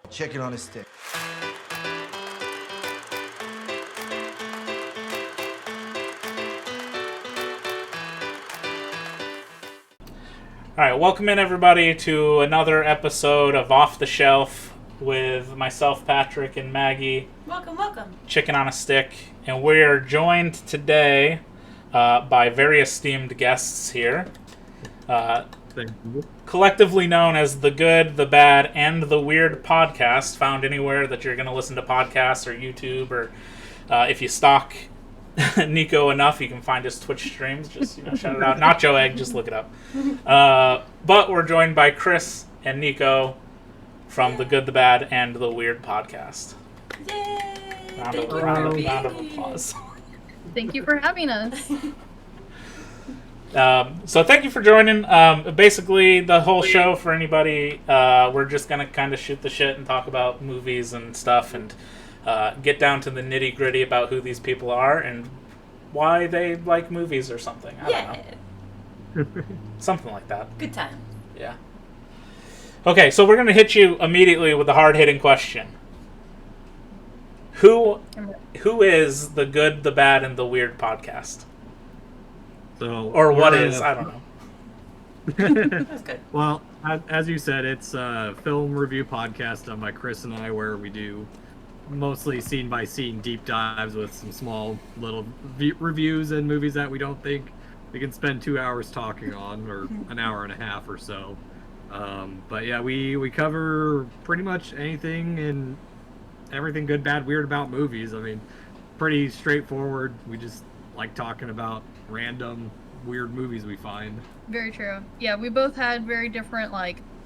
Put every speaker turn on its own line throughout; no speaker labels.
Chicken on a stick.
All right, welcome in everybody to another episode of Off the Shelf with myself, Patrick, and Maggie.
Welcome.
Chicken on a stick, and we are joined today by very esteemed guests here, collectively known as the Good, the Bad, and the Weird podcast. Found anywhere that you're going to listen to podcasts or YouTube, or if you stalk Nicho enough, you can find his Twitch streams. Just shout it out. Nacho Egg, just look it up. But we're joined by Chris and Nicho from the Good, the Bad, and the Weird podcast.
Yay!
Round of applause.
Thank you for having us.
So thank you for joining. Basically, the whole show for anybody, we're just going to kind of shoot the shit and talk about movies and stuff and get down to the nitty gritty about who these people are and why they like movies or something. I don't know. Something like that.
Good time.
Yeah. Okay, so we're going to hit you immediately with the hard-hitting question. Who is the Good, the Bad, and the Weird podcast? Or what is? I don't know.
That's good.
Well, as you said, it's a film review podcast done by Chris and I, where we do mostly scene-by-scene deep dives with some small little reviews and movies that we don't think we can spend 2 hours talking on, or an hour and a half or so. But yeah, we cover pretty much anything and everything good, bad, weird about movies. I mean, pretty straightforward. We just like talking about random weird movies we find.
Very true. Yeah, we both had very different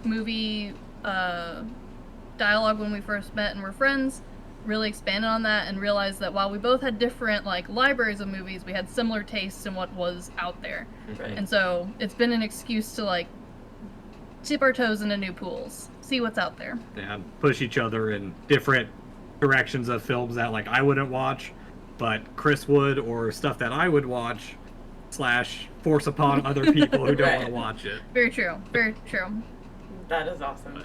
movie dialogue when we first met and were friends. Really expanded on that and realized that while we both had different libraries of movies, we had similar tastes in what was out there.
Right.
And so it's been an excuse to dip our toes into new pools, see what's out there.
And push each other in different directions of films that I wouldn't watch, but Chris would, or stuff that I would watch / force upon other people who don't want to watch it.
Very true. Very true.
That is awesome.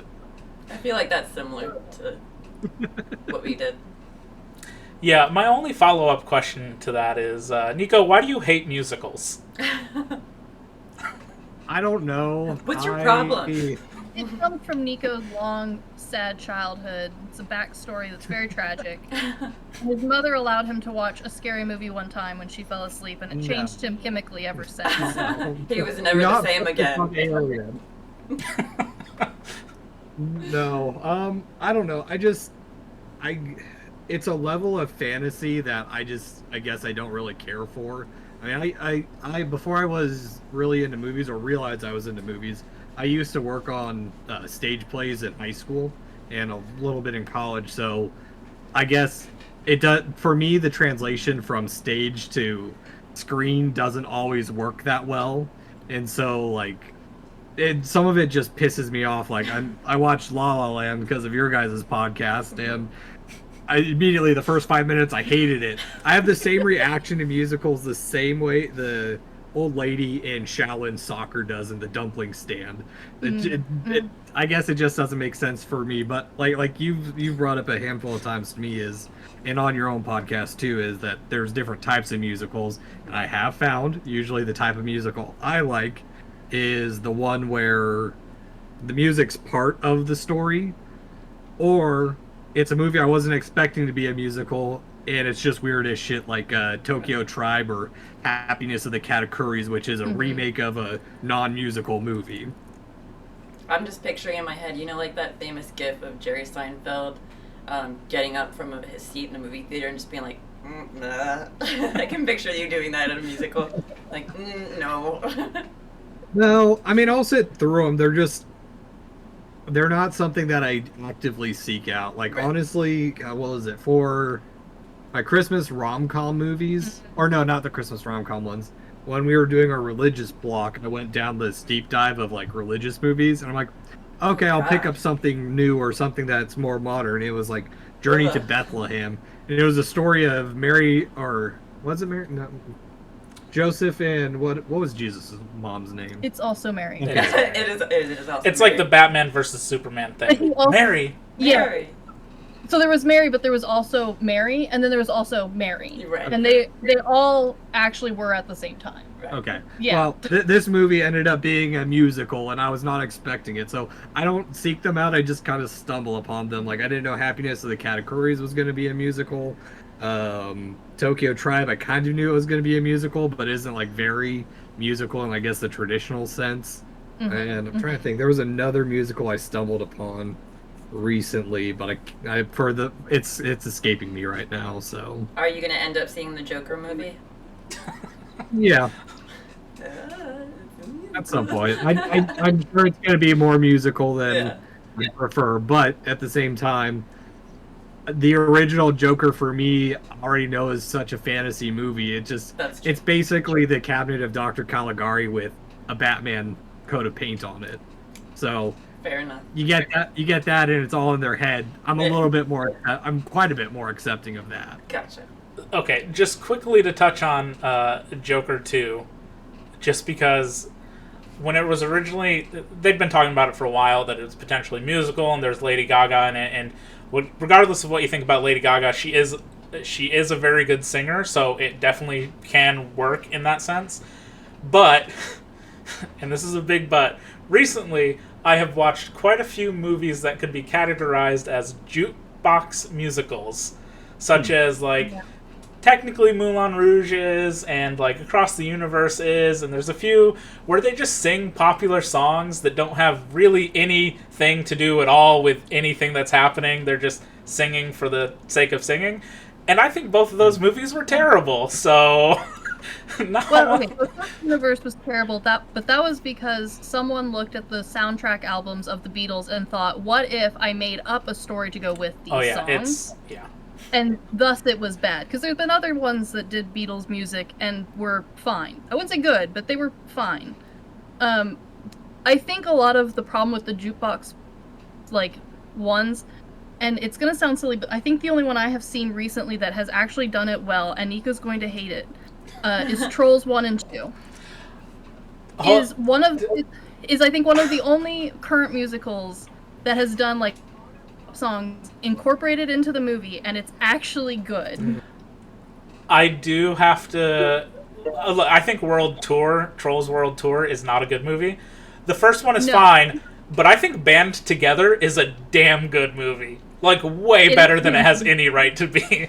I feel like that's similar to what we did.
Yeah, my only follow-up question to that is, Nicho, why do you hate musicals?
I don't know.
What's your problem?
It comes from Nico's long, sad childhood. It's a backstory that's very tragic. His mother allowed him to watch a scary movie one time when she fell asleep, and it changed him chemically ever since.
He was never the same again.
No, I don't know. It's a level of fantasy that I guess I don't really care for. I mean, I before I was really into movies or realized I was into movies, I used to work on stage plays in high school and a little bit in college. So I guess it does, for me, the translation from stage to screen doesn't always work that well. And so some of it just pisses me off. I watched La La Land because of your guys' podcast, and I immediately, the first 5 minutes, I hated it. I have the same reaction to musicals the same way the old lady in Shaolin Soccer does in the dumpling stand. I guess it just doesn't make sense for me. But like you've brought up a handful of times to me and on your own podcast too, is that there's different types of musicals. And I have found usually the type of musical I like is the one where the music's part of the story, or it's a movie I wasn't expecting to be a musical, and it's just weird as shit, like Tokyo Tribe or Happiness of the Katakuris, which is a remake of a non-musical movie.
I'm just picturing in my head, that famous gif of Jerry Seinfeld getting up from his seat in a movie theater and just being like, nah. I can picture you doing that in a musical. No.
No, I mean, I'll sit through them. They're not something that I actively seek out.
Right.
Honestly, what was it? For my Christmas rom-com movies, or no, not the Christmas rom-com ones. When we were doing our religious block, I went down this deep dive of religious movies, and I'm like, okay, I'll pick up something new or something that's more modern. It was Journey to Bethlehem, and it was a story of Mary, or was it Mary? No, Joseph and what was Jesus' mom's name?
It's also Mary.
It is also
It's like the Batman versus Superman thing. Mary
Mary.
So there was Mary, but there was also Mary, and then there was also Mary.
Right.
And they all actually were at the same time.
Right.
Okay.
Yeah.
Well, this movie ended up being a musical, and I was not expecting it. So I don't seek them out. I just kind of stumble upon them. Like, I didn't know Happiness of the Categories was going to be a musical. Tokyo Tribe, I kind of knew it was going to be a musical, but it isn't, like, very musical in, I guess, the traditional sense.
Mm-hmm.
And I'm trying to think. There was another musical I stumbled upon recently, but it's escaping me right now. So
Are you gonna end up seeing the Joker movie?
yeah, at some point. I'm sure it's gonna be more musical than I prefer, but at the same time, the original Joker for me, I already know is such a fantasy movie. It's basically the Cabinet of Dr. Caligari with a Batman coat of paint on it. So
Fair enough.
you get that, and it's all in their head. I'm quite a bit more accepting of that.
Gotcha.
Okay, just quickly to touch on Joker 2, just because when it was originally, they'd been talking about it for a while, that it's potentially musical, and there's Lady Gaga in it, and regardless of what you think about Lady Gaga, she is a very good singer, so it definitely can work in that sense. But, and this is a big but, recently I have watched quite a few movies that could be categorized as jukebox musicals, such as, like, technically Moulin Rouge is, and, like, Across the Universe is, and there's a few where they just sing popular songs that don't have really anything to do at all with anything that's happening. They're just singing for the sake of singing. And I think both of those movies were terrible, so...
Well, okay, so Across the Universe was terrible, but that was because someone looked at the soundtrack albums of the Beatles and thought, what if I made up a story to go with these songs? And thus it was bad. Because there's been other ones that did Beatles music and were fine. I wouldn't say good, but they were fine. I think a lot of the problem with the jukebox, like, ones, and it's going to sound silly, but I think the only one I have seen recently that has actually done it well, and Nico's going to hate it, is Trolls 1 and 2. Is I think one of the only current musicals that has done, like, songs incorporated into the movie, and it's actually good.
I do have to... I think Trolls World Tour is not a good movie. The first one is fine, but I think Band Together is a damn good movie. Like, way better than it has any right to be.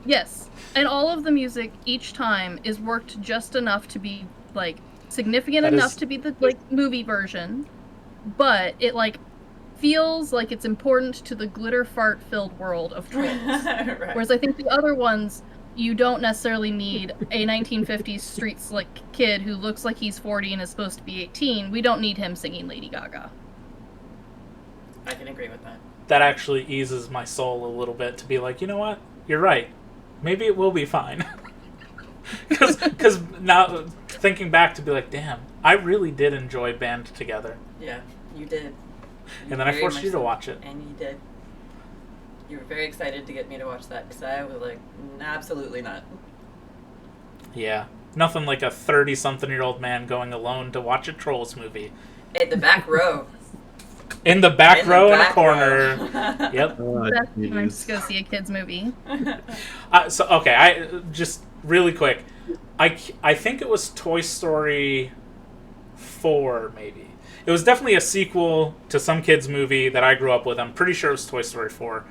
Yes. And all of the music each time is worked just enough to be, like, significant enough to be the, like, movie version, but it, like, feels like it's important to the glitter fart filled world of Trolls. Right. Whereas I think the other ones, you don't necessarily need a 1950s street slick kid who looks like he's 40 and is supposed to be 18. We don't need him singing Lady Gaga.
I can agree with that.
That actually eases my soul a little bit to be like, you know what? You're right. Maybe it will be fine. Because now, thinking back to be like, damn, I really did enjoy Band Together.
Yeah, you did.
And then I forced you to watch it.
And you did. You were very excited to get me to watch that, because I was like, absolutely not.
Yeah. Nothing like a 30-something-year-old man going alone to watch a Trolls movie.
In the back row.
In the back row in a corner. Yep.
That's nice to go see a kid's movie.
Okay, I just really quick. I think it was Toy Story 4, maybe. It was definitely a sequel to some kid's movie that I grew up with. I'm pretty sure it was Toy Story 4,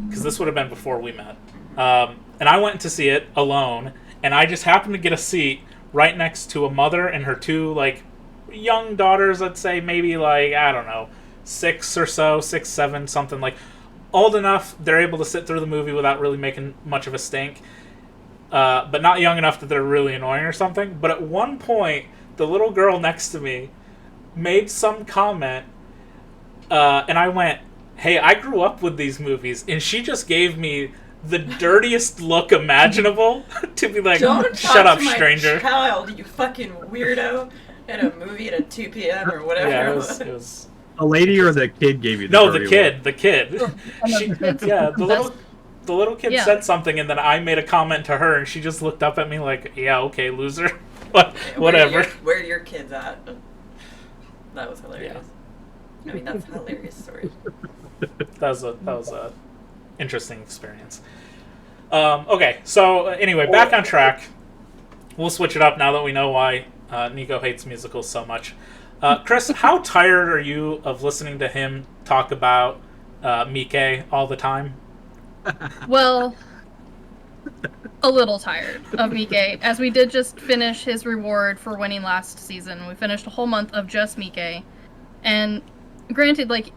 because this would have been before we met. And I went to see it alone, and I just happened to get a seat right next to a mother and her two, like, young daughters, let's say, maybe, like, I don't know, 6 or so, 6, 7, something, like, old enough they're able to sit through the movie without really making much of a stink, but not young enough that they're really annoying or something. But at one point, the little girl next to me made some comment, and I went, hey, I grew up with these movies, and she just gave me the dirtiest look imaginable to be like,
Don't
shut up,
to my
stranger.
Child, you fucking weirdo, at a movie at a 2 p.m. or whatever.
Yeah, it was...
A lady or the kid gave you the
No, the
dirty
kid.
look?
The kid. The little kid said something, and then I made a comment to her, and she just looked up at me like, yeah, okay, loser. Whatever.
Where are your kids at? That was hilarious. Yeah. I mean, that's a hilarious story.
That was a interesting experience. Okay, so anyway, back on track. We'll switch it up now that we know why Nicho hates musicals so much. Chris, how tired are you of listening to him talk about Mike all the time?
Well, a little tired of Mike, as we did just finish his reward for winning last season. We finished a whole month of just Mike. And granted, like,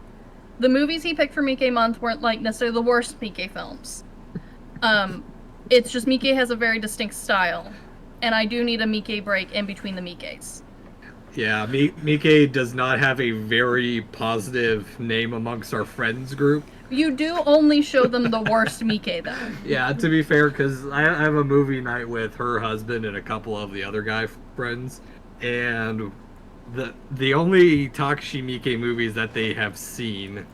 the movies he picked for Mike month weren't, like, necessarily the worst Mike films. It's just Mike has a very distinct style. And I do need a Mike break in between the Mikes.
Yeah, Mike does not have a very positive name amongst our friends group.
You do only show them the worst Mike, though.
Yeah, to be fair, because I have a movie night with her husband and a couple of the other guy friends, and the only Takashi Miike movies that they have seen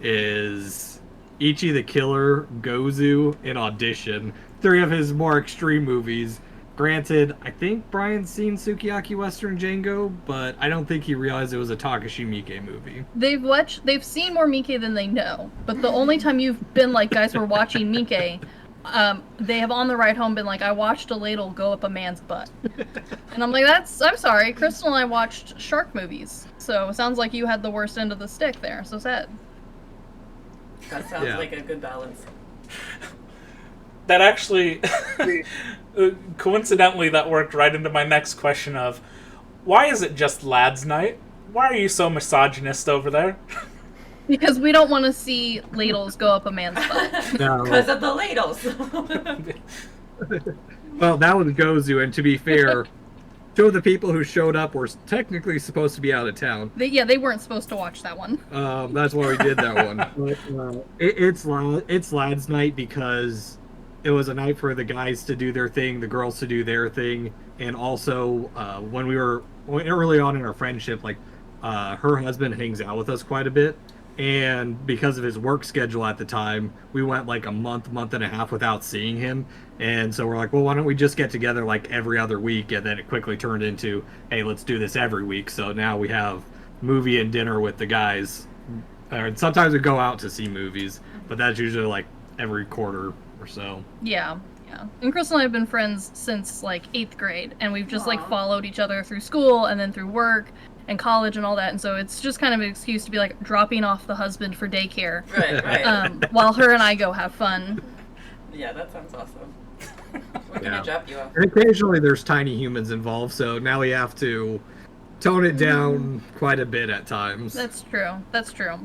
is Ichi the Killer, Gozu, and Audition. 3 of his more extreme movies. Granted, I think Brian's seen Sukiyaki Western Django, but I don't think he realized it was a Takashi Miike movie.
They've seen more Mike than they know. But the only time you've been like, guys, we're watching Mike, they have on the ride home been like, I watched a ladle go up a man's butt. And I'm like, I'm sorry, Crystal and I watched shark movies. So it sounds like you had the worst end of the stick there. So sad.
That sounds like a good balance.
That actually, coincidentally, that worked right into my next question of, why is it just lads' night? Why are you so misogynist over there?
Because we don't want to see ladles go up a man's butt.
No.
Because of the ladles.
Well, that was Gozu, and to be fair, 2 of the people who showed up were technically supposed to be out of town.
They weren't supposed to watch that one.
That's why we did that one. But, it's lads' night because it was a night for the guys to do their thing, the girls to do their thing, and also when we were early on in our friendship, like her husband hangs out with us quite a bit, and because of his work schedule at the time, we went like a month and a half without seeing him, and so we're like, well, why don't we just get together like every other week? And then it quickly turned into, hey, let's do this every week. So now we have movie and dinner with the guys, and sometimes we go out to see movies, but that's usually like every quarter or so.
Yeah. And Crystal and I have been friends since like 8th grade, and we've just like followed each other through school and then through work and college and all that, and so it's just kind of an excuse to be like dropping off the husband for daycare.
Right.
While her and I go have fun.
Yeah, that sounds awesome. We're gonna drop you off.
And occasionally there's tiny humans involved, so now we have to tone it down quite a bit at times.
That's true.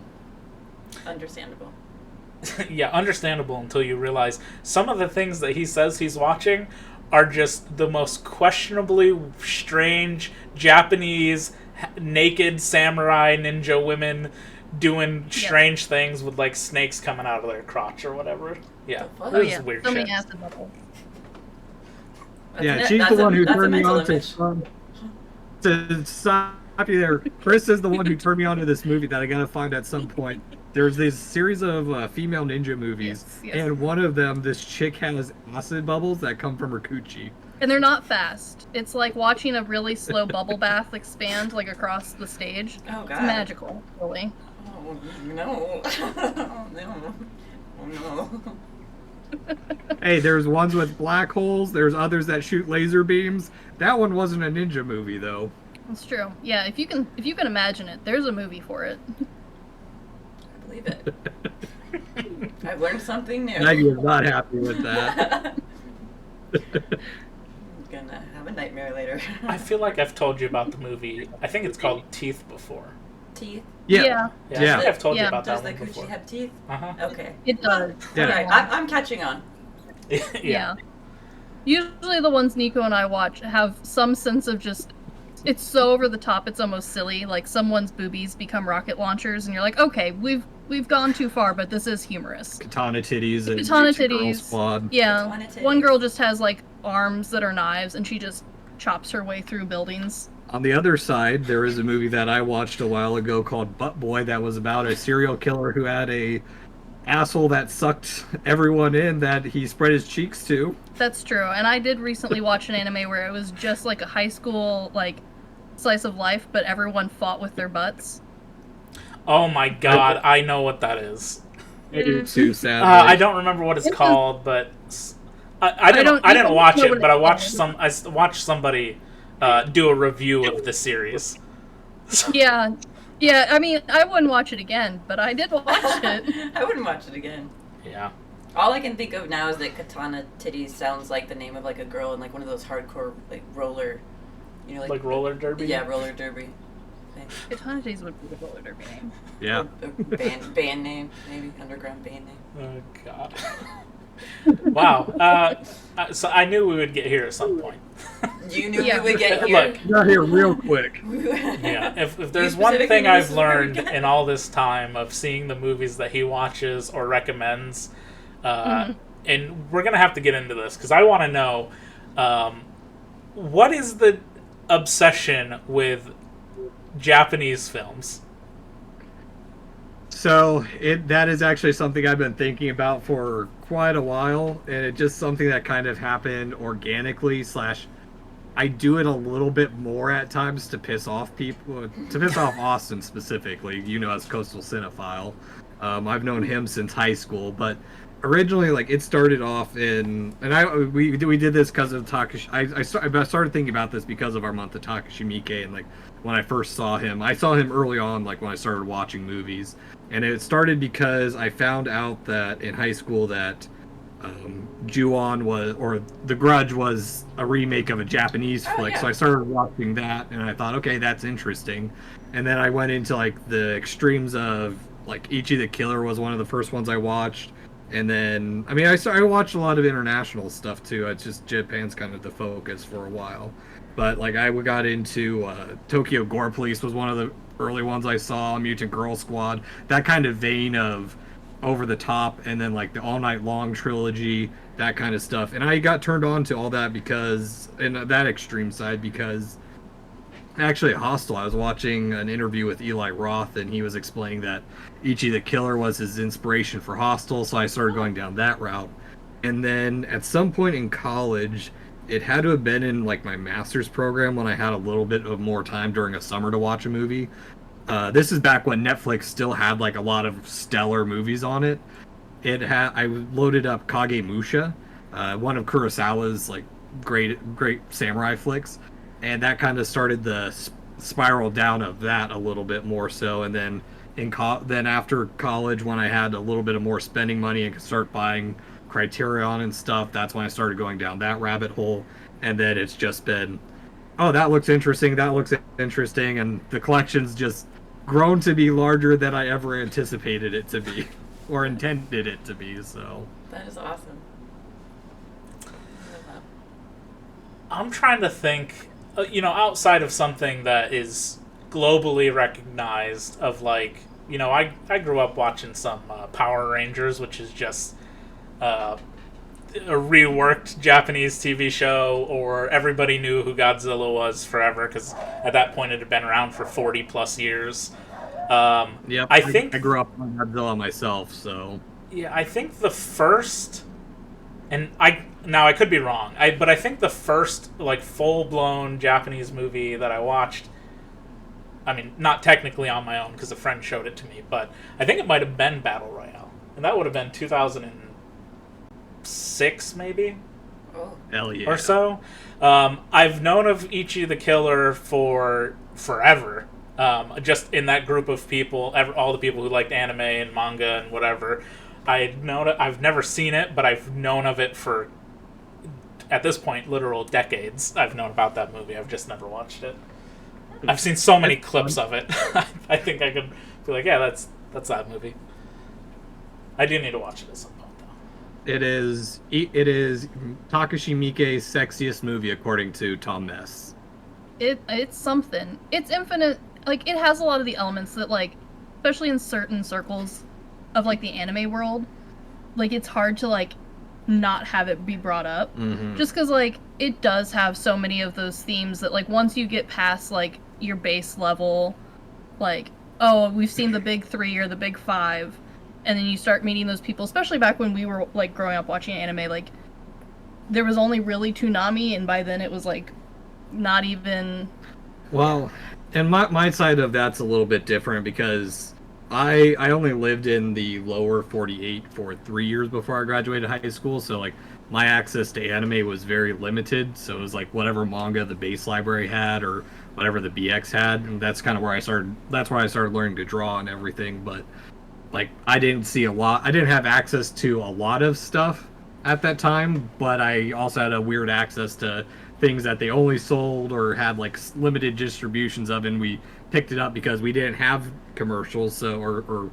Understandable.
Yeah, understandable until you realize some of the things that he says he's watching are just the most questionably strange Japanese naked samurai ninja women doing strange things with like snakes coming out of their crotch or whatever. Yeah,
Oh,
weird
so
shit.
many acid bubbles.
Yeah, she's the one who turned me on to stop you there. Chris is the one who turned me on to this movie that I gotta find at some point. There's this series of female ninja movies,
Yes.
and one of them, this chick has acid bubbles that come from her coochie.
And they're not fast. It's like watching a really slow bubble bath expand like across the stage.
Oh god.
It's magical, really.
Oh no. Oh no. Oh no.
Hey, there's ones with black holes, there's others that shoot laser beams. That one wasn't a ninja movie though.
It's true. Yeah, if you can imagine it, there's a movie for it.
I believe it. I've learned something new.
Maggie is not happy with that.
I'm gonna have a nightmare later.
I feel like I've told you about the movie. I think it's called Teeth before.
Teeth?
Yeah.
I think I've told you
Yeah.
about
Does
that
the
one
coochie
before.
have teeth?
Uh-huh.
Okay.
It does.
Yeah.
Alright, I'm catching on.
Yeah. Usually the ones Nicho and I watch have some sense of just, it's so over the top, it's almost silly. Like someone's boobies become rocket launchers, and you're like, okay, we've gone too far, but this is humorous.
Katana titties and
Katana
Girl
titties.
Squad.
Yeah.
Katana titties.
One girl just has like arms that are knives, and she just chops her way through buildings.
On the other side, there is a movie that I watched a while ago called Butt Boy that was about a serial killer who had a asshole that sucked everyone in that he spread his cheeks to.
That's true. And I did recently watch an anime where it was just like a high school like slice of life, but everyone fought with their butts.
Oh my god, I know what that is.
I do too, sadly.
I don't remember what it's called, but I didn't watch it, but I watched somebody do a review of the series.
Yeah. Yeah, I mean, I wouldn't watch it again, but I did watch it.
I wouldn't watch it again.
Yeah.
All I can think of now is that Katana Titties sounds like the name of like a girl in like one of those hardcore like roller, you know,
like roller derby.
Yeah, roller derby.
Katana Titties would be the roller derby name.
Yeah.
Or band name, maybe underground band name.
Oh god. Wow. So I knew we would get here at some point.
You knew we would get here.
Look,
Got here real quick.
Yeah. If there's one thing I've learned in all this time of seeing the movies that he watches or recommends, and we're gonna have to get into this because I want to know, what is the obsession with Japanese films?
So that is actually something I've been thinking about for quite a while, and it's just something that kind of happened organically. I do it a little bit more at times to piss off people, to piss off Austin specifically. You know, as Coastal Cinephile, I've known him since high school, but originally, like, it started off we did this because of Takashi. I started thinking about this because of our month of Takashi Miike, and like when I first saw him early on, like when I started watching movies, and it started because I found out that in high school that The Grudge was a remake of a Japanese flick,
yeah.
so I started watching that, and I thought, okay, that's interesting, and then I went into like the extremes of like Ichi the Killer was one of the first ones I watched. And then, I mean, I watched a lot of international stuff too. It's just Japan's kind of the focus for a while. But like, I got into Tokyo Gore Police was one of the early ones I saw. Mutant Girl Squad, that kind of vein of over the top, and then like the All Night Long trilogy, that kind of stuff. And I got turned on to all that because, in that extreme side, because actually at Hostel, I was watching an interview with Eli Roth, and he was explaining that Ichi the Killer was his inspiration for Hostel, so I started going down that route. And then at some point in college, it had to have been in like my master's program when I had a little bit of more time during a summer to watch a movie. This is back when Netflix still had like a lot of stellar movies on it. I loaded up Kagemusha, one of Kurosawa's like great samurai flicks, and that kind of started the spiral down of that a little bit more so. And then then after college, when I had a little bit of more spending money and could start buying Criterion and stuff, that's when I started going down that rabbit hole. And then it's just been, oh, that looks interesting, and the collection's just grown to be larger than I ever anticipated it to be or intended it to be. So
that is awesome.
I'm trying to think, outside of something that is globally recognized, of like, I grew up watching some Power Rangers, which is just a reworked Japanese TV show, or everybody knew who Godzilla was forever, because at that point it had been around for 40 plus years.
Yep, I grew up on Godzilla myself, so
yeah, I think the first, and I could be wrong, but I think the first like full-blown Japanese movie that I watched, I mean, not technically on my own because a friend showed it to me, but I think it might have been Battle Royale, and that would have been 2006 maybe.
Oh.
Hell yeah.
Or so. I've known of Ichi the Killer for forever. Just in that group of people, all the people who liked anime and manga and whatever. I've never seen it, but I've known of it for, at this point, literal decades. I've known about that movie. I've just never watched it. I've seen so many clips of it. I think I could be like, yeah, that's that movie. I do need to watch it at some point, though.
It is Takashi Miike's sexiest movie, according to Tom Ness.
It's something. It's infinite. Like, it has a lot of the elements that, like, especially in certain circles of, like, the anime world, like, it's hard to, like, not have it be brought up.
Mm-hmm.
Just because, like, it does have so many of those themes that, like, once you get past, like, your base level, like, oh, we've seen the big three or the big five, and then you start meeting those people, especially back when we were, like, growing up watching anime, like, there was only really Toonami, and by then it was, like, not even...
Well, and my side of that's a little bit different because I only lived in the lower 48 for 3 years before I graduated high school, so like my access to anime was very limited. So it was like whatever manga the base library had or whatever the BX had, and that's kind of where I started. That's where I started learning to draw and everything. But like I didn't see a lot. I didn't have access to a lot of stuff at that time, but I also had a weird access to things that they only sold or had like limited distributions of, and we picked it up because we didn't have commercials, so or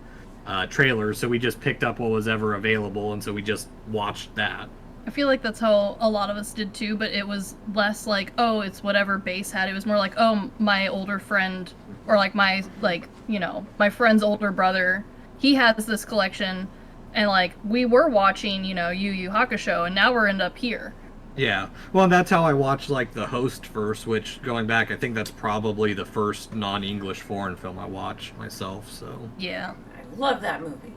trailers, so we just picked up what was ever available, and so we just watched that.
I feel like that's how a lot of us did too, but it was less like, oh, it's whatever base had. It was more like, oh, my older friend, or like my, like, you know, my friend's older brother, he has this collection, and like, we were watching, you know, Yu Yu Hakusho, and now we're end up here.
Yeah, well, and that's how I watched like The Host first, which going back, I think that's probably the first non-English foreign film I watched myself. So
Yeah.
I love that movie.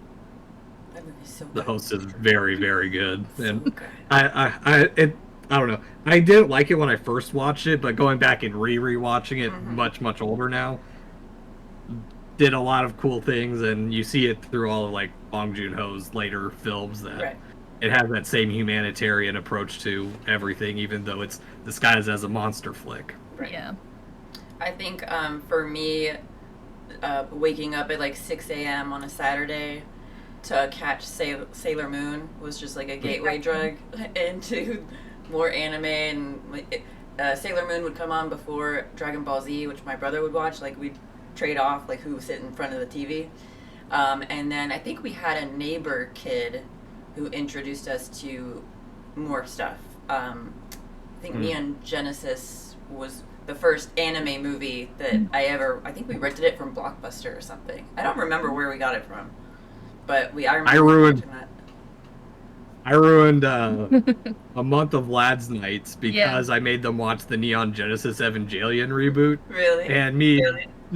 That movie's so good.
The Host is very, very good,
So
and
good.
I don't know. I didn't like it when I first watched it, but going back and rewatching it,
Mhm.
much older now, did a lot of cool things, and you see it through all of like Bong Joon-ho's later films that
Right.
it has that same humanitarian approach to everything, even though it's disguised as a monster flick.
Right.
Yeah.
I think for me, waking up at like 6 a.m. on a Saturday to catch Sailor Moon was just like a gateway drug into more anime. And Sailor Moon would come on before Dragon Ball Z, which my brother would watch. Like we'd trade off like who would sit in front of the TV. And then I think we had a neighbor kid who introduced us to more stuff. I think Neon Genesis was the first anime movie that I think we rented it from Blockbuster or something. I don't remember where we got it from, but I remember watching that.
I ruined a month of lads' nights because I made them watch the Neon Genesis Evangelion reboot,
Really?
and me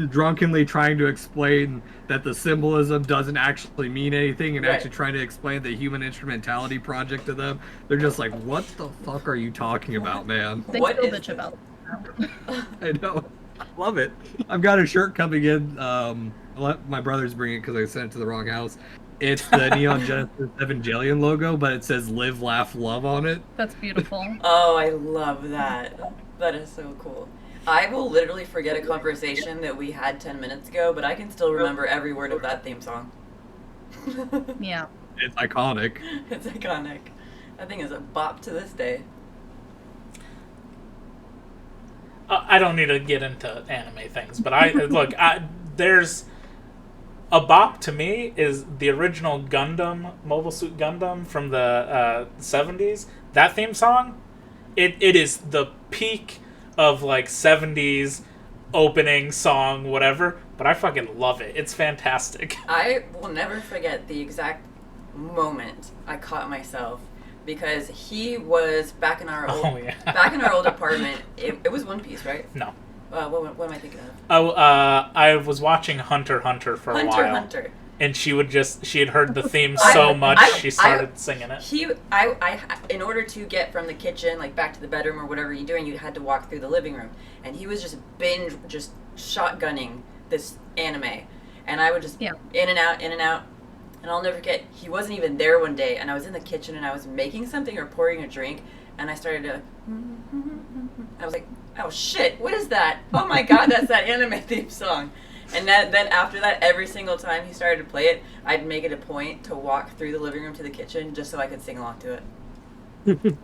drunkenly trying to explain that the symbolism doesn't actually mean anything, and
Right.
actually trying to explain the Human Instrumentality Project to them. They're just like, "What the fuck are you talking about, man?"
They
What
still
is
bitch
this?
about
I know. I love it. I've got a shirt coming in. I let my brothers bring it because I sent it to the wrong house. It's the Neon Genesis Evangelion logo, but it says "Live, Laugh, Love" on it.
That's beautiful.
Oh, I love that. That is so cool. I will literally forget a conversation that we had 10 minutes ago, but I can still remember every word of that theme song.
Yeah.
It's iconic.
It's iconic. That thing is a bop to this day.
I don't need to get into anime things, but there's a bop to me is the original Gundam, Mobile Suit Gundam from the 70s. That theme song, it is the peak of like 70s opening song, whatever, but I fucking love it. It's fantastic.
I will never forget the exact moment I caught myself because he was back in our old, back in our old apartment. It was One Piece, right?
No.
What am I thinking of?
Oh, I was watching Hunter x Hunter for a while.
Hunter.
And she had heard the theme so much she started singing it.
I in order to get from the kitchen like back to the bedroom or whatever you're doing, you had to walk through the living room, and he was just shotgunning this anime, and I would just in and out, and I'll never forget. He wasn't even there one day, and I was in the kitchen and I was making something or pouring a drink, and I started to. I was like, oh shit, what is that? Oh my god, that's that anime theme song. And then after that, every single time he started to play it, I'd make it a point to walk through the living room to the kitchen just so I could sing along to it.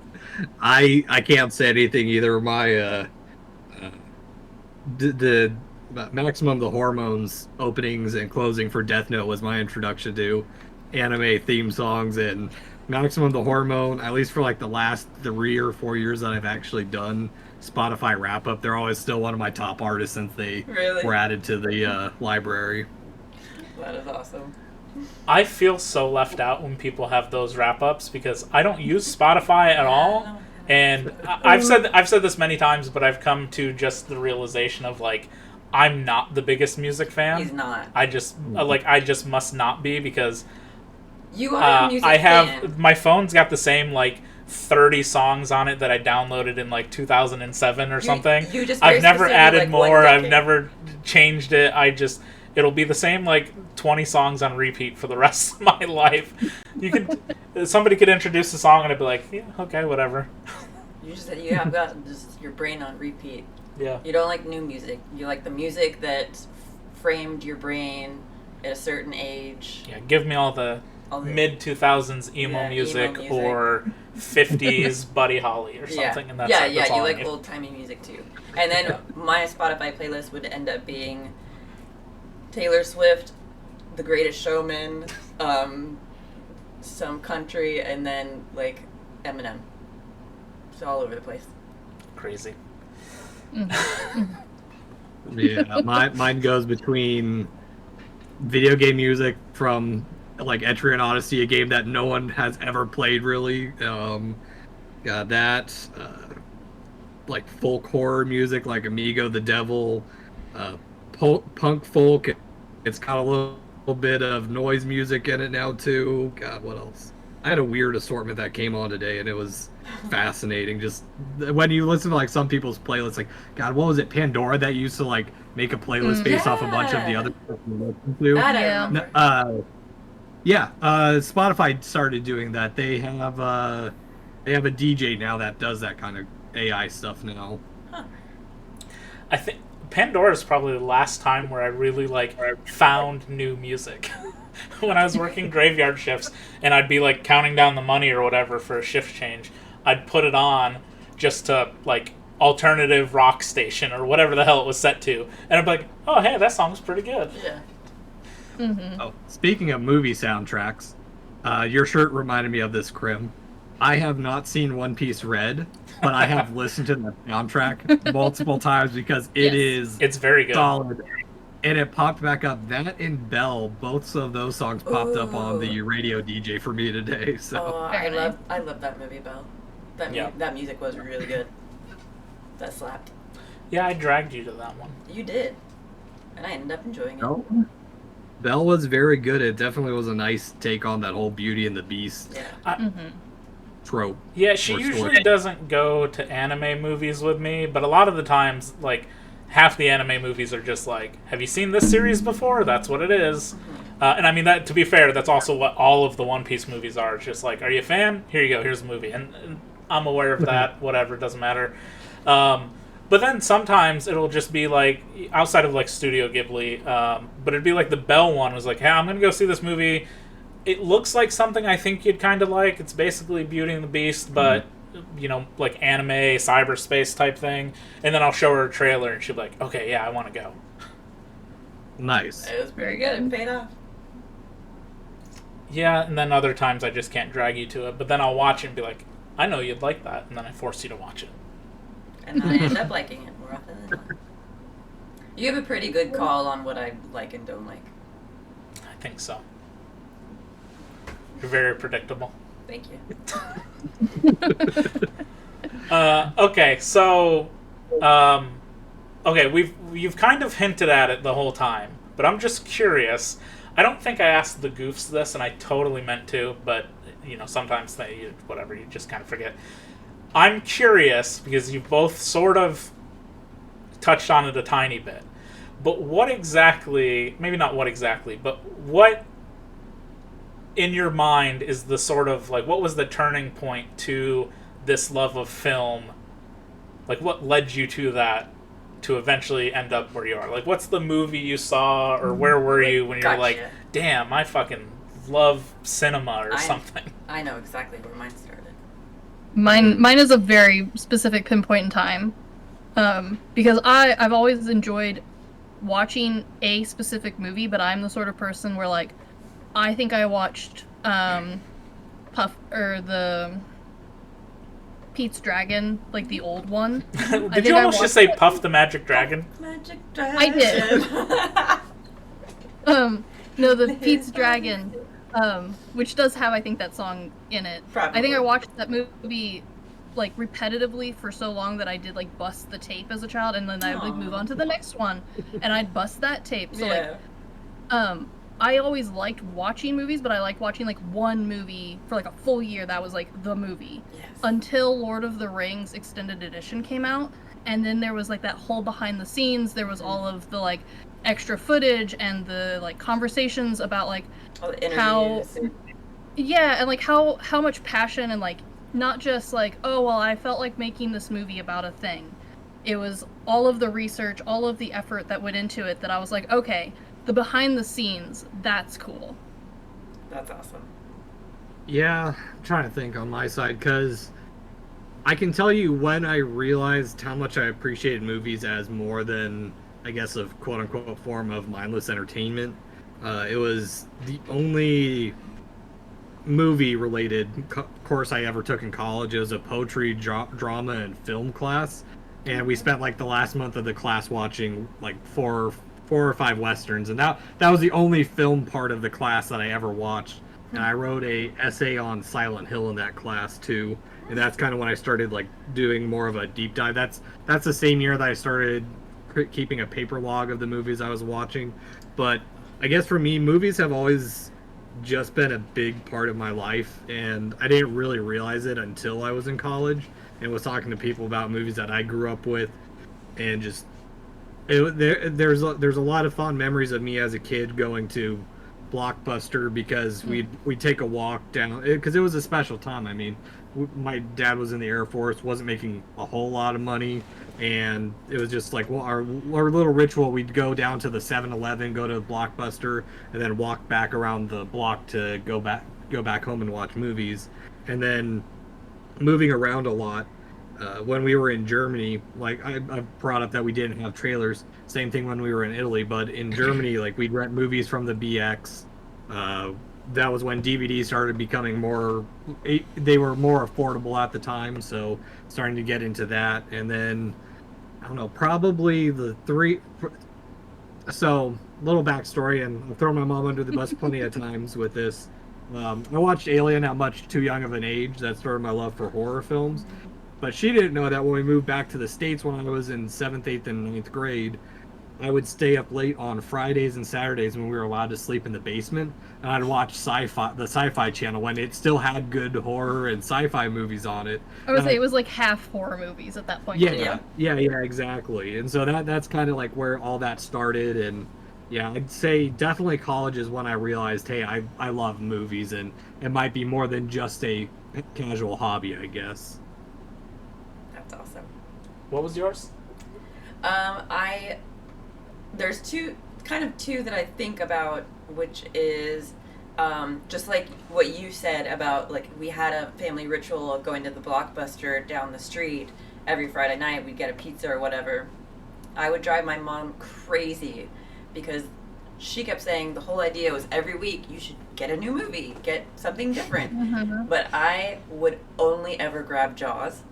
I can't say anything either. My the Maximum the Hormones openings and closing for Death Note was my introduction to anime theme songs, and Maximum the Hormone, at least for like the last 3 or 4 years that I've actually done Spotify wrap up, they're always still one of my top artists since they were added to the library.
That is awesome.
I feel so left out when people have those wrap ups because I don't use Spotify at all. And I've said this many times, but I've come to just the realization of like I'm not the biggest music fan.
He's not.
I just must not be because
you are a music fan.
My phone's got the same like 30 songs on it that I downloaded in like 2007 or something.
You just
I've never added
like
more. I've never changed it. it'll be the same like 20 songs on repeat for the rest of my life. You could somebody could introduce a song and I'd be like, yeah, okay, whatever.
You have got just your brain on repeat.
Yeah.
You don't like new music. You like the music that framed your brain at a certain age.
Yeah, give me all the mid 2000s emo music or 50s Buddy Holly or something.
Yeah,
and that's
you like old timey music too. And then my Spotify playlist would end up being Taylor Swift, The Greatest Showman, some country, and then like Eminem. It's all over the place.
Crazy.
Yeah, mine goes between video game music from like Etrian Odyssey, a game that no one has ever played really. Got that. Like folk horror music, like Amigo the Devil. Punk folk. It's got a little bit of noise music in it now too. God, what else? I had a weird assortment that came on today, and it was fascinating. Just when you listen to like some people's playlists, like God, what was it? Pandora that used to like make a playlist based off a bunch of the other stuff you listen to. Spotify started doing that. They have a DJ now that does that kind of AI stuff now.
Huh.
I think Pandora is probably the last time where I really like found new music. When I was working graveyard shifts and I'd be like counting down the money or whatever for a shift change, I'd put it on just to like alternative rock station or whatever the hell it was set to, and I'd be like, oh hey, that song's pretty good.
Yeah.
Mm-hmm.
Oh, speaking of movie soundtracks, your shirt reminded me of this, Krim. I have not seen One Piece Red, but I have listened to the soundtrack multiple times because
it's very good.
Solid. And it popped back up. That and Belle, both of those songs popped up on the radio DJ for me today. So
I love that movie, Belle. That music was really good. That slapped.
Yeah, I dragged you to that one.
You did, and I ended up enjoying it.
No. Belle was very good. It definitely was a nice take on that whole Beauty and the Beast trope.
Yeah, she usually doesn't go to anime movies with me, but a lot of the times, like, half the anime movies are just like, have you seen this series before? That's what it is. And I mean, that to be fair, that's also what all of the One Piece movies are. It's just like, are you a fan? Here you go, here's a movie. And I'm aware of that, whatever, it doesn't matter. But then sometimes it'll just be like, outside of like Studio Ghibli, but it'd be like the Belle one was like, hey, I'm going to go see this movie. It looks like something I think you'd kind of like. It's basically Beauty and the Beast, but, you know, like anime, cyberspace type thing. And then I'll show her a trailer and she'll be like, okay, yeah, I want to go.
Nice.
It was very good. It paid off.
Yeah, and then other times I just can't drag you to it. But then I'll watch it and be like, I know you'd like that. And then I force you to watch it.
And I end up liking it more often than not. You have a pretty good call on what I like and don't like.
I think so. You're very predictable.
Thank you.
Okay, so, you've kind of hinted at it the whole time, but I'm just curious. I don't think I asked the goofs this, and I totally meant to, but, you know, sometimes you just kind of forget. I'm curious, because you both sort of touched on it a tiny bit, but what exactly, maybe not what exactly, but what in your mind is the sort of, like, what was the turning point to this love of film? Like, what led you to that, to eventually end up where you are? Like, what's the movie you saw, or where were you when you're like, damn, I fucking love cinema or something?
I know exactly where mine started.
Mine is a very specific pinpoint in time, because I've always enjoyed watching a specific movie, but I'm the sort of person where, like, I think I watched the Pete's Dragon, like the old one.
Did you almost just say Puff the Magic Dragon?
Magic Dragon.
I did. No, the Pete's Dragon, which does have, I think, that song in it.
Probably.
I think I watched that movie like repetitively for so long that I did like bust the tape as a child, and then I would like move on to the next one, and I'd bust that tape. So I always liked watching movies, but I like watching like one movie for like a full year. That was like the movie.
Yes.
Until Lord of the Rings Extended Edition came out, And then there was like that whole behind the scenes. There was all of the like extra footage and the like conversations about like
All the
how
interviews.
yeah, and like how much passion and like not just like, oh well, I felt like making this movie about a thing. It was all of the research, all of the effort that went into it that I was like, okay, the behind the scenes, that's cool.
That's awesome.
Yeah, I'm trying to think on my side because I can tell you when I realized how much I appreciated movies as more than, I guess, a quote unquote form of mindless entertainment. It was the only movie related course I ever took in college. It was a poetry, drama, and film class. And we spent like the last month of the class watching like four or five westerns, and that was the only film part of the class that I ever watched. And I wrote a essay on Silent Hill in that class too, and that's kind of when I started like doing more of a deep dive. That's the same year that I started keeping a paper log of the movies I was watching. But I guess for me, movies have always just been a big part of my life, and I didn't really realize it until I was in college and was talking to people about movies that I grew up with, and just there's a lot of fond memories of me as a kid going to Blockbuster because we'd take a walk down because it was a special time. I mean, my dad was in the Air Force, wasn't making a whole lot of money, and it was just like, well, our little ritual, we'd go down to the 7-Eleven, go to Blockbuster, and then walk back around the block to go back home and watch movies. And then moving around a lot, when we were in Germany, like I brought up that we didn't have trailers. Same thing when we were in Italy, but in Germany, like we'd rent movies from the BX. That was when DVDs started becoming they were more affordable at the time, so starting to get into that. And then, I don't know, probably so, little backstory, and I'll throw my mom under the bus plenty of times with this. I watched Alien at much too young of an age. That started my love for horror films. But she didn't know that when we moved back to the States when I was in 7th, 8th, and 9th grade, I would stay up late on Fridays and Saturdays when we were allowed to sleep in the basement, and I'd watch the Sci-Fi Channel when it still had good horror and sci-fi movies on it.
I would say it was like half horror movies at that point.
Yeah, exactly. And so that's kind of like where all that started. And yeah, I'd say definitely college is when I realized, hey, I love movies, and it might be more than just a casual hobby, I guess.
That's awesome.
What was yours?
There's two that I think about, which is just like what you said about, like, we had a family ritual of going to the Blockbuster down the street every Friday night. We'd get a pizza or whatever. I would drive my mom crazy because she kept saying the whole idea was every week you should get a new movie, get something different.
Mm-hmm.
But I would only ever grab Jaws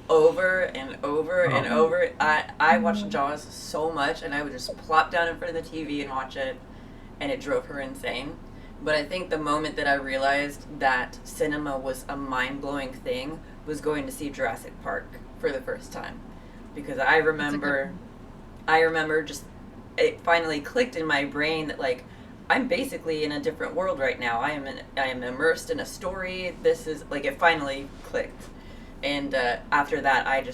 over and over and over. I watched Jaws so much, and I would just plop down in front of the TV and watch it, and it drove her insane. But I think the moment that I realized that cinema was a mind-blowing thing was going to see Jurassic Park for the first time. Because I remember just, it finally clicked in my brain that, like, I'm basically in a different world right now. I am immersed in a story. This is, like, it finally clicked. And after that,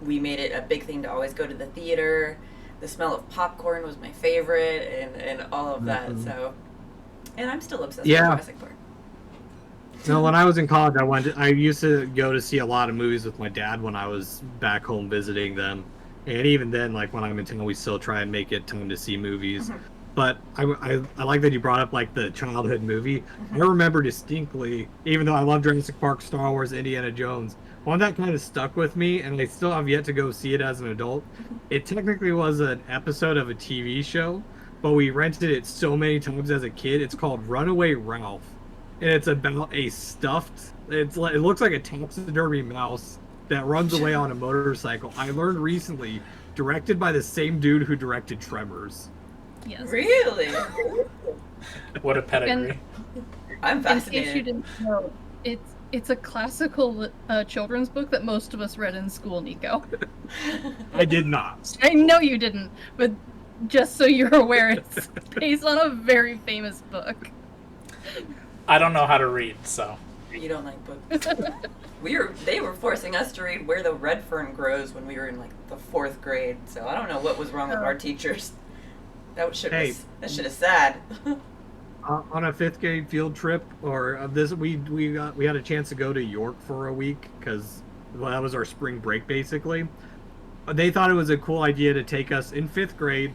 we made it a big thing to always go to the theater. The smell of popcorn was my favorite, and all of that.
Mm-hmm.
So, and I'm still obsessed with Jurassic Park.
No, when I was in college, I used to go to see a lot of movies with my dad when I was back home visiting them. And even then, like when I'm in town, we still try and make it time to see movies. Mm-hmm. But I like that you brought up like the childhood movie. Mm-hmm. I remember distinctly, even though I love Jurassic Park, Star Wars, Indiana Jones, one that kind of stuck with me, and I still have yet to go see it as an adult. It technically was an episode of a TV show, but we rented it so many times as a kid. It's called Runaway Ralph, and it's about a it looks like a taxidermy mouse that runs away on a motorcycle. I learned recently, directed by the same dude who directed Tremors.
Yes.
Really?
What a pedigree.
I'm fascinated.
In case you didn't know, it's a classical children's book that most of us read in school, Nico.
I did not.
I know you didn't, but just so you're aware, it's based on a very famous book.
I don't know how to read, so.
You don't like books. They were forcing us to read Where the Red Fern Grows when we were in like the 4th grade. So I don't know what was wrong with our teachers. That shit is sad.
On a 5th grade field trip, or we had a chance to go to York for a week because that was our spring break basically. They thought it was a cool idea to take us in 5th grade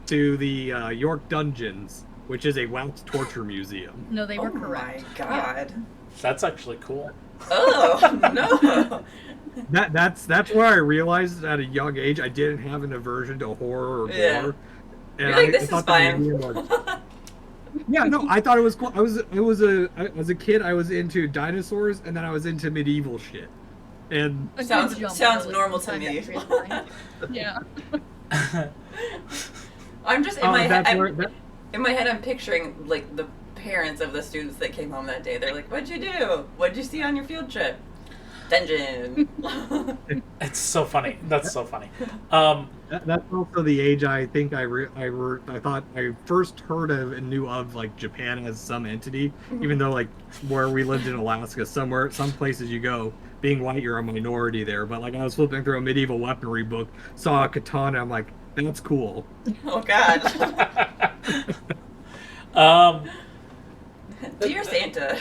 to the York Dungeons, which is a wax torture museum.
No, they were correct.
Oh my god.
Yeah. That's actually cool.
Oh no.
That's where I realized at a young age I didn't have an aversion to horror or gore.
And you're like, this is fine.
Yeah, no, I thought it was cool. As a kid, I was into dinosaurs, and then I was into medieval shit. And
sounds normal to me.
Yeah.
I'm just in my head. I'm picturing like the parents of the students that came home that day. They're like, "What'd you do? What'd you see on your field trip?" Dungeon.
It's so funny. That's so funny.
That's also the age I think I thought I first heard of and knew of like Japan as some entity, even though like where we lived in Alaska, some places you go, being white you're a minority there. But like I was flipping through a medieval weaponry book, saw a katana, I'm like, that's cool.
Oh God. Dear Santa.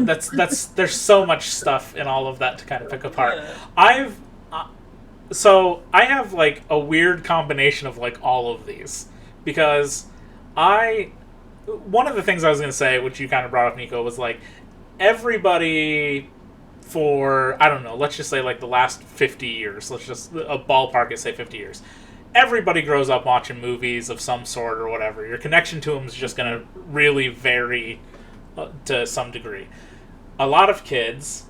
That's there's so much stuff in all of that to kind of pick apart. I have like a weird combination of like all of these because one of the things I was going to say, which you kind of brought up, Nico, was like everybody for, I don't know, let's just say like the last 50 years, let's just a ballpark it, say 50 years. Everybody grows up watching movies of some sort or whatever. Your connection to them is just going to really vary to some degree. A lot of kids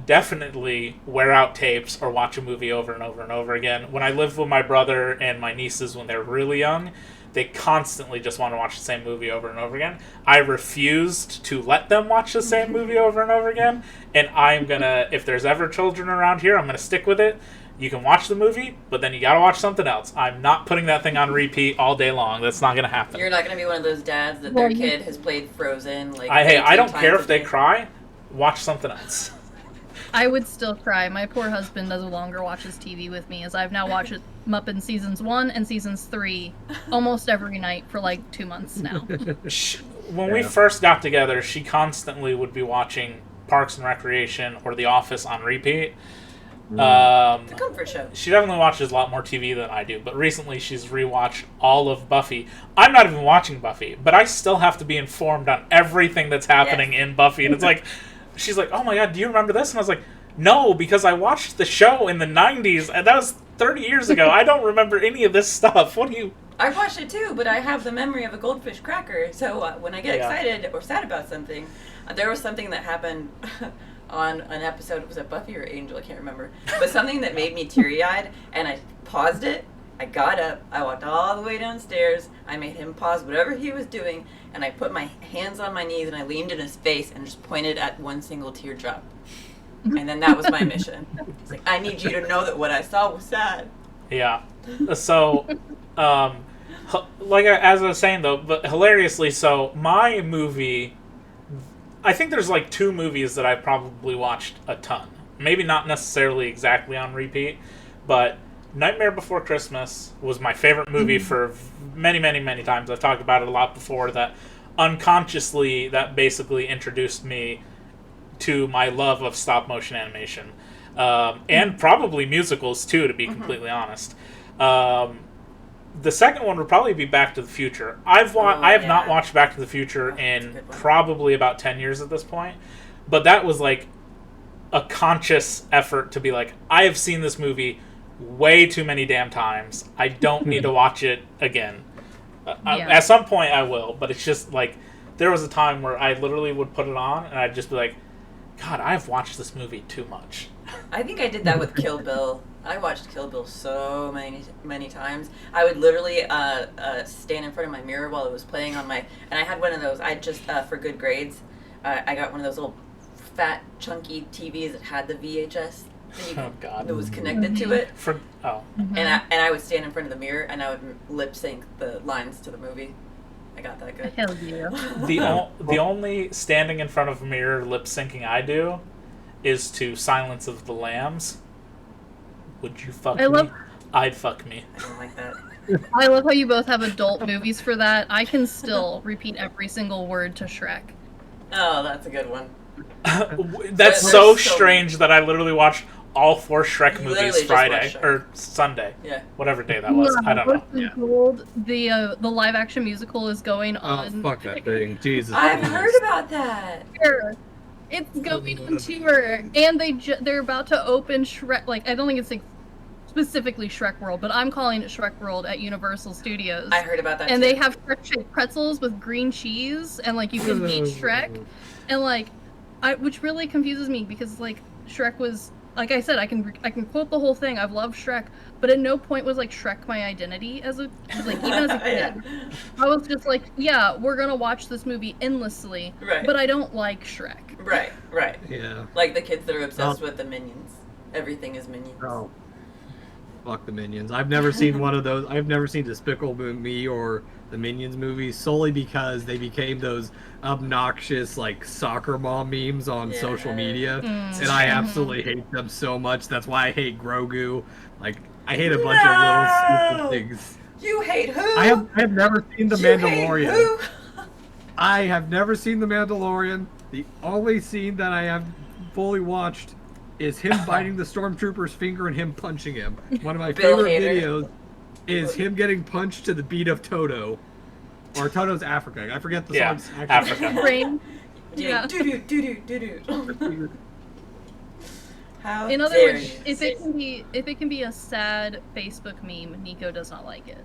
definitely wear out tapes or watch a movie over and over and over again. When I lived with my brother and my nieces when they were really young, they constantly just want to watch the same movie over and over again. I refused to let them watch the same movie over and over again, and I'm going to, if there's ever children around here, I'm going to stick with it. You can watch the movie, but then you gotta watch something else. I'm not putting that thing on repeat all day long. That's not gonna happen.
You're not gonna be one of those dads that their kid has played Frozen like.
I don't care if they cry. Watch something else.
I would still cry. My poor husband no longer watches TV with me, as I've now watched Muppet seasons 1 and seasons 3 almost every night for like 2 months now.
When we first got together, she constantly would be watching Parks and Recreation or The Office on repeat.
It's a comfort show.
She definitely watches a lot more TV than I do, but recently she's rewatched all of Buffy. I'm not even watching Buffy, but I still have to be informed on everything that's happening in Buffy. And it's like, she's like, oh my God, do you remember this? And I was like, no, because I watched the show in the 90s, and that was 30 years ago. I don't remember any of this stuff. What do you...
I watched it too, but I have the memory of a goldfish cracker. So when I get excited or sad about something, there was something that happened... on an episode, was it Buffy or Angel? I can't remember. But something that made me teary-eyed, and I paused it. I got up. I walked all the way downstairs. I made him pause whatever he was doing, and I put my hands on my knees, and I leaned in his face and just pointed at one single teardrop. And then that was my mission. It's like, I need you to know that what I saw was sad.
Yeah. So, like as I was saying, though, but hilariously so, my movie... I think there's like 2 movies that I probably watched a ton. Maybe not necessarily exactly on repeat, but Nightmare Before Christmas was my favorite movie for many, many, many times. I've talked about it a lot before, that unconsciously that basically introduced me to my love of stop motion animation. And probably musicals too, to be completely honest. The second one would probably be Back to the Future. I have not watched Back to the Future in probably about 10 years at this point. But that was like a conscious effort to be like, I have seen this movie way too many damn times. I don't need to watch it again. At some point I will, but it's just like, there was a time where I literally would put it on and I'd just be like, God, I've watched this movie too much.
I think I did that with Kill Bill. I watched Kill Bill so many times. I would literally stand in front of my mirror while it was playing on my... And I had one of those, I just, for good grades, I got one of those little fat, chunky TVs that had the VHS that was connected to it.
And
I would stand in front of the mirror and I would lip sync the lines to the movie. I got that good.
Hell yeah.
The only standing in front of a mirror lip syncing I do is to Silence of the Lambs. Would you fuck me? I'd fuck me.
I don't like that.
I love how you both have adult movies for that. I can still repeat every single word to Shrek.
Oh, that's a good one.
That's so strange that I literally watched all 4 Shrek movies
Literally just
Friday
watched Shrek.
or Sunday.
Yeah.
Whatever day that was. I don't know.
Yeah.
Gold, the live action musical is going
Oh,
on.
fuck that thing. Jesus.
I've
Christ.
heard about that.
Tour. It's going on tour, and they're about to open Shrek. Like, I don't think it's like specifically Shrek World, but I'm calling it Shrek World at Universal Studios.
I heard about that.
And
too.
they have Shrek-shaped pretzels with green cheese, and like you can eat Shrek, and like, which really confuses me because like Shrek was, like I said, I can quote the whole thing. I've loved Shrek, but at no point was like Shrek my identity as a like even as a kid.
Yeah.
I was just like, yeah, we're gonna watch this movie endlessly,
Right.
but I don't like Shrek.
Right.
Yeah.
Like the kids that are obsessed with the Minions. Everything is Minions.
Oh. Fuck the Minions. I've never seen one of those. I've never seen Despicable Me or the Minions movies solely because they became those obnoxious like soccer mom memes on
Yeah.
social media,
Mm.
and I absolutely hate them so much. That's why I hate Grogu. Like I hate a bunch of little stupid things.
You hate who?
I have never seen The
You hate
Mandalorian.
who?
I have never seen The Mandalorian. The only scene that I have fully watched is him biting the stormtrooper's finger and him punching him. One of my
Bill
favorite
Hader.
videos is him getting punched to the beat of Toto. Or Toto's Africa. I forget the
Yeah,
song's actual
Africa.
Brain.
Yeah.
Yeah.
Do-do. How
In other
dare
words,
you.
if it can be a sad Facebook meme, Nico does not like it.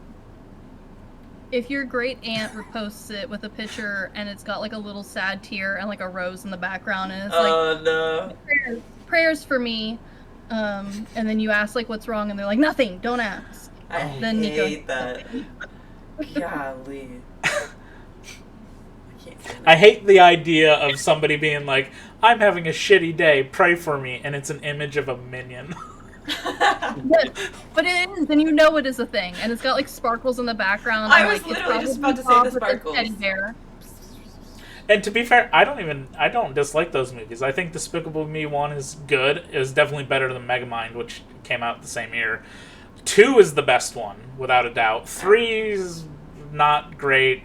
If your great aunt reposts it with a picture and it's got like a little sad tear and like a rose in the background and it's like
Oh no.
prayers for me, and then you ask like what's wrong and they're like nothing, don't ask.
I
Then Nico-
hate that. Golly. I can't stand
I
that.
hate the idea of somebody being like, I'm having a shitty day, pray for me, and it's an image of a minion.
But it is, and you know it is a thing, and it's got like sparkles in the background.
I
and,
was
like, it's
literally just
probably
about to say the
Bob with a
sparkles.
teddy bear.
And to be fair, I don't dislike those movies. I think Despicable Me 1 is good. It was definitely better than Megamind, which came out the same year. 2 is the best one, without a doubt. 3 is not great.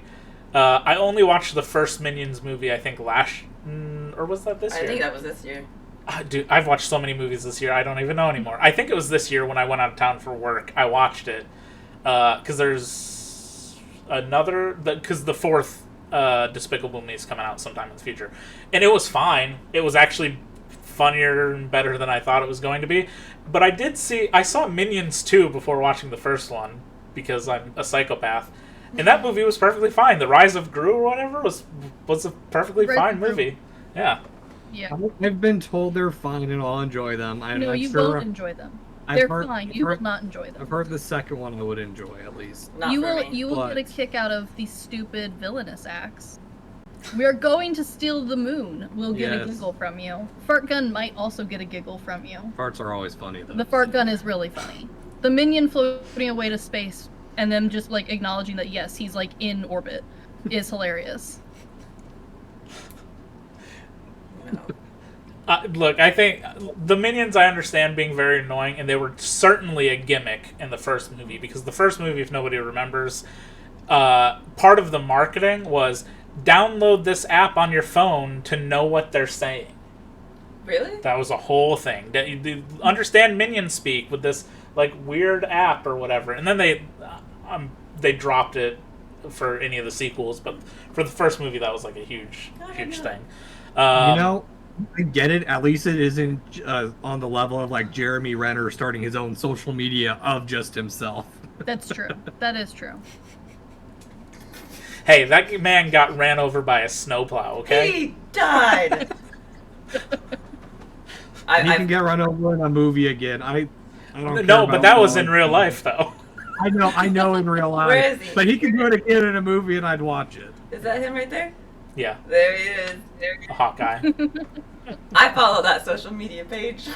I only watched the first Minions movie, I think, or was that this year?
I think that was this year.
Dude, I've watched so many movies this year, I don't even know anymore. I think it was this year when I went out of town for work. I watched it. Because there's another... Because the 4th Despicable Me is coming out sometime in the future. And it was fine. It was actually funnier and better than I thought it was going to be. But I saw Minions 2 before watching the first one, because I'm a psychopath. And that movie was perfectly fine. The Rise of Gru or whatever was a perfectly
Rise
fine
of Gru.
movie. Yeah.
Yeah.
I've been told they're fine and I'll enjoy them.
No, you won't enjoy them. They're fine. You will not enjoy them.
I've heard the second one I would enjoy at least.
Not
You
for
will
me.
you will
But-
get a kick out of the stupid villainous acts. We are going to steal the moon. We'll get a
Yes.
giggle from you. Fart gun might also get a giggle from you.
Farts are always funny though.
The fart gun is really funny. The minion floating away to space and them just like acknowledging that yes, he's like in orbit is hilarious.
No.
Look, I think the Minions I understand being very annoying, and they were certainly a gimmick in the first movie, because the first movie, if nobody remembers, part of the marketing was download this app on your phone to know what they're saying.
Really?
That was a whole thing. That you understand Minion speak with this like weird app or whatever, and then they dropped it for any of the sequels, but for the first movie that was like a huge thing.
I get it. At least it isn't on the level of like Jeremy Renner starting his own social media of just himself.
That's true. That is true.
Hey, that man got ran over by a snowplow, okay?
He died.
And he can get run over in a movie again. I don't care
No, but
about
that was
Nolan.
in real life, though.
I know in real life.
Where is he?
But he can do it again in a movie and I'd watch it.
Is that him right there?
Yeah,
There he is.
a Hawkeye.
I follow that social media page.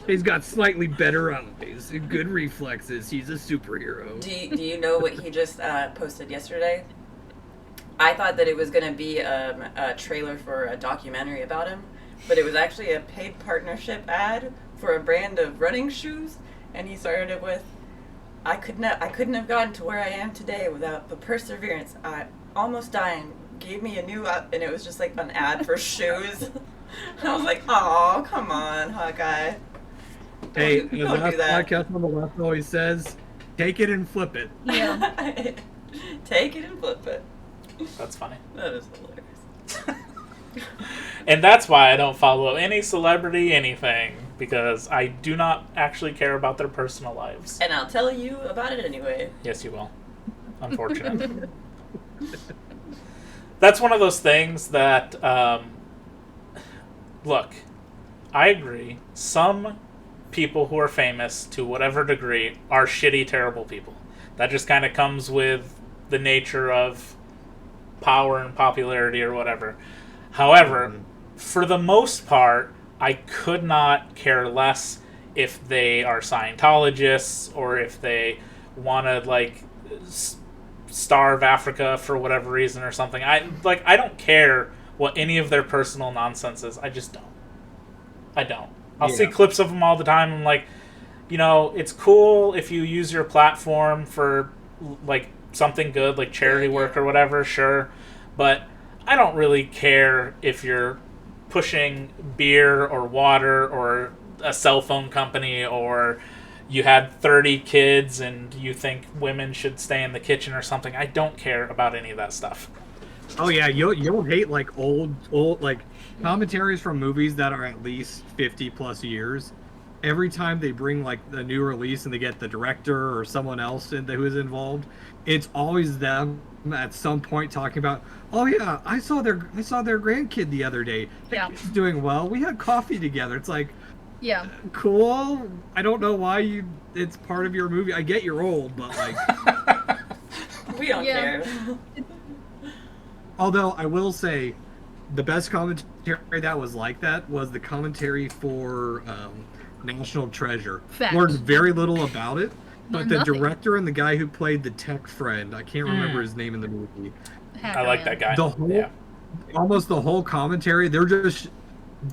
He's got slightly better eyes, good reflexes. He's a superhero.
Do you know what he just posted yesterday? I thought that it was going to be a trailer for a documentary about him, but it was actually a paid partnership ad for a brand of running shoes, and he started it with, I couldn't have gotten to where I am today without the perseverance. I almost dying gave me a new and it was just like an ad for shoes. I was like, oh, come on, Hawkeye.
Hey,
Don't
the
do
last
that.
podcast on the left always says, take it and flip it.
Yeah.
Take it and flip it.
That's funny.
That is hilarious.
And that's why I don't follow any celebrity anything, because I do not actually care about their personal lives.
And I'll tell you about it anyway.
Yes, you will. Unfortunately. That's one of those things that, look, I agree. Some people who are famous, to whatever degree, are shitty, terrible people. That just kind of comes with the nature of power and popularity or whatever. However, for the most part, I could not care less if they are Scientologists or if they want to, like, starve Africa for whatever reason or something. I don't care what any of their personal nonsense is. I just don't. I don't. I'll see clips of them all the time. I'm like, it's cool if you use your platform for, like, something good, like charity work or whatever, sure. But I don't really care if you're pushing beer or water or a cell phone company, or you had 30 kids and you think women should stay in the kitchen or something. I don't care about any of that stuff.
Oh yeah, you'll hate like old like commentaries from movies that are at least 50 plus years. Every time they bring like the new release and they get the director or someone else who is involved, it's always them at some point talking about, oh yeah, I saw their grandkid the other day.
Yeah.
He's doing well. We had coffee together. It's like,
Yeah.
cool. I don't know why it's part of your movie. I get you're old, but like
We don't
Yeah.
care.
although I will say the best commentary that was like that was the commentary for National Treasure.
Fact.
Learned very little about it, but
Learned
the
nothing.
director and the guy who played the tech friend, I can't remember his name in the movie.
I like that guy.
The whole,
Yeah.
almost the whole commentary, they're just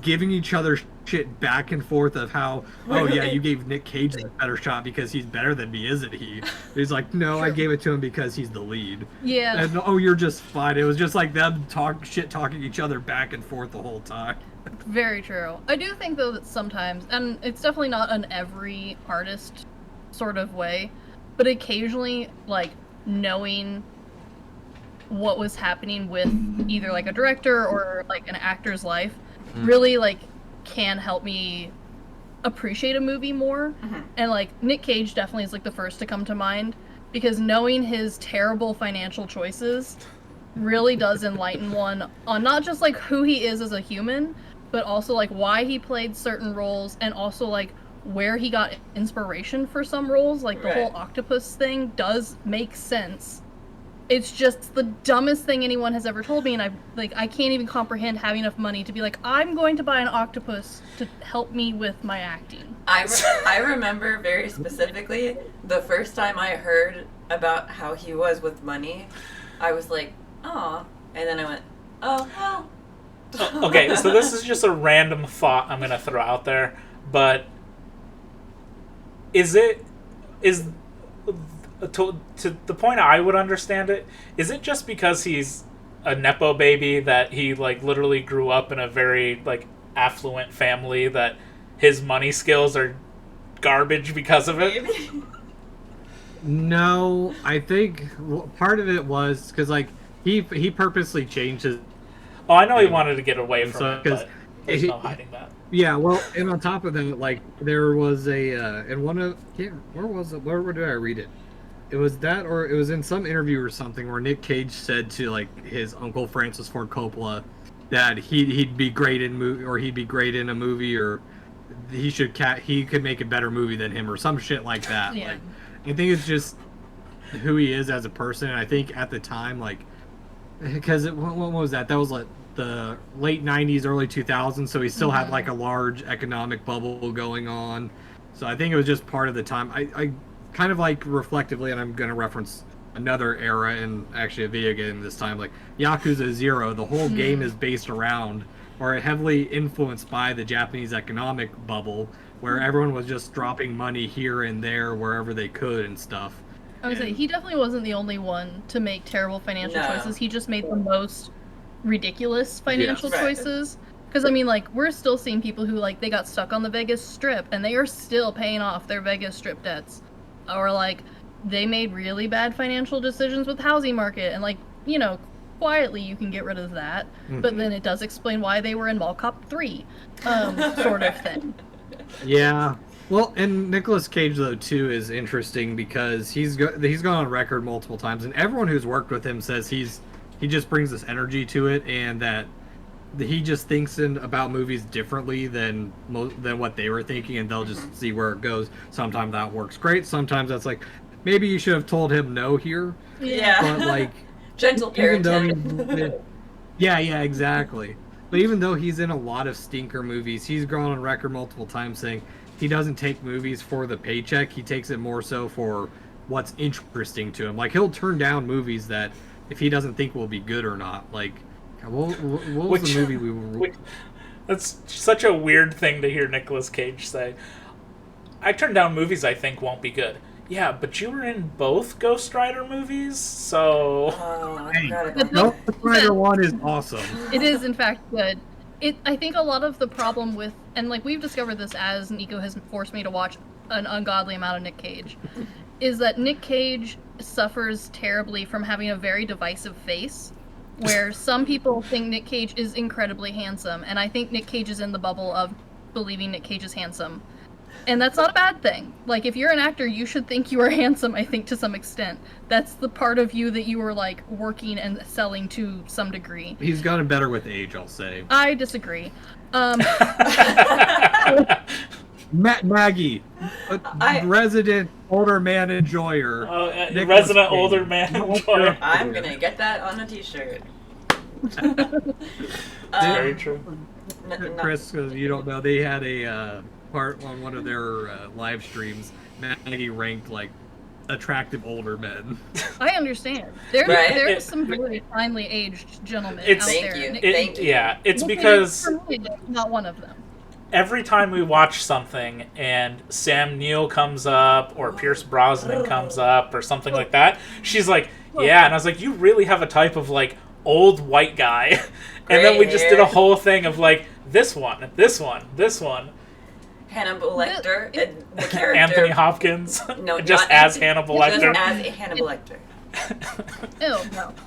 giving each other shit back and forth of how, oh yeah, you gave Nick Cage a better shot because he's better than me, isn't he? He's like, no, I gave it to him because he's the lead.
Yeah.
And oh, you're just fine. It was just like them talking each other back and forth the whole time.
Very true. I do think though that sometimes, and it's definitely not an every artist sort of way, but occasionally, like, knowing what was happening with either like a director or like an actor's life really like can help me appreciate a movie more. And like Nick Cage definitely is like the first to come to mind, because knowing his terrible financial choices really does enlighten one on not just like who he is as a human, but also like why he played certain roles, and also like where he got inspiration for some roles. Like the whole octopus thing does make sense. It's just the dumbest thing anyone has ever told me, and I can't even comprehend having enough money to be like, I'm going to buy an octopus to help me with my acting.
I remember very specifically the first time I heard about how he was with money, I was like, oh, and then I went, oh, well.
Okay, so this is just a random thought I'm going to throw out there, but is to the point I would understand it, is it just because he's a Nepo baby that he like literally grew up in a very like affluent family that his money skills are garbage because of it?
Maybe.
No, I think part of it was because like he purposely changed his.
Oh, I know he wanted to get away from
So,
it,
'cause
but there's no hiding that.
Yeah, well, and on top of that, like there was a in one of where was it? Where did I read it? It was that, or it was in some interview or something where Nick Cage said to like his uncle Francis Ford Coppola that he'd be great in movie, or he'd be great in a movie, or he could make a better movie than him, or some shit like that.
Yeah.
Like, I think it's just who he is as a person. And I think at the time, like, because what was that? That was like the late 90s, early 2000s, so he still had like a large economic bubble going on. So I think it was just part of the time. I kind of like reflectively, and I'm going to reference another era and actually a video game this time, like Yakuza 0. The whole game is based around or heavily influenced by the Japanese economic bubble, where everyone was just dropping money here and there wherever they could and stuff.
I would say he definitely wasn't the only one to make terrible financial choices. He just made the most ridiculous financial choices. Because, I mean, like, we're still seeing people who, like, they got stuck on the Vegas Strip, and they are still paying off their Vegas Strip debts. Or, like, they made really bad financial decisions with the housing market, and, like, you know, quietly you can get rid of that, but then it does explain why they were in Mall Cop 3, sort of thing.
Yeah. Well, and Nicolas Cage, though, too, is interesting because he's gone on record multiple times, and everyone who's worked with him says he just brings this energy to it, and that he just thinks about movies differently than what they were thinking, and they'll just see where it goes. Sometimes that works great. Sometimes that's like, maybe you should have told him no here.
Yeah.
But like,
gentle parenting.
Yeah, exactly. But even though he's in a lot of stinker movies, he's gone on record multiple times saying he doesn't take movies for the paycheck. He takes it more so for what's interesting to him. Like, he'll turn down movies that if he doesn't think will be good or not. Like, what was the movie we were...
That's such a weird thing to hear Nicolas Cage say. I turn down movies I think won't be good. Yeah, but you were in both Ghost Rider movies, so...
Oh,
hey,
Ghost
Rider 1 is awesome.
It is, in fact, good. I think a lot of the problem with... And, like, we've discovered this as Nico has forced me to watch an ungodly amount of Nick Cage, is that Nick Cage suffers terribly from having a very divisive face, where some people think Nick Cage is incredibly handsome, and I think Nick Cage is in the bubble of believing Nick Cage is handsome. And that's not a bad thing. Like, if you're an actor, you should think you are handsome, I think, to some extent. That's the part of you that you are, like, working and selling to some degree.
He's gotten better with age, I'll say.
I disagree.
Maggie, resident older man enjoyer.
Resident older man enjoyer.
I'm gonna get that on a t-shirt.
Very true.
Chris, because you don't know, they had a part on one of their live streams. Maggie ranked like attractive older men.
I understand. There's some very finely aged gentlemen out there.
Thank you.
Yeah, it's because
for me, not one of them.
Every time we watch something and Sam Neill comes up or Pierce Brosnan comes up or something like that, she's like, yeah, and I was like, you really have a type of like old white guy. And then we just did a whole thing of like this one.
Hannibal Lecter, the character
Anthony Hopkins,
no,
just as Hannibal Lecter.
Just as a Hannibal Lecter.
No,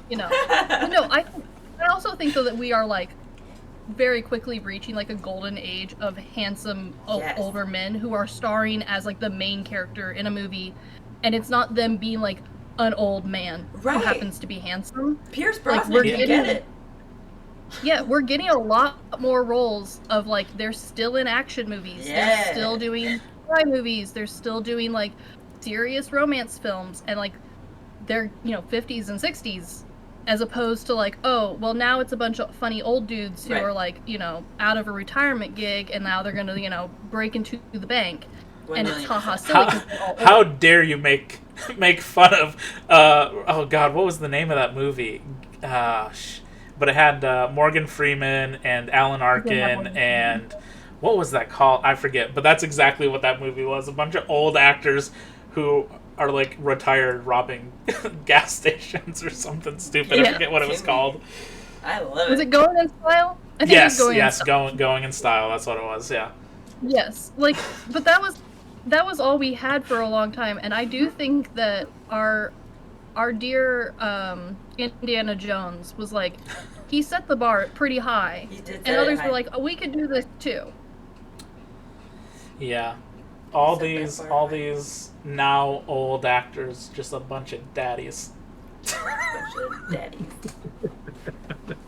you know. But no, I also think though that we are like very quickly reaching like a golden age of handsome older men who are starring as like the main character in a movie, and it's not them being like an old man who happens to be handsome.
Pierce Brosnan,
like,
get it.
Yeah, we're getting a lot more roles of like they're still in action movies.
Yeah.
They're still doing crime movies. They're still doing like serious romance films, and like they're 50s and 60s, as opposed to like, oh well, now it's a bunch of funny old dudes who are like out of a retirement gig, and now they're gonna break into the bank, and it's haha silly.
How dare you make fun of oh god, what was the name of that movie? But it had Morgan Freeman and Alan Arkin and what was that called? I forget. But that's exactly what that movie was. A bunch of old actors who are like retired robbing gas stations or something stupid. I forget what it was called.
I love it.
Was it Going in Style? I think
yes,
it was
yes, Going in Style. That's what it was. Yeah.
Yes, like, but that was all we had for a long time, and I do think that our dear Indiana Jones was like, he set the bar pretty high, and others were like, oh, we could do this too.
Yeah, all these now old actors, just a bunch of daddies.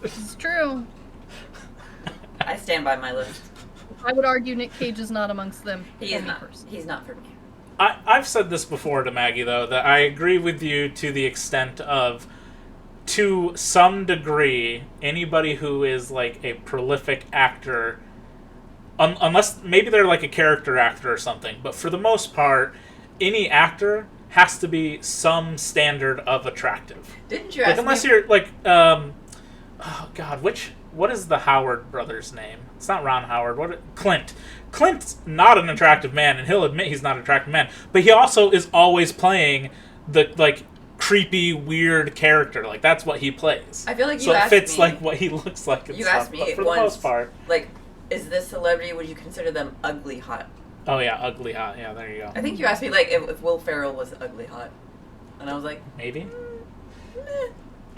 It's true.
I stand by my list.
I would argue Nick Cage is not amongst them.
He is not. He's not for me.
I've said this before to Maggie, though, that I agree with you to the extent of to some degree, anybody who is like a prolific actor, unless maybe they're like a character actor or something, but for the most part, any actor has to be some standard of attractive.
Didn't you
Like
ask
unless
me?
you're like, oh God, what is the Howard brothers' name? It's not Ron Howard. Clint? Clint's not an attractive man, and he'll admit he's not an attractive man. But he also is always playing the like creepy, weird character. Like that's what he plays.
I feel like you
so it
asked
fits
me.
like what he looks like. And
You
stuff.
asked me
But for
once,
the most part.
like, is this celebrity? Would you consider them ugly hot?
Oh yeah, ugly hot. Yeah, there you go.
I think you asked me like if Will Ferrell was ugly hot, and I was like,
Maybe.
meh.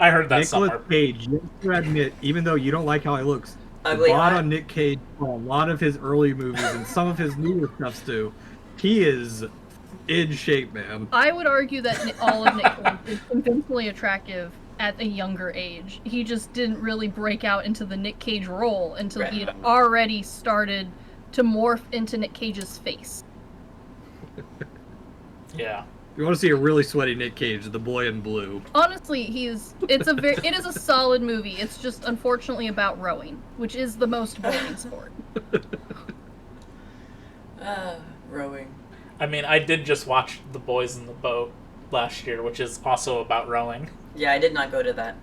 I heard that
Nicolas
somewhere.
Cage, you have to admit, even though you don't like how he looks,
Ugly
bought
hot?
on Nick Cage for a lot of his early movies and some of his newer stuff too. He is in shape, man.
I would argue that all of Nicholas is convincingly attractive at a younger age. He just didn't really break out into the Nick Cage role until
Right.
he had already started to morph into Nick Cage's face.
Yeah.
If you want to see a really sweaty Nick Cage, The Boy in Blue.
Honestly, it is a solid movie. It's just unfortunately about rowing, which is the most boring sport.
Rowing.
I mean, I did just watch The Boys in the Boat last year, which is also about rowing.
Yeah, I did not go to that.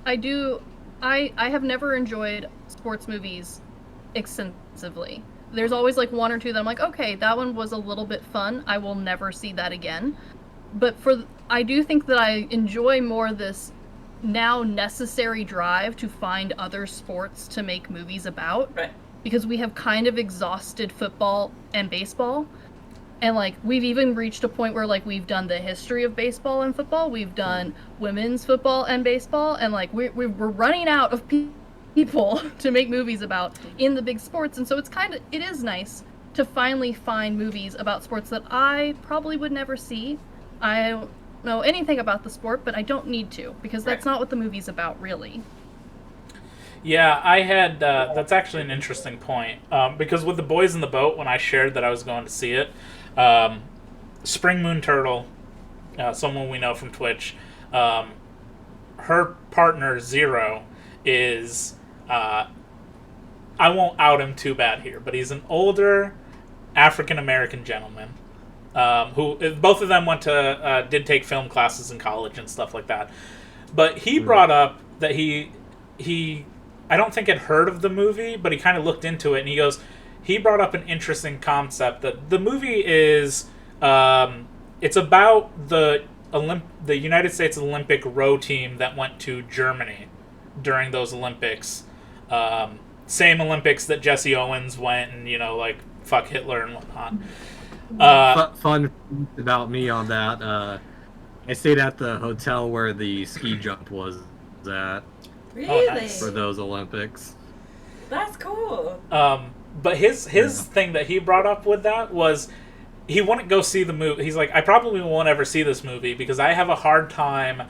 I have never enjoyed sports movies extensively. There's always like one or two that I'm like, okay, that one was a little bit fun. I will never see that again. But I do think that I enjoy more this now necessary drive to find other sports to make movies about.
Right.
Because we have kind of exhausted football and baseball. And like we've even reached a point where like we've done the history of baseball and football, we've done women's football and baseball, and like we're running out of people to make movies about in the big sports. And so it is nice to finally find movies about sports that I probably would never see. I don't know anything about the sport, but I don't need to, because that's not what the movie's about, really.
Yeah, I had. That's actually an interesting point. Because with The Boys in the Boat, when I shared that I was going to see it, Spring Moon Turtle, someone we know from Twitch, her partner Zero is. I won't out him too bad here, but he's an older African American gentleman. Who both of them did take film classes in college and stuff like that. But he brought up that he I don't think had heard of the movie, but he kind of looked into it, and he brought up an interesting concept that the movie is it's about the United States Olympic row team that went to Germany during those Olympics. Same Olympics that Jesse Owens went, and like fuck Hitler and whatnot.
Fun about me on that. I stayed at the hotel where the ski jump was at
Really?
nice.
for those Olympics.
That's cool.
But his thing that he brought up with that was he wouldn't go see the movie. He's like, I probably won't ever see this movie because I have a hard time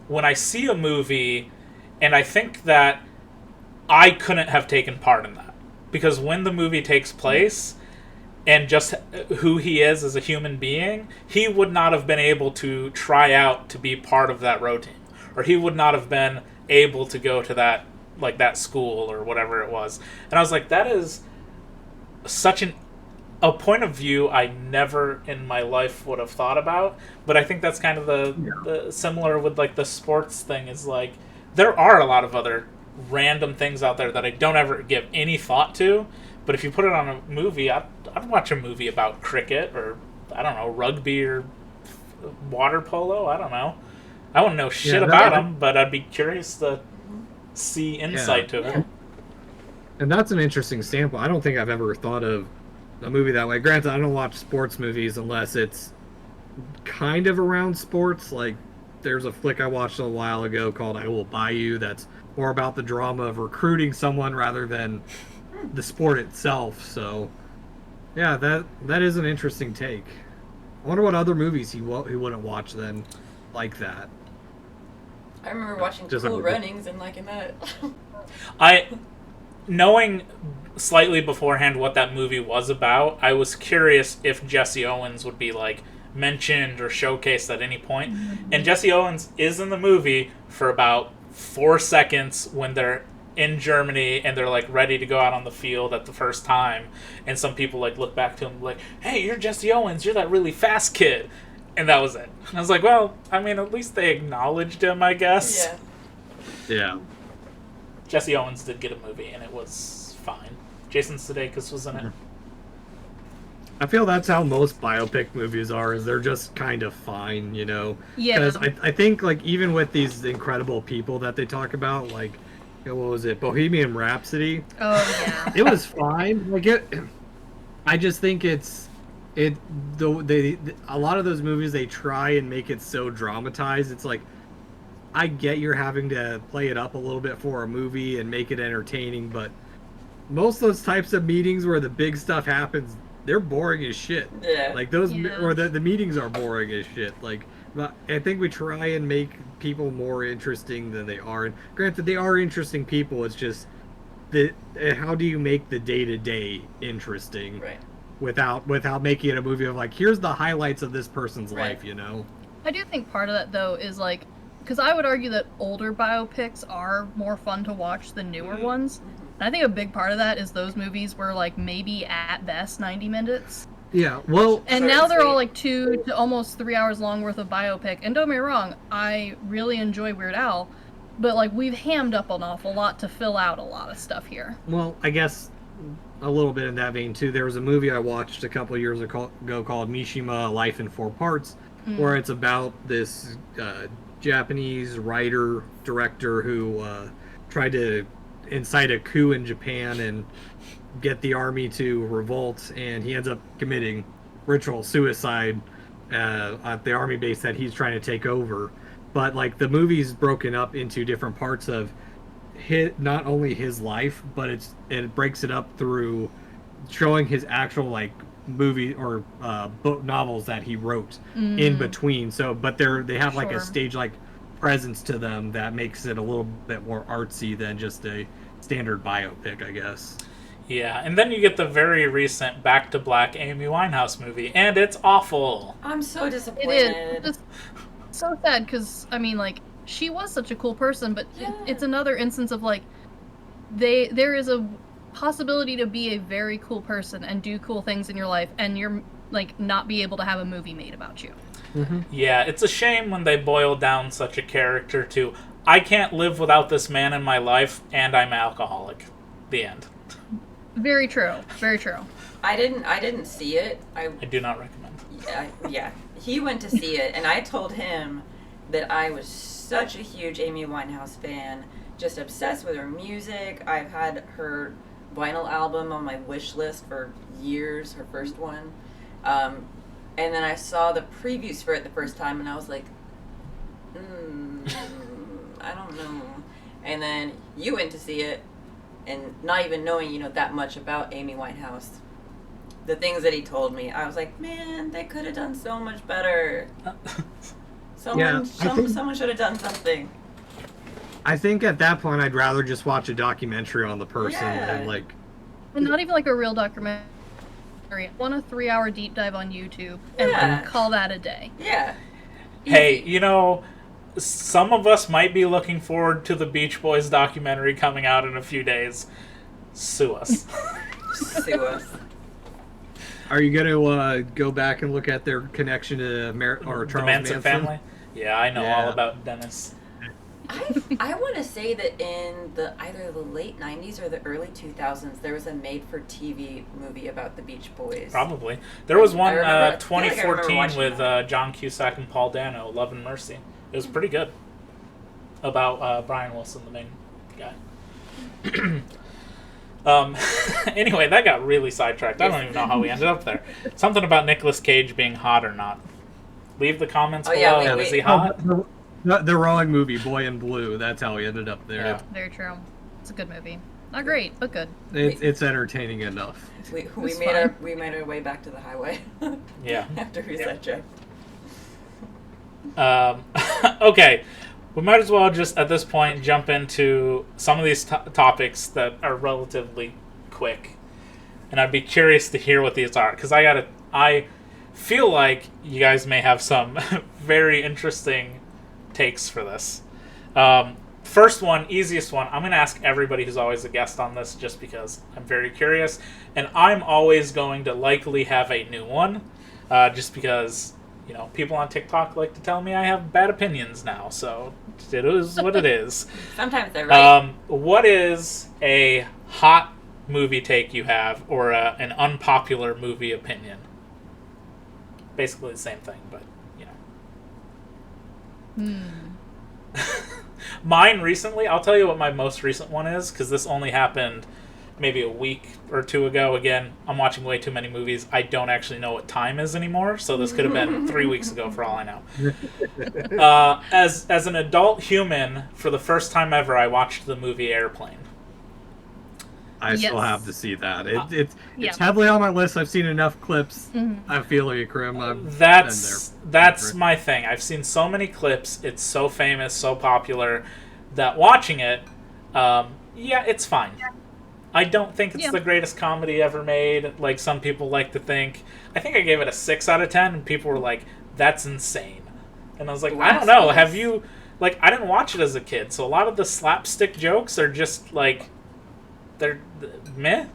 when I see a movie and I think that I couldn't have taken part in that. Because when the movie takes place and just who he is as a human being, he would not have been able to try out to be part of that row team. Or he would not have been able to go to that school or whatever it was. And I was like, that is such a point of view I never in my life would have thought about. But I think that's kind of the similar with like the sports thing is like there are a lot of other random things out there that I don't ever give any thought to. But if you put it on a movie, I'd watch a movie about cricket or I don't know, rugby or water polo. I don't know. I wouldn't know shit about them, but I'd be curious to see insight to it.
And that's an interesting standpoint. I don't think I've ever thought of a movie that way. Granted, I don't watch sports movies unless it's kind of around sports. Like, there's a flick I watched a while ago called I Will Buy You that's more about the drama of recruiting someone rather than the sport itself. So, yeah, that is an interesting take. I wonder what other movies he wouldn't watch then like that.
I remember watching
Just
Cool
like-
Runnings and liking that.
Knowing slightly beforehand what that movie was about, I was curious if Jesse Owens would be like mentioned or showcased at any point. And Jesse Owens is in the movie for about 4 seconds when they're in Germany and they're like ready to go out on the field at the first time, and some people like look back to him like, "Hey, you're Jesse Owens, you're that really fast kid," and that was it. And I was like, well, I mean, at least they acknowledged him, I guess.
Yeah.
Jesse Owens did get a movie and it was fine. Jason Sudeikis was in it.
I feel that's how most biopic movies are, is they're just kind of fine, you know?
Yeah.
Because I think, like, even with these incredible people that they talk about, like, what was it, Bohemian Rhapsody?
Oh, yeah.
It was fine. Like, I just think a lot of those movies, they try and make it so dramatized. It's like, I get you're having to play it up a little bit for a movie and make it entertaining, but most of those types of meetings where the big stuff happens, they're boring as shit.
Yeah.
Like those,
Yeah.
or the meetings are boring as shit. Like, but I think we try and make people more interesting than they are. And granted, they are interesting people. It's just how do you make the day to day interesting,
Right.
without making it a movie of like, here's the highlights of this person's
Right.
life, you know?
I do think part of that, though, is like, because I would argue that older biopics are more fun to watch than newer ones. And I think a big part of that is those movies were like maybe at best 90 minutes.
Yeah. Well,
And
Short
now
and
they're all
sweet.
like 2 to almost 3 hours long worth of biopic. And don't get me wrong, I really enjoy Weird Al, but like we've hammed up an awful lot to fill out a lot of stuff here.
well, I guess a little bit in that vein too. There was a movie I watched a couple of years ago called Mishima: Life in Four Parts, where it's about this Japanese writer director who tried to incite a coup in Japan and get the army to revolt, and he ends up committing ritual suicide at the army base that he's trying to take over. But like the movie's broken up into different parts of not only his life, but it breaks it up through showing his actual like movie or book novels that he wrote in between. So, but they have like a
Sure.
stage like presence to them that makes it a little bit more artsy than just a standard biopic, I guess.
Yeah, and then you get the very recent Back to Black Amy Winehouse movie, and it's awful.
I'm so
It
disappointed.
is. It's so sad because, I mean, like, she was such a cool person, but
Yeah.
it's another instance of, like, there is a possibility to be a very cool person and do cool things in your life, and you're, like, not be able to have a movie made about you.
Yeah, it's a shame when they boil down such a character to, I can't live without this man in my life, and I'm alcoholic. The end.
Very true. Very true.
I didn't see it.
I do not recommend.
Yeah. He went to see it, and I told him that I was such a huge Amy Winehouse fan, just obsessed with her music. I've had her vinyl album on my wish list for years, her first one. And then I saw the previews for it the first time, and I was like, I don't know. And then you went to see it, and not even knowing, that much about Amy Winehouse. The things that he told me, I was like, man, they could have done so much better. Someone should have done something.
I think at that point I'd rather just watch a documentary on the person
Yeah.
and like.
And not even, like, a real documentary. I want a 3-hour deep dive on YouTube and
Yeah.
call that a day.
Yeah.
Hey, some of us might be looking forward to the Beach Boys documentary coming out in a few days. Sue us.
Sue us.
Are you gonna go back and look at their connection to Charles
The Manson family? Yeah, I know all
Yeah.
about Dennis.
I want to say that in either the late 90s or the early 2000s, there was a made-for-TV movie about the Beach Boys.
Probably. There was one
I feel like I remember
2014
watching
with
that.
John Cusack and Paul Dano, Love and Mercy. It was pretty good. About Brian Wilson, the main guy. Anyway, that got really sidetracked. I don't even know how we ended up there. Something about Nicolas Cage being hot or not. Leave the comments
Oh, yeah,
below.
we-
Is he
we-
hot?
The wrong movie, Boy in Blue. That's how we ended up there.
Yeah.
Very true. It's a good movie. Not great, but good.
It's entertaining enough.
We
It's
made
fine.
we made our way back to the highway.
Yeah.
After we said Jeff.
Okay. We might as well just, at this point, jump into some of these topics that are relatively quick. And I'd be curious to hear what these are. Because feel like you guys may have some very interesting takes for this. First one, easiest one, I'm going to ask everybody who's always a guest on this just because I'm very curious. And I'm always going to likely have a new one just because, you know, people on TikTok like to tell me I have bad opinions now. So it is what it is.
Sometimes they're right.
What is a hot movie take you have or an unpopular movie opinion? Basically the same thing, but, you know. Mine recently, I'll tell you what my most recent one is, because this only happened maybe a week or two ago. Again, I'm watching way too many movies. I don't actually know what time is anymore, so this could have been 3 weeks ago for all I know. As an adult human, for the first time ever, I watched the movie Airplane.
I still have to see that. It's heavily on my list. I've seen enough clips. I feel you, Krim.
That's my thing. I've seen so many clips. It's so famous, so popular, that watching it, it's fine. I don't think it's the greatest comedy ever made, like some people like to think. I think I gave it a 6 out of 10, and people were like, that's insane. And I was like, I don't know. Have you... Like, I didn't watch it as a kid, so a lot of the slapstick jokes are just, like... They're meh.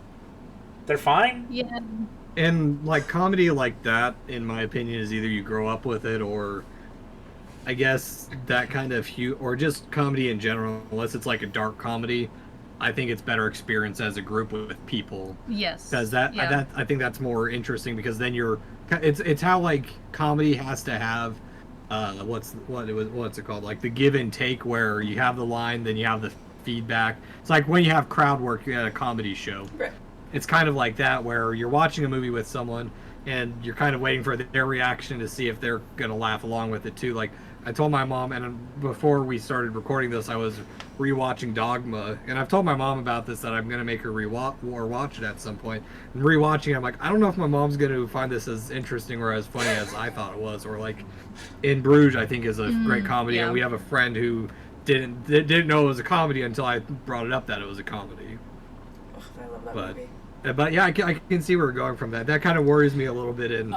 They're fine.
Yeah.
And like comedy like that, in my opinion, is either you grow up with it, or I guess that kind of or just comedy in general. Unless it's like a dark comedy, I think it's better experience as a group with people.
Yes.
Because I think that's more interesting, because then it's how like comedy has to have what's it called, like the give and take, where you have the line, then you have the feedback. It's like when you have crowd work at a comedy show.
Right.
It's kind of like that, where you're watching a movie with someone and you're kind of waiting for their reaction to see if they're going to laugh along with it too. Like I told my mom, and before we started recording this, I was rewatching Dogma, and I've told my mom about this, that I'm going to make her watch it at some point. And rewatching it, I'm like, I don't know if my mom's going to find this as interesting or as funny as I thought it was. Or like In Bruges, I think, is a great comedy, and we have a friend who didn't know it was a comedy until I brought it up that it was a comedy.
Oh, I love that movie.
But yeah, I can see where we're going from that. That kind of worries me a little bit in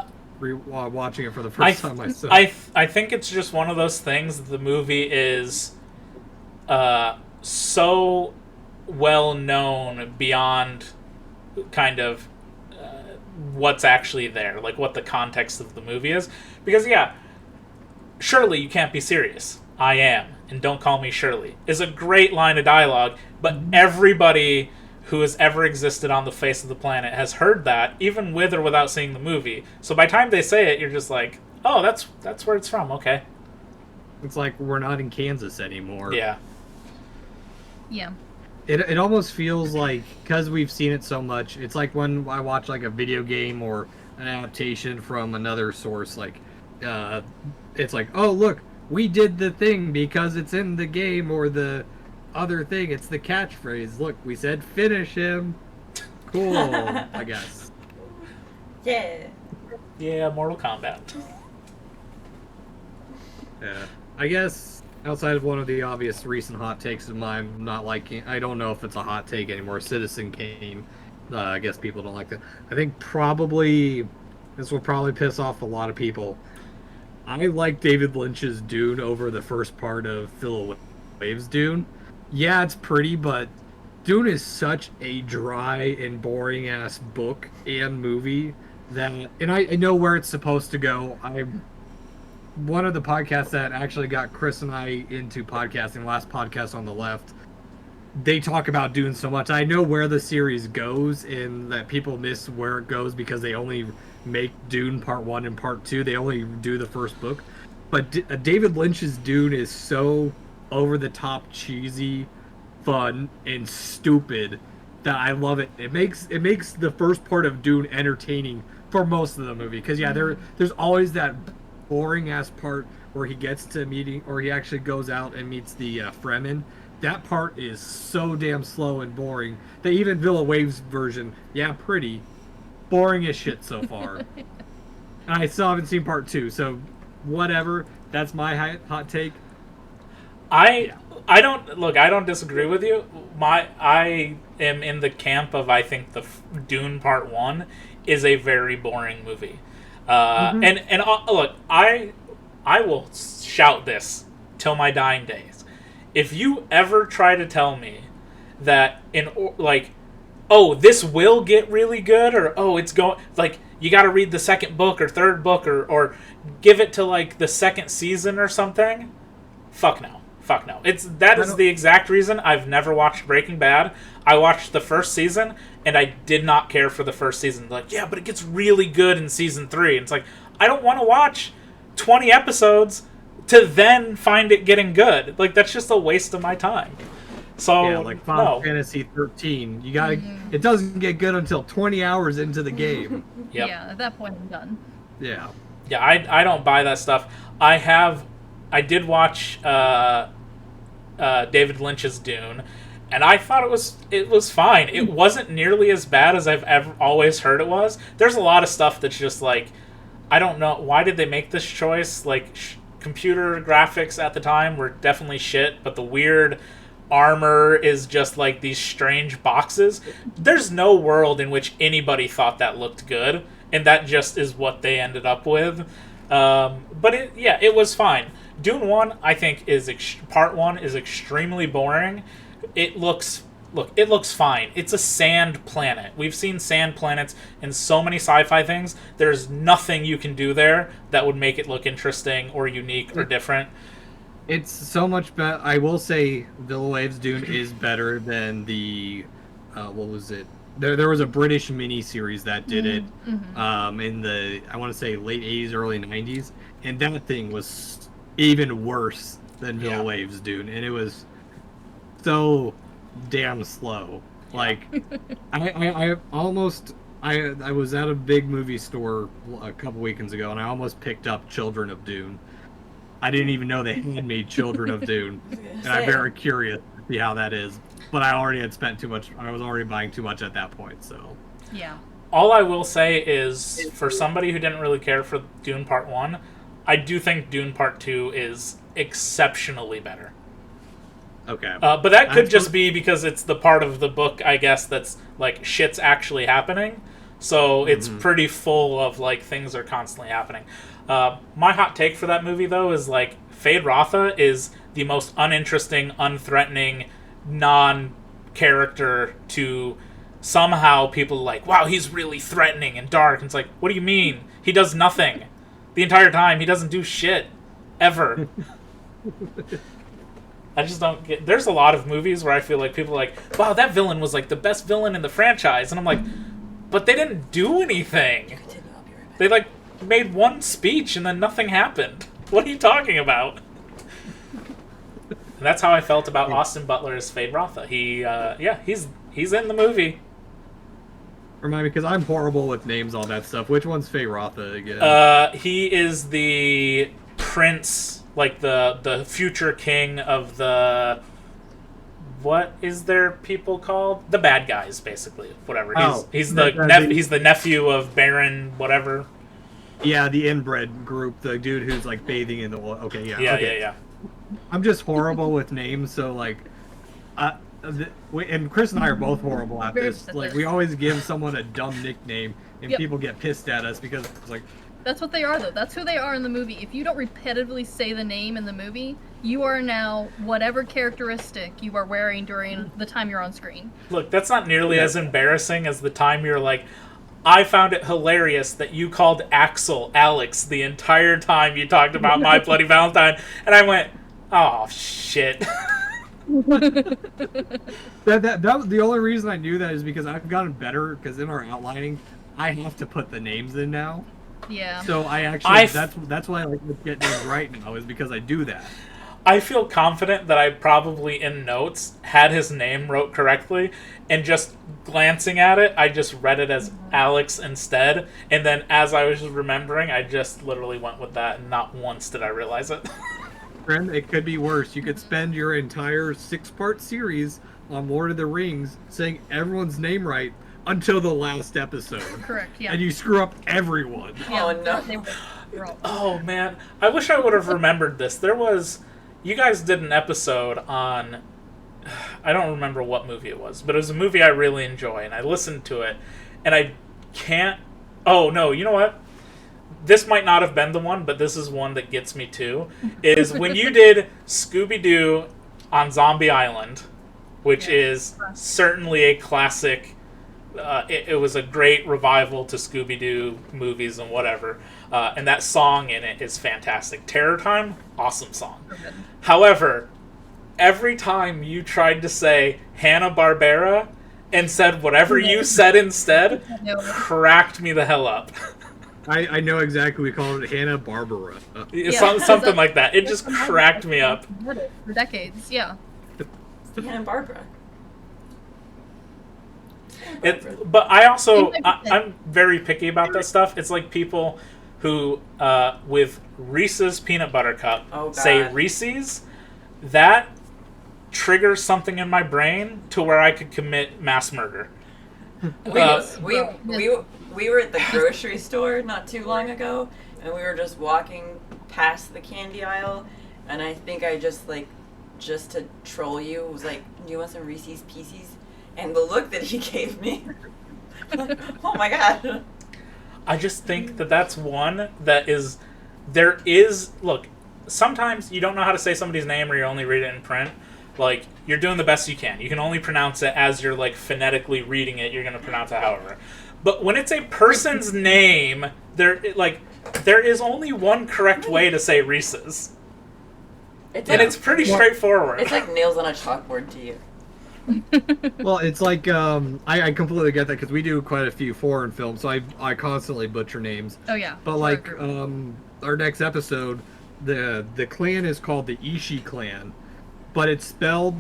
watching it for the first time myself.
I think it's just one of those things. The movie is so well known beyond kind of what's actually there, like what the context of the movie is. Because surely you can't be serious. I am, and don't call me Shirley, is a great line of dialogue, but everybody who has ever existed on the face of the planet has heard that, even with or without seeing the movie. So by the time they say it, you're just like, oh, that's where it's from, okay.
It's like we're not in Kansas anymore.
Yeah.
Yeah.
It almost feels like, because we've seen it so much, it's like when I watch like a video game or an adaptation from another source, like, it's like, oh, look, we did the thing because it's in the game, or the other thing, it's the catchphrase. Look, we said finish him. Cool, I guess.
Yeah.
Yeah, Mortal Kombat.
Yeah. I guess outside of one of the obvious recent hot takes of mine, not liking, I don't know if it's a hot take anymore, Citizen Kane. I guess people don't like that. I think this will probably piss off a lot of people. I like David Lynch's Dune over the first part of Phil Wave's Dune. Yeah, it's pretty, but Dune is such a dry and boring ass book and movie that, and I know where it's supposed to go. I'm one of the podcasts that actually got Chris and I into podcasting, last podcast on the left. They talk about Dune so much. I know where the series goes, and that people miss where it goes because they only make Dune Part 1 and Part 2. They only do the first book. But David Lynch's Dune is so over-the-top, cheesy, fun, and stupid that I love it. It makes the first part of Dune entertaining for most of the movie. Because, there's always that boring-ass part where he gets to meeting, or he actually goes out and meets the Fremen. That part is so damn slow and boring that even Villa Wave's version, pretty, boring as shit so far. And I still haven't seen part 2, so whatever. That's my hot take.
I don't disagree with you. I am in the camp of, I think the Dune Part 1 is a very boring movie. And look, I will shout this till my dying days. If you ever try to tell me that oh, this will get really good, or oh, it's going, like, you got to read the second book or third book, or give it to like the second season or something, fuck no. That is the exact reason I've never watched Breaking Bad. I watched the first season and I did not care for the first season. Like, yeah, but it gets really good in season 3. And it's like, I don't want to watch 20 episodes to then find it getting good. Like, that's just a waste of my time. So,
yeah, like Final Fantasy 13, you gotta. It doesn't get good until 20 hours into the game.
Yep.
Yeah, at that point I'm done.
Yeah.
Yeah, I don't buy that stuff. I did watch David Lynch's Dune, and I thought it was fine. It wasn't nearly as bad as I've always heard it was. There's a lot of stuff that's just like, I don't know, why did they make this choice? Like, computer graphics at the time were definitely shit, but the weird armor is just like these strange boxes. There's no world in which anybody thought that looked good, and that just is what they ended up with. But it was fine. Dune 1, I think, part 1 is extremely boring. It looks fine. It's a sand planet. We've seen sand planets in so many sci-fi things. There's nothing you can do there that would make it look interesting or unique or different.
It's so much better. I will say Villeneuve's Dune is better than the what was it? There was a British miniseries that did it in the, I want to say, late 80s, early 90s, and that thing was even worse than Villeneuve's Dune, and it was so damn slow. Like, I was at a big movie store a couple weekends ago, and I almost picked up Children of Dune. I didn't even know they had made Children of Dune, and I'm very curious to see how that is. But I already had spent too much. I was already buying too much at that point, so.
Yeah.
All I will say is, for somebody who didn't really care for Dune Part 1, I do think Dune Part 2 is exceptionally better.
Okay.
But that could just be because it's the part of the book, I guess, that's, like, shit's actually happening. So it's pretty full of, like, things are constantly happening. My hot take for that movie, though, is, like, Fade Rotha is the most uninteresting, unthreatening, non-character to somehow people like, wow, he's really threatening and dark. And it's like, what do you mean? He does nothing. The entire time, he doesn't do shit. Ever. I just don't get... There's a lot of movies where I feel like people are like, wow, that villain was like the best villain in the franchise. And I'm like, but they didn't do anything. They like made one speech and then nothing happened. What are you talking about? And that's how I felt about Austin Butler as Fade Rotha. He's in the movie.
Remind me, because I'm horrible with names, all that stuff. Which one's Fade Rotha again?
He is the prince, like the future king of the... What is their people called? The bad guys, basically. Whatever. He's the nephew of Baron whatever.
Yeah, the inbred group. The dude who's like bathing in the oil. Okay, yeah.
Yeah.
I'm just horrible with names, so like, and Chris and I are both horrible at this. Like, we always give someone a dumb nickname, and people get pissed at us because it's like.
That's what they are, though. That's who they are in the movie. If you don't repetitively say the name in the movie, you are now whatever characteristic you are wearing during the time you're on screen.
Look, that's not nearly as embarrassing as the time you're like, I found it hilarious that you called Axel Alex the entire time you talked about My Bloody Valentine, and I went, oh, shit.
that was the only reason I knew that is because I've gotten better, because in our outlining, I have to put the names in now.
Yeah.
So I actually, that's why I like to get names right now, is because I do that.
I feel confident that I probably in notes had his name wrote correctly, and just glancing at it, I just read it as Alex instead, and then as I was remembering, I just literally went with that, and not once did I realize it.
Friend, it could be worse. You could spend your entire 6-part series on Lord of the Rings saying everyone's name right until the last episode.
Correct, yeah.
And you screw up everyone.
Yeah,
oh, no.
Oh, man. I wish I would have remembered this. You guys did an episode on... I don't remember what movie it was, but it was a movie I really enjoy, and I listened to it, and I can't... Oh, no, you know what? this might not have been the one, but this is one that gets me too, is when you did Scooby-Doo on Zombie Island, which is certainly a classic. It was a great revival to Scooby-Doo movies and whatever. And that song in it is fantastic. Terror Time, awesome song.
Okay.
However, every time you tried to say Hanna-Barbera and said whatever you said instead, cracked me the hell up.
I know exactly. We call it Hanna-Barbera.
Something like that. It just cracked me up.
For decades, yeah.
Hanna-Barbera.
But I also, I'm very picky about that stuff. It's like people who, with Reese's Peanut Butter Cup, say Reese's. That triggers something in my brain to where I could commit mass murder.
We were at the grocery store not too long ago, and we were just walking past the candy aisle, and I think I just to troll you, was like, "Do you want some Reese's Pieces?" And the look that he gave me, like, oh my god.
I just think that that's one that is, look, sometimes you don't know how to say somebody's name or you only read it in print. Like, you're doing the best you can. You can only pronounce it as you're, like, phonetically reading it. You're going to pronounce it however. But when it's a person's name, there is only one correct way to say Reese's. It's pretty straightforward.
It's like nails on a chalkboard to you.
Well, it's like I completely get that because we do quite a few foreign films, so I constantly butcher names.
Oh yeah.
But like our next episode, the clan is called the Ishi clan, but it's spelled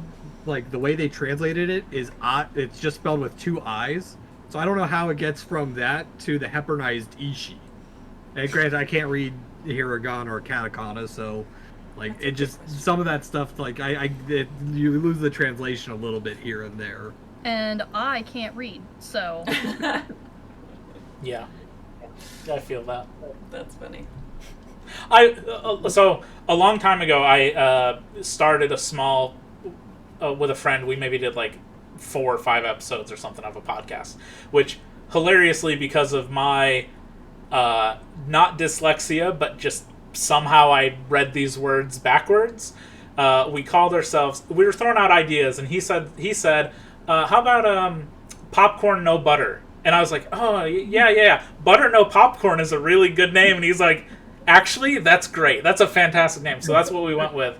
like the way they translated it is it's just spelled with 2 I's. So I don't know how it gets from that to the Heparinized Ishi. And granted, I can't read hiragana or katakana, so. Like, it just, some of that stuff, like, you lose the translation a little bit here and there.
And I can't read, so.
Yeah. I feel that.
That's funny.
So, a long time ago, I started a small, with a friend, we maybe did like 4 or 5 episodes or something of a podcast, which, hilariously, because of my, not dyslexia, but just somehow I read these words backwards. We called ourselves. We were throwing out ideas, and he said, "How about popcorn no butter?" And I was like, "Oh yeah, butter no popcorn is a really good name." And he's like, "Actually, that's great. That's a fantastic name." So that's what we went with.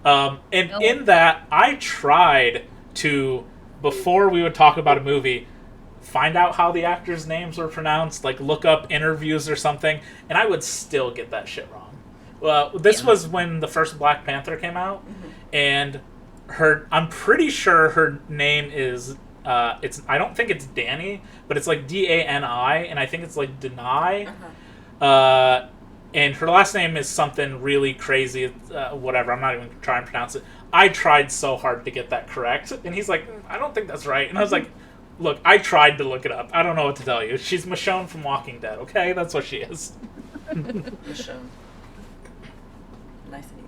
And in that, I tried to, before we would talk about a movie, find out how the actors' names were pronounced, like look up interviews or something, and I would still get that shit wrong. Well, this was when the first Black Panther came out, and I'm pretty sure her name is, I don't think it's Dani, but it's like Dani, and I think it's like Denai. And her last name is something really crazy, whatever, I'm not even trying to pronounce it. I tried so hard to get that correct, and he's like, I don't think that's right. And I was like, look, I tried to look it up. I don't know what to tell you. She's Michonne from Walking Dead, okay? That's what she is.
Michonne. Nice and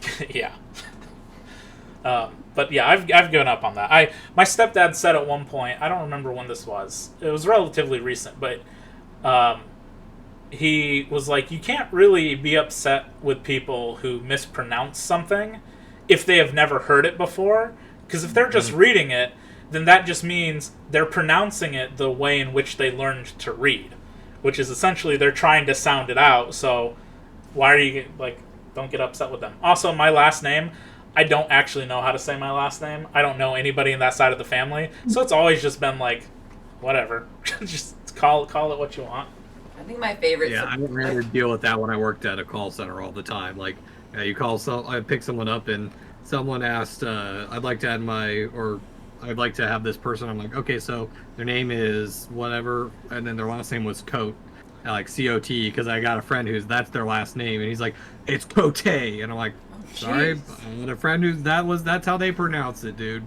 easy.
Yeah. But yeah, I've given up on that. My stepdad said at one point, I don't remember when this was. It was relatively recent, but he was like, you can't really be upset with people who mispronounce something if they have never heard it before, because if they're just reading it, then that just means they're pronouncing it the way in which they learned to read, which is essentially they're trying to sound it out. So why are you, like, don't get upset with them. Also, my last name, I don't actually know how to say my last name. I don't know anybody in that side of the family. So it's always just been like, whatever. Just call it what you want.
I think my favorite...
Yeah, I had to deal with that when I worked at a call center all the time. Like, I pick someone up and someone asked, I'd like to have this person. I'm like, okay, so their name is whatever, and then their last name was Cote, like C-O-T, because I got a friend that's their last name, and he's like, it's Cote, and I'm like, sorry, I had a friend that's how they pronounce it, dude.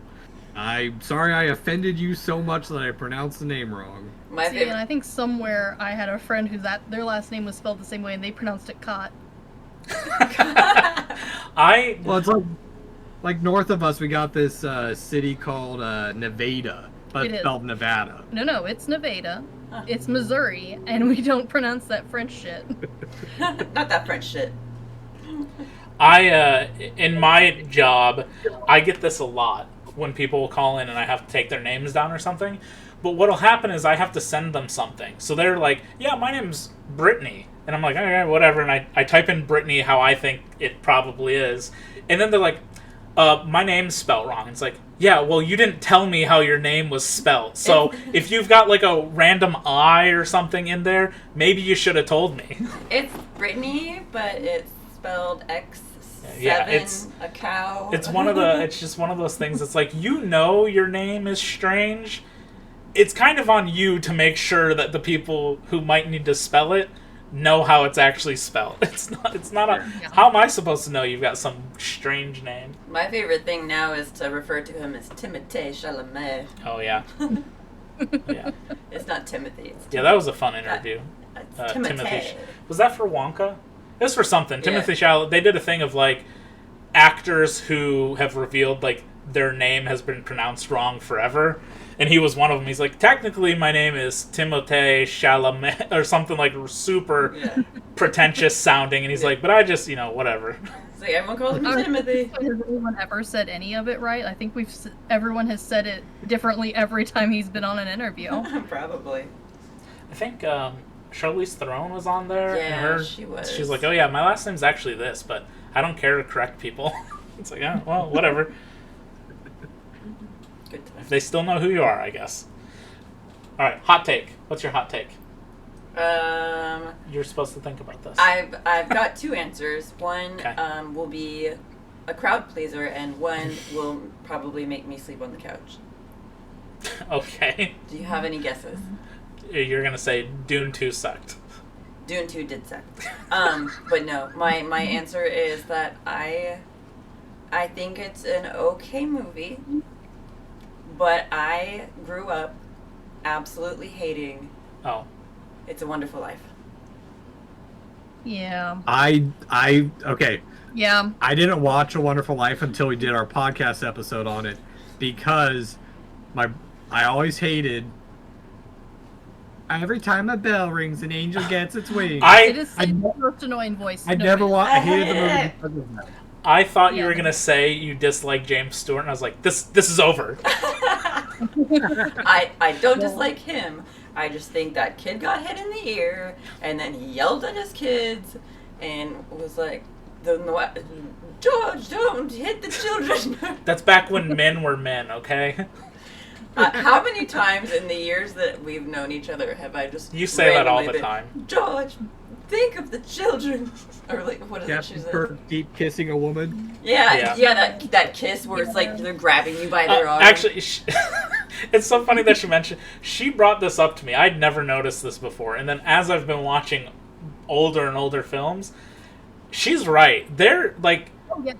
I'm sorry I offended you so much that I pronounced the name wrong.
And I think somewhere I had a friend their last name was spelled the same way, and they pronounced it Cot.
Well, it's like north of us, we got this city called Nevada, but it's spelled Nevada.
No, it's Nevada. It's Missouri, and we don't pronounce that French shit.
Not that French shit.
In my job, I get this a lot when people call in and I have to take their names down or something. But what'll happen is I have to send them something. So they're like, yeah, my name's Brittany. And I'm like, okay, whatever. And I type in Brittany how I think it probably is. And then they're like, my name's spelled wrong. It's like, yeah, well, you didn't tell me how your name was spelled. So if you've got like a random I or something in there, maybe you should have told me.
It's Brittany, but it's spelled X7,
Yeah, it's
a cow.
It's just one of those things. It's like, you know your name is strange. It's kind of on you to make sure that the people who might need to spell it know how it's actually spelled. It's not how am I supposed to know you've got some strange name?
My favorite thing now is to refer to him as Timothée Chalamet.
Oh yeah. Yeah.
It's not Timothy. It's
Yeah, that was a fun interview.
it's Timothée.
Was that for Wonka? It was for something.
Yeah.
Timothée Chalamet. They did a thing of like actors who have revealed like their name has been pronounced wrong forever. And he was one of them. He's like, technically, my name is Timothée Chalamet, or something like super pretentious sounding. And he's like, but I just, whatever.
It's like, everyone calls me Timothy.
Has anyone ever said any of it right? I think everyone has said it differently every time he's been on an interview.
Probably.
I think Charlize Theron was on there.
Yeah,
and
she was.
She's like, oh yeah, my last name's actually this, but I don't care to correct people. It's like, oh, well, whatever.
Good time.
If they still know who you are, I guess. All right, hot take. What's your hot take? You're supposed to think about this.
I've got two answers. One
Okay.
Will be a crowd pleaser, and one will probably make me sleep on the couch.
Okay.
Do you have any guesses?
You're gonna say Dune 2 sucked.
Dune 2 did suck. But no, my answer is that I think it's an okay movie, but I grew up absolutely hating
Oh.
It's a Wonderful Life.
Yeah.
Okay.
Yeah.
I didn't watch A Wonderful Life until we did our podcast episode on it because I always hated every time a bell rings an angel gets its wings.
It is the most annoying voice.
I hated the movie because of that.
I thought you were gonna say you dislike James Stewart, and I was like, this is over.
I don't dislike him. I just think that kid got hit in the ear, and then he yelled at his kids, and was like, George, don't hit the children.
That's back when men were men, okay?
How many times in the years that we've known each other have I just
You say that all the
randomly
time.
been, George, think of the children. Or like, what is it she said?
Captain Deep kissing a woman.
Yeah, that kiss where it's like they're grabbing you by their arm.
Actually, it's so funny that she brought this up to me. I'd never noticed this before. And then as I've been watching older and older films, she's right. They're like,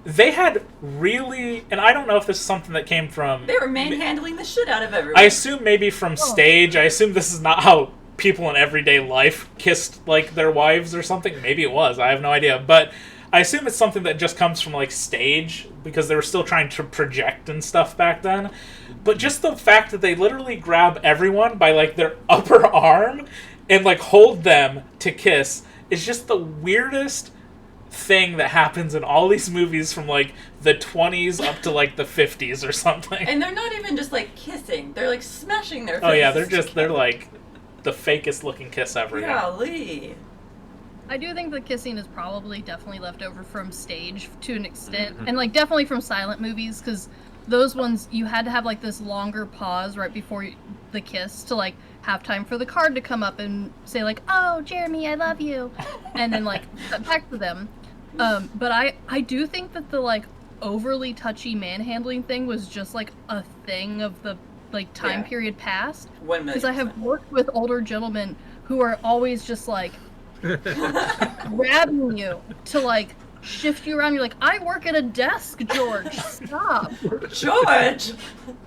they had really, and I don't know if this is something that came from...
They were manhandling the shit out of everyone.
I assume maybe from stage. I assume this is not how people in everyday life kissed like their wives or something. Maybe it was. I have no idea. But I assume it's something that just comes from like stage because they were still trying to project and stuff back then. But just the fact that they literally grab everyone by like their upper arm and like hold them to kiss is just the weirdest thing that happens in all these movies from like the 20s up to like the 50s or something.
And they're not even just like kissing. They're like smashing their faces.
Oh yeah, they're like the fakest looking kiss ever.
Golly.
I do think the kissing is probably definitely left over from stage to an extent, and like definitely from silent movies, because those ones you had to have like this longer pause right before the kiss to like have time for the card to come up and say like, "Oh, Jeremy, I love you," and then like cut back to them. But I do think that the like overly touchy manhandling thing was just like a thing of the like time period past.
1 million%.
Because I have worked with older gentlemen who are always just like grabbing you to like shift you around. You're like, I work at a desk, George. Stop.
George,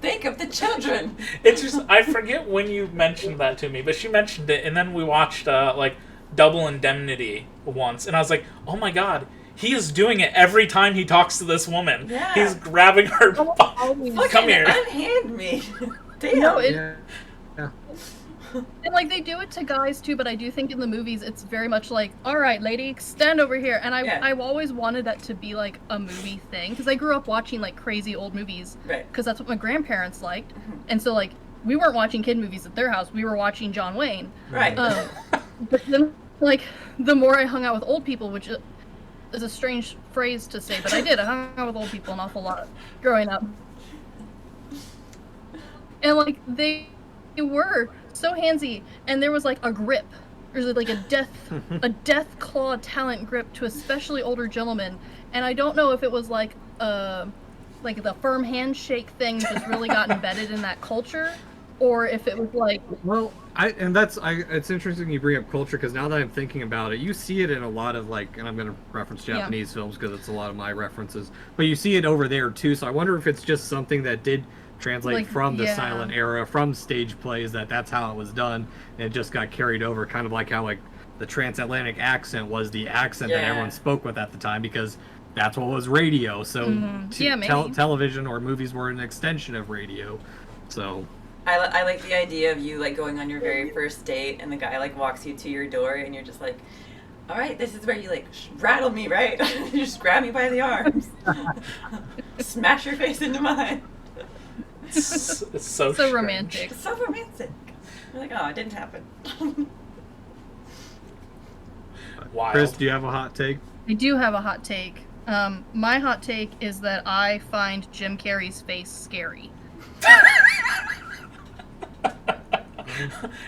think of the children.
It's just, I forget when you mentioned that to me, but she mentioned it, and then we watched like Double Indemnity once, and I was like, oh my god, he is doing it every time he talks to this woman.
Yeah.
He's grabbing her. Come here.
Unhand me. Damn.
No,
Yeah.
And like they do it to guys too, but I do think in the movies it's very much like, all right, lady, stand over here. And I've always wanted that to be like a movie thing because I grew up watching like crazy old movies,
Right.
Because that's what my grandparents liked, and so like we weren't watching kid movies at their house, we were watching John Wayne.
Right.
But then like the more I hung out with old people, which is a strange phrase to say, but I hung out with old people an awful lot growing up, and like they were so handsy, and there was like a grip. There's like a death claw talent grip to especially older gentlemen, and I don't know if it was like the firm handshake thing just really got embedded in that culture, or if it was like.
Well, it's interesting you bring up culture because now that I'm thinking about it, you see it in a lot of like, and I'm going to reference Japanese films because it's a lot of my references, but you see it over there too. So I wonder if it's just something that did translate
Like,
from the
yeah.
silent era, from stage plays, that's how it was done, and it just got carried over, kind of like how like the transatlantic accent was the accent that everyone spoke with at the time because that's what was radio. So television or movies were an extension of radio. So
I like the idea of you like going on your very first date and the guy like walks you to your door and you're just like, all right, this is where you like rattle me, right? You just grab me by the arms, smash your face into mine.
It's so
romantic.
It's so romantic. You're like, oh, it didn't happen.
Wild.
Chris, do you have a hot take?
I do have a hot take. My hot take is that I find Jim Carrey's face scary.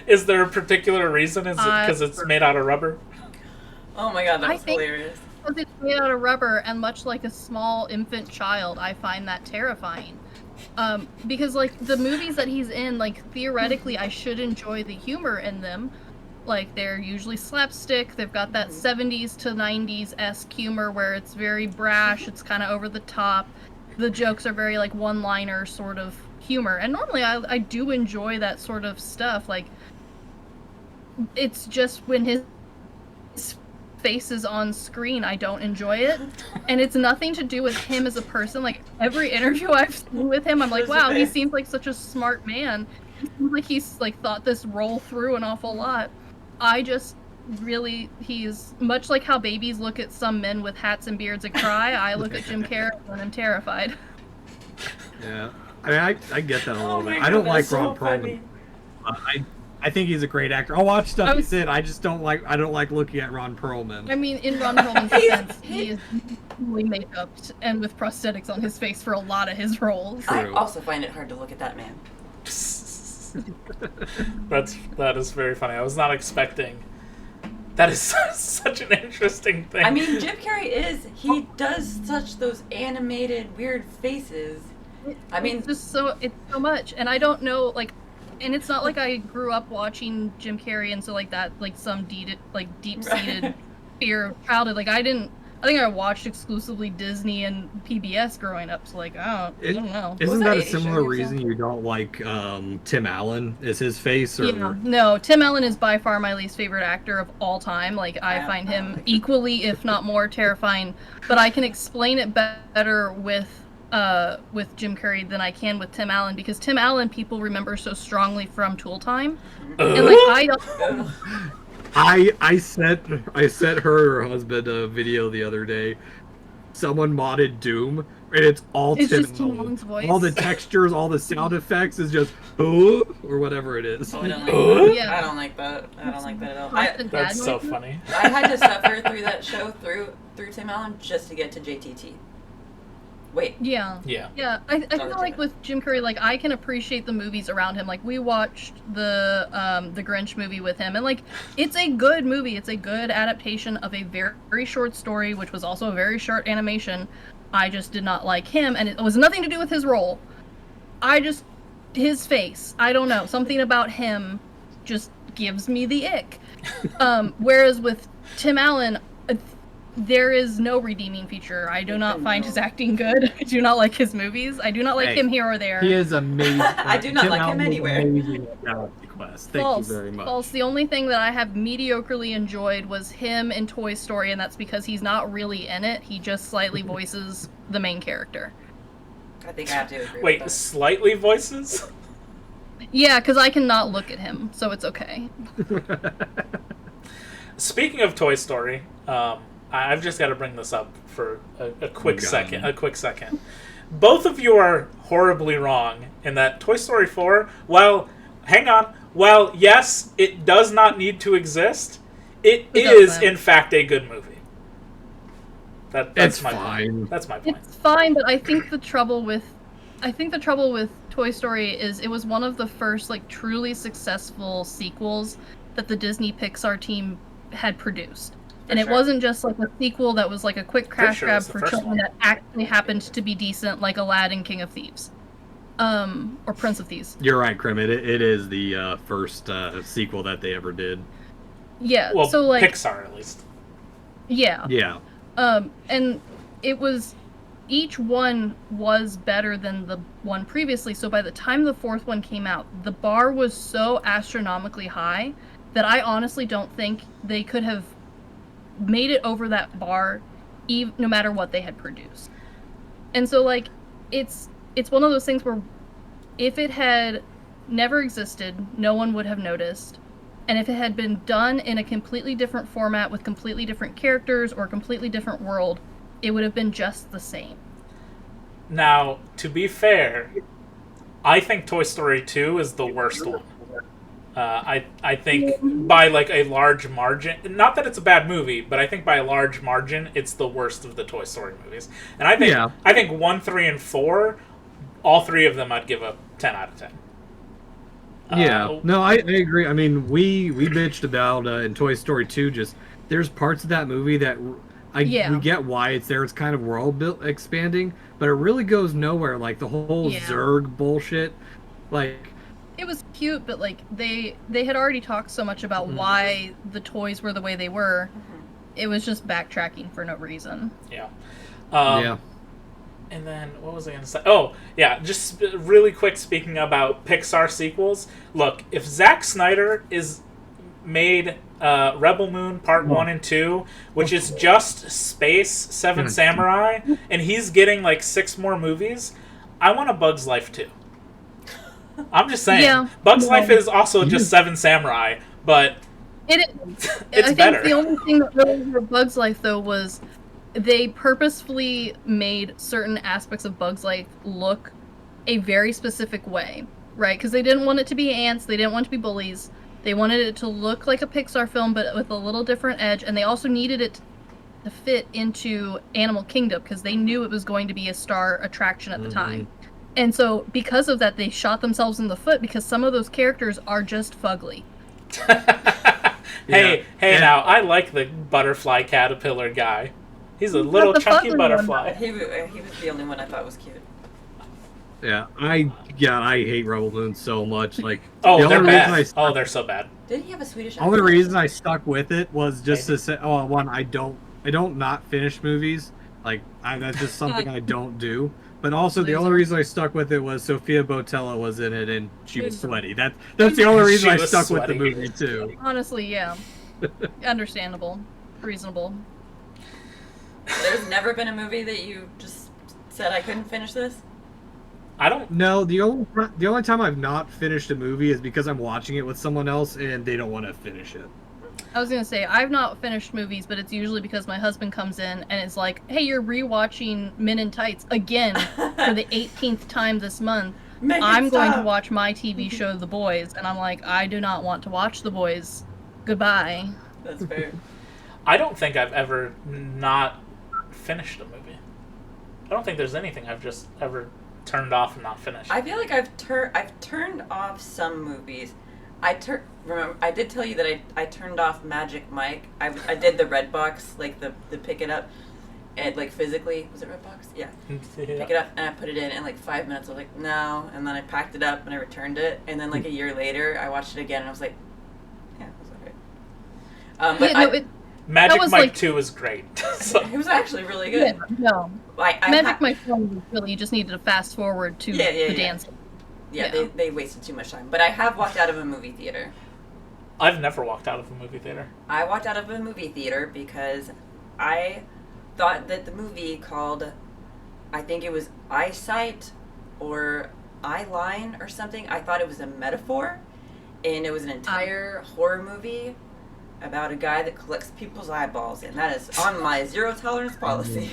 Is there a particular reason? Is it because it's made out of rubber?
Oh my god, that
I
was
think
hilarious.
because it's made out of rubber, and much like a small infant child, I find that terrifying. Because like the movies that he's in, like theoretically I should enjoy the humor in them. Like they're usually slapstick, they've got that 70s to 90s-esque humor where it's very brash, it's kind of over the top. The jokes are very like one-liner sort of humor. And normally I do enjoy that sort of stuff. Like it's just when his face is on screen, I don't enjoy it. And it's nothing to do with him as a person. Like every interview I've seen with him, I'm like, wow, he seems like such a smart man. He seems like he's like thought this role through an awful lot. I just really, he's much like how babies look at some men with hats and beards and cry. I look at Jim Carrey and I'm terrified.
Yeah, I mean, I get that a little bit.
God,
I don't like
that's
Ron
so funny.
Perlman. I think he's a great actor. I'll watch stuff he's in. I just don't like looking at Ron Perlman.
I mean, in Ron Perlman's defense, he is fully makeup and with prosthetics on his face for a lot of his roles.
I
True.
also find it hard to look at that man.
That is very funny. I was not expecting. That is such an interesting thing.
I mean, Jim Carrey he does such those animated weird faces. I mean,
it's so much, and I don't know, like, and it's not like I grew up watching Jim Carrey, and so like that, like some deep-seated fear of childhood. Like I think I watched exclusively Disney and PBS growing up, so like I don't know.
Isn't
that
that a
80
similar
show
reason you don't like Tim Allen? Is his face or?
Yeah, no, Tim Allen is by far my least favorite actor of all time. Like I find him equally, if not more, terrifying. But I can explain it better with Jim Carrey than I can with Tim Allen, because Tim Allen people remember so strongly from Tool Time, and like I don't.
I sent her husband a video the other day. Someone modded Doom, and it's
It's
Tim
just Tim
Allen.
Allen's voice.
All the textures, all the sound effects is just or whatever it is.
oh, I don't like that.
Yeah.
I don't like that. I don't like that at all.
Constant dad
That's so
noises.
funny.
I had to suffer through that show through Tim Allen just to get to JTT. Wait.
Yeah.
Yeah.
I feel like with Jim Carrey, like I can appreciate the movies around him. Like we watched the Grinch movie with him, and like it's a good movie. It's a good adaptation of a very, very short story, which was also a very short animation. I just did not like him, and it was nothing to do with his role. His face. I don't know. Something about him just gives me the ick. Whereas with Tim Allen, there is no redeeming feature. I do not find his acting good. I do not like his movies. I do not like him here or there.
He is amazing.
I do not
Tim
like him
Allen is
anywhere.
amazing in Galaxy Quest. Thank you very much.
False. The only thing that I have mediocrely enjoyed was him in Toy Story, and that's because he's not really in it. He just slightly voices the main character.
I think I have to agree with
Wait,
that.
slightly voices?
Yeah, because I cannot look at him, so it's okay.
Speaking of Toy Story, I've just got to bring this up for a quick second. A quick second. Both of you are horribly wrong in that Toy Story 4, well, hang on. Well, yes, it does not need to exist. It is, in fact, a good movie. That's my
fine.
point. That's my point.
It's fine, but I think the trouble with Toy Story is it was one of the first like truly successful sequels that the Disney Pixar team had produced. And it wasn't just like a sequel that was like a quick crash grab for children that actually happened to be decent, like Aladdin, King of Thieves. Or Prince of Thieves.
You're right, Krim. It is the first sequel that they ever did.
Yeah,
well,
so like
Pixar at least.
Yeah.
Yeah.
And it was each one was better than the one previously. So by the time the fourth one came out, the bar was so astronomically high that I honestly don't think they could have made it over that bar, no matter what they had produced. And so, like, it's one of those things where if it had never existed, no one would have noticed. And if it had been done in a completely different format with completely different characters or a completely different world, it would have been just the same.
Now, to be fair, I think Toy Story 2 is the worst one. I think by like a large margin, not that it's a bad movie, but I think by a large margin, it's the worst of the Toy Story movies. And I think 1, 3, and 4, all three of them I'd give a 10 out of 10.
Yeah, no, I agree. I mean, we bitched about in Toy Story 2, just there's parts of that movie that we get why it's there. It's kind of world built expanding, but it really goes nowhere. Like the whole Zurg bullshit, like.
It was cute, but like they had already talked so much about why the toys were the way they were. It was just backtracking for no reason.
Yeah.
Yeah.
And then, what was I going to say? Oh, yeah, just really quick speaking about Pixar sequels. Look, if Zack Snyder is made Rebel Moon Part 1 and 2, which is just Space, Seven Samurai, and he's getting like 6 more movies, I want a Bug's Life 2. I'm just saying. Yeah. Bug's Life is also just Seven Samurai, but it's
I
better.
think the only thing that really hurt Bug's Life, though, was they purposefully made certain aspects of Bug's Life look a very specific way, right? Because they didn't want it to be ants, they didn't want it to be bullies. They wanted it to look like a Pixar film, but with a little different edge, and they also needed it to fit into Animal Kingdom, because they knew it was going to be a star attraction at the time. And so, because of that, they shot themselves in the foot, because some of those characters are just fugly.
Hey, now, I like the butterfly caterpillar guy. He's a little chunky butterfly.
He was the only one I thought was cute.
Yeah, I hate Rebel Moon so much. Like,
they're bad. They're so bad.
Did he have a Swedish accent?
Only reason I stuck with it was just to say, one, I don't not finish movies. Like, that's just something I don't do. But also, the only reason I stuck with it was Sophia Botella was in it, and she was sweaty. That's the only reason I stuck with the movie, too.
Honestly, yeah. Understandable. Reasonable.
There's never been a movie that you just said I couldn't finish this?
I don't
know. The only time I've not finished a movie is because I'm watching it with someone else, and they don't want to finish it.
I was going to say, I've not finished movies, but it's usually because my husband comes in and is like, hey, you're rewatching Men in Tights again for the 18th time this month. I'm going to watch my TV show, The Boys. And I'm like, I do not want to watch The Boys. Goodbye.
That's fair.
I don't think I've ever not finished a movie. I don't think there's anything I've just ever turned off and not finished.
I feel like I've turned off some movies. Remember, I did tell you that I turned off Magic Mike. I did the red box, like the pick it up, and like physically, was it red box? Yeah. Pick it up and I put it in like 5 minutes. I was like, no, and then I packed it up and I returned it, and then like a year later, I watched it again and I was like, yeah, it was okay. But
Magic Mike 2 was great.
So. It was actually really good.
Yeah, no. Magic Mike 1 was really, you just needed to fast forward to the dancing.
Yeah, they wasted too much time. But I have walked out of a movie theater.
I've never walked out of a movie theater.
I walked out of a movie theater because I thought that the movie called, I think it was Eyesight or eye line or something. I thought it was a metaphor, and it was an entire horror movie about a guy that collects people's eyeballs, and that is on my zero tolerance policy.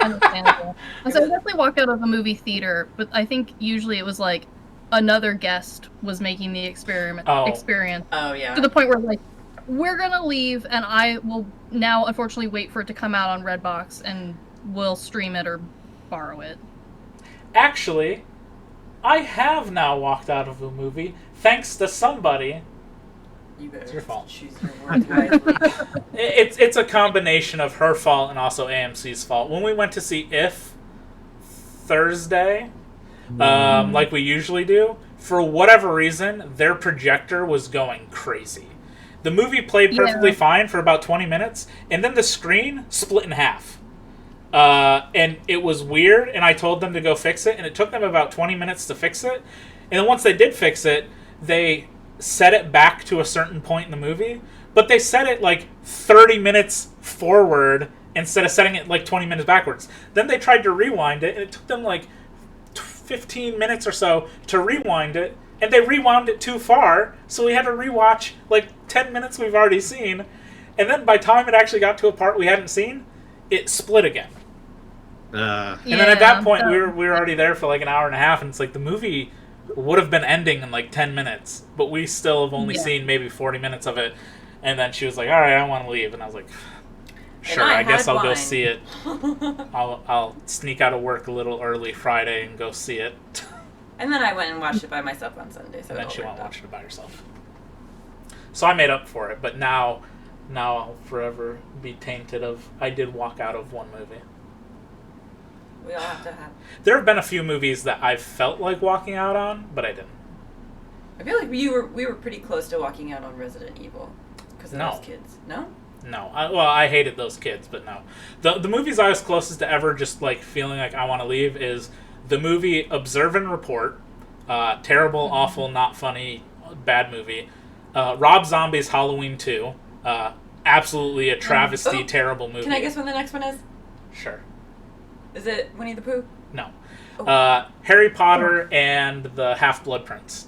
Understandable. And so I definitely walked out of the movie theater, but I think usually it was like another guest was making the experience
Oh yeah.
to the point where like we're gonna leave, and I will now unfortunately wait for it to come out on Redbox, and we'll stream it or borrow it.
Actually, I have now walked out of a movie thanks to somebody.
You better
It's your fault.
choose your words wisely.
It's a combination of her fault and also AMC's fault. When we went to see If Thursday, like we usually do, for whatever reason, their projector was going crazy. The movie played perfectly fine for about 20 minutes, and then the screen split in half. And it was weird, and I told them to go fix it, and it took them about 20 minutes to fix it. And then once they did fix it, they set it back to a certain point in the movie, but they set it like 30 minutes forward instead of setting it like 20 minutes backwards. Then they tried to rewind it, and it took them like 15 minutes or so to rewind it, and they rewound it too far, so we had to rewatch like 10 minutes we've already seen, and then by the time it actually got to a part we hadn't seen, it split again. And then at that point, we were already there for like an hour and a half, and it's like the movie would have been ending in like 10 minutes, but we still have only seen maybe 40 minutes of it. And then she was like, all right, I want to leave. And I was like, sure, I guess I'll go see it. I'll sneak out of work a little early Friday and go see it.
And then I went and watched it by myself on Sunday. So
And then she went and watched it by herself. So I made up for it, but now I'll forever be tainted of I did walk out of one movie.
We all have to have.
There have been a few movies that I've felt like walking out on, but I didn't.
I feel like we were pretty close to walking out on Resident Evil because of those kids. No?
No. I hated those kids, but no. The movies I was closest to ever just like feeling like I want to leave is the movie Observe and Report. Terrible, awful, not funny, bad movie. Rob Zombie's Halloween 2. Absolutely a travesty, terrible movie.
Can I guess when the next one is?
Sure.
Is it Winnie the Pooh?
No. Harry Potter and the Half-Blood Prince.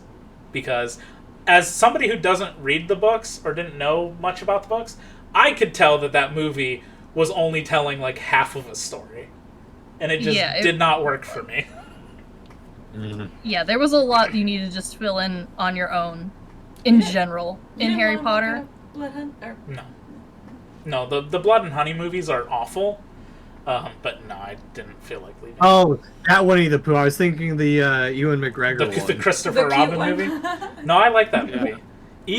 Because as somebody who doesn't read the books or didn't know much about the books, I could tell that movie was only telling like half of a story. And it just did not work for me.
Mm-hmm.
Yeah, there was a lot you needed to just fill in on your own, in general, in Harry Potter.
Blood Hunt?
No, the Blood and Honey movies are awful. But no, I didn't feel like leaving.
Oh, that Winnie the Pooh. I was thinking the Ewan McGregor one.
The Christopher Robin movie? No, I like that movie.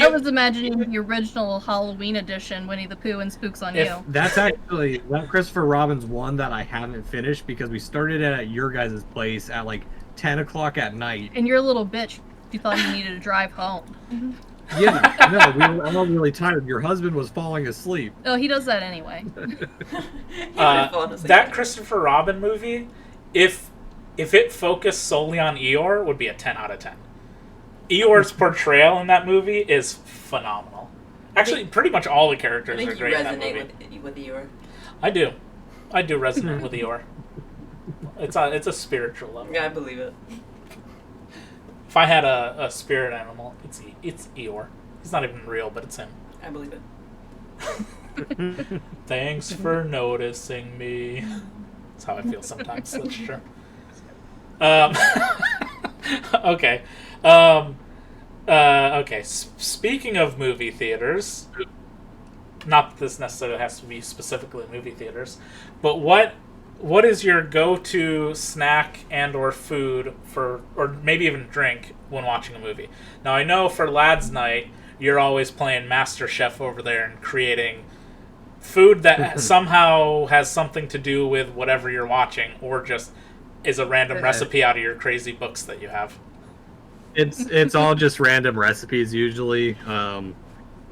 I was imagining the original Halloween edition, Winnie the Pooh and Spooks on You.
That's actually, that Christopher Robin's one that I haven't finished because we started it at your guys' place at like 10 o'clock at night.
And you're a little bitch. You thought you needed to drive home.
Yeah, no, I'm really tired. Your husband was falling asleep.
Oh, he does that anyway.
That Christopher Robin movie, if it focused solely on Eeyore, would be a 10 out of 10. Eeyore's portrayal in that movie is phenomenal. Actually, pretty much all the characters are great in that movie.
With Eeyore.
I do resonate with Eeyore. It's a spiritual level.
Yeah, I believe it.
If I had a spirit animal, it's Eeyore. He's not even real, but it's him.
I believe it.
Thanks for noticing me. That's how I feel sometimes. That's true. Okay. Okay. Speaking of movie theaters, not that this necessarily has to be specifically movie theaters, but what is your go-to snack and or food for, or maybe even drink when watching a movie? Now, I know for Lads Night, you're always playing Master Chef over there and creating food that somehow has something to do with whatever you're watching, or just is a random recipe out of your crazy books that you have.
It's all just random recipes usually.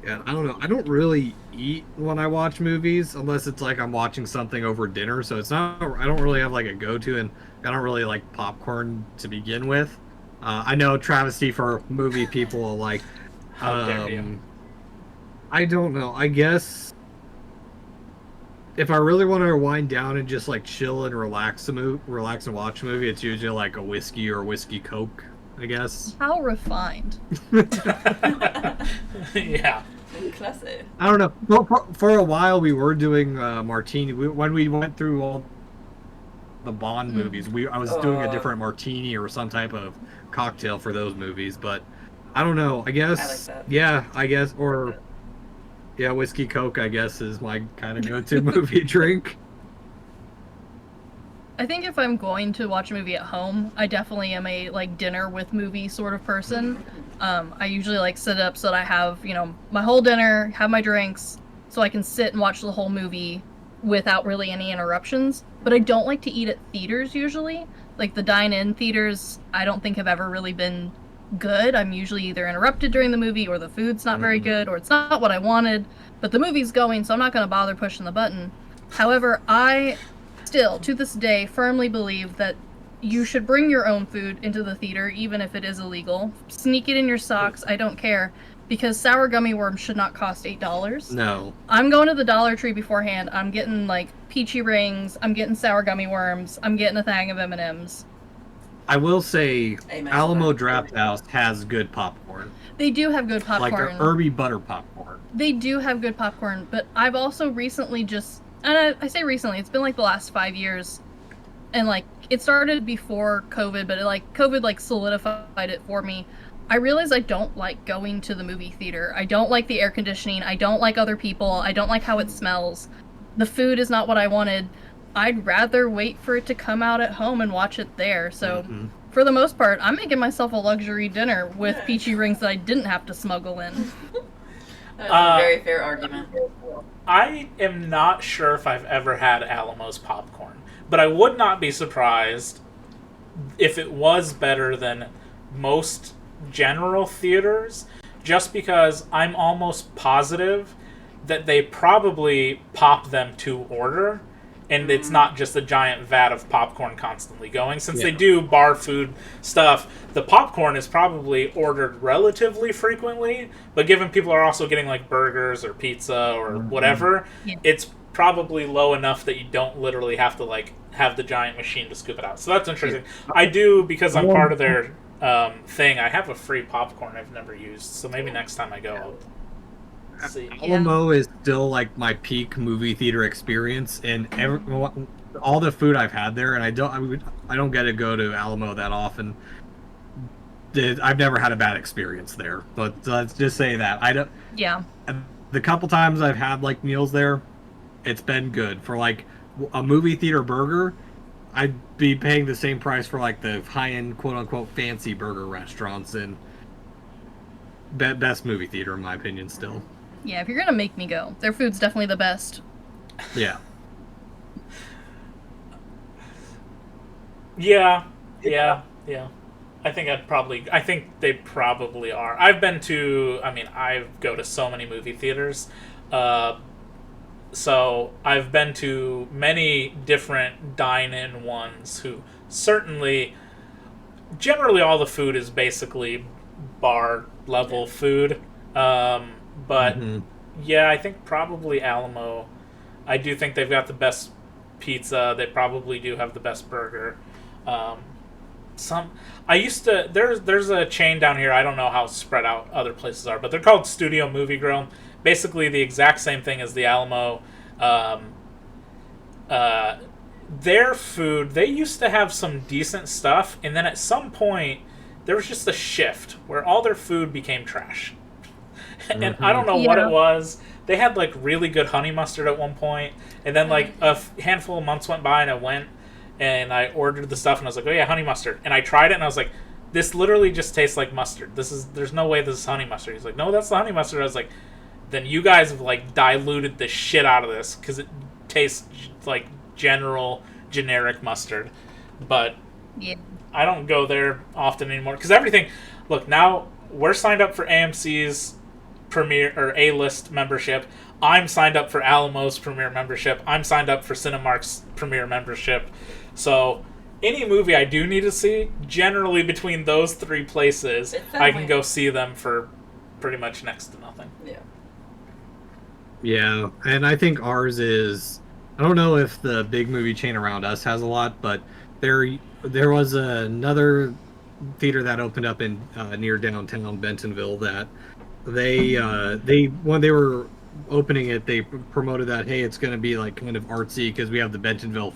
Yeah, I don't know. I don't really eat when I watch movies unless it's like I'm watching something over dinner. So it's not. I don't really have like a go-to, and I don't really like popcorn to begin with. I know travesty for movie people like.
How dare you?
I don't know. I guess if I really want to wind down and just like chill and relax and watch a movie, it's usually like a whiskey or whiskey Coke, I guess.
How refined.
Yeah.
Classic.
I don't know. Well, for a while we were doing martini. When we went through all the Bond movies, I was doing a different martini or some type of cocktail for those movies. But I don't know. I guess.
I like that.
Yeah, I guess. Or yeah, whiskey Coke, I guess, is my kind of go-to movie drink.
I think if I'm going to watch a movie at home, I definitely am a like dinner with movie sort of person. I usually like sit up so that I have, my whole dinner, have my drinks, so I can sit and watch the whole movie without really any interruptions. But I don't like to eat at theaters usually. Like the dine-in theaters, I don't think have ever really been good. I'm usually either interrupted during the movie or the food's not very good or it's not what I wanted. But the movie's going, so I'm not going to bother pushing the button. However, I still, to this day, firmly believe that you should bring your own food into the theater, even if it is illegal. Sneak it in your socks, I don't care. Because sour gummy worms should not cost $8.
No.
I'm going to the Dollar Tree beforehand. I'm getting, like, peachy rings. I'm getting sour gummy worms. I'm getting a thing of M&Ms.
I will say,
Amen.
Alamo Draft House has good popcorn.
They do have good popcorn.
Like a herby butter popcorn.
They do have good popcorn, but I've also recently just... And I say recently, it's been, like, the last 5 years. And, like, it started before COVID, but, COVID solidified it for me. I realize I don't like going to the movie theater. I don't like the air conditioning. I don't like other people. I don't like how it smells. The food is not what I wanted. I'd rather wait for it to come out at home and watch it there. So, for the most part, I'm making myself a luxury dinner with peachy rings that I didn't have to smuggle in.
That's a very fair argument.
I am not sure if I've ever had Alamo's popcorn, but I would not be surprised if it was better than most general theaters, just because I'm almost positive that they probably pop them to order, and it's not just a giant vat of popcorn constantly going. Since they do bar food stuff, the popcorn is probably ordered relatively frequently, but given people are also getting like burgers or pizza or whatever, it's probably low enough that you don't literally have to like have the giant machine to scoop it out. So that's interesting. I do, because I'm part of their thing, I have a free popcorn I've never used, so maybe next time I go I'll see.
Alamo is still like my peak movie theater experience, and all the food I've had there, and I don't get to go to Alamo that often. I've never had a bad experience there, but let's just say that I don't.
Yeah.
The couple times I've had like meals there, it's been good. For like a movie theater burger, I'd be paying the same price for like the high-end quote-unquote fancy burger restaurants, and best movie theater in my opinion still.
Yeah, if you're gonna make me go, their food's definitely the best.
Yeah.
Yeah. I think they probably are. I go to so many movie theaters. So I've been to many different dine-in ones who generally all the food is basically bar level food. But yeah, I think probably Alamo. I do think they've got the best pizza. They probably do have the best burger. There's a chain down here. I don't know how spread out other places are, but they're called Studio Movie Grill. Basically the exact same thing as the Alamo. Their food, they used to have some decent stuff, and then at some point there was just a shift where all their food became trash. And I don't know what it was. They had like really good honey mustard at one point, and then like a handful of months went by, and I went and I ordered the stuff, and I was like, oh yeah, honey mustard. And I tried it, and I was like, this literally just tastes like mustard. There's no way this is honey mustard. He's like, no, that's the honey mustard. I was like, then you guys have like diluted the shit out of this, because it tastes like generic mustard. But I don't go there often anymore, because look, now we're signed up for AMC's Premier or A-list membership. I'm signed up for Alamo's Premier membership. I'm signed up for Cinemark's Premier membership. So any movie I do need to see, generally between those three places, I can go see them for pretty much next to nothing.
Yeah.
Yeah, and I think ours is I don't know if the big movie chain around us has a lot, but there was another theater that opened up in near downtown Bentonville that they when they were opening it, they promoted that, hey, it's going to be like kind of artsy because we have the Bentonville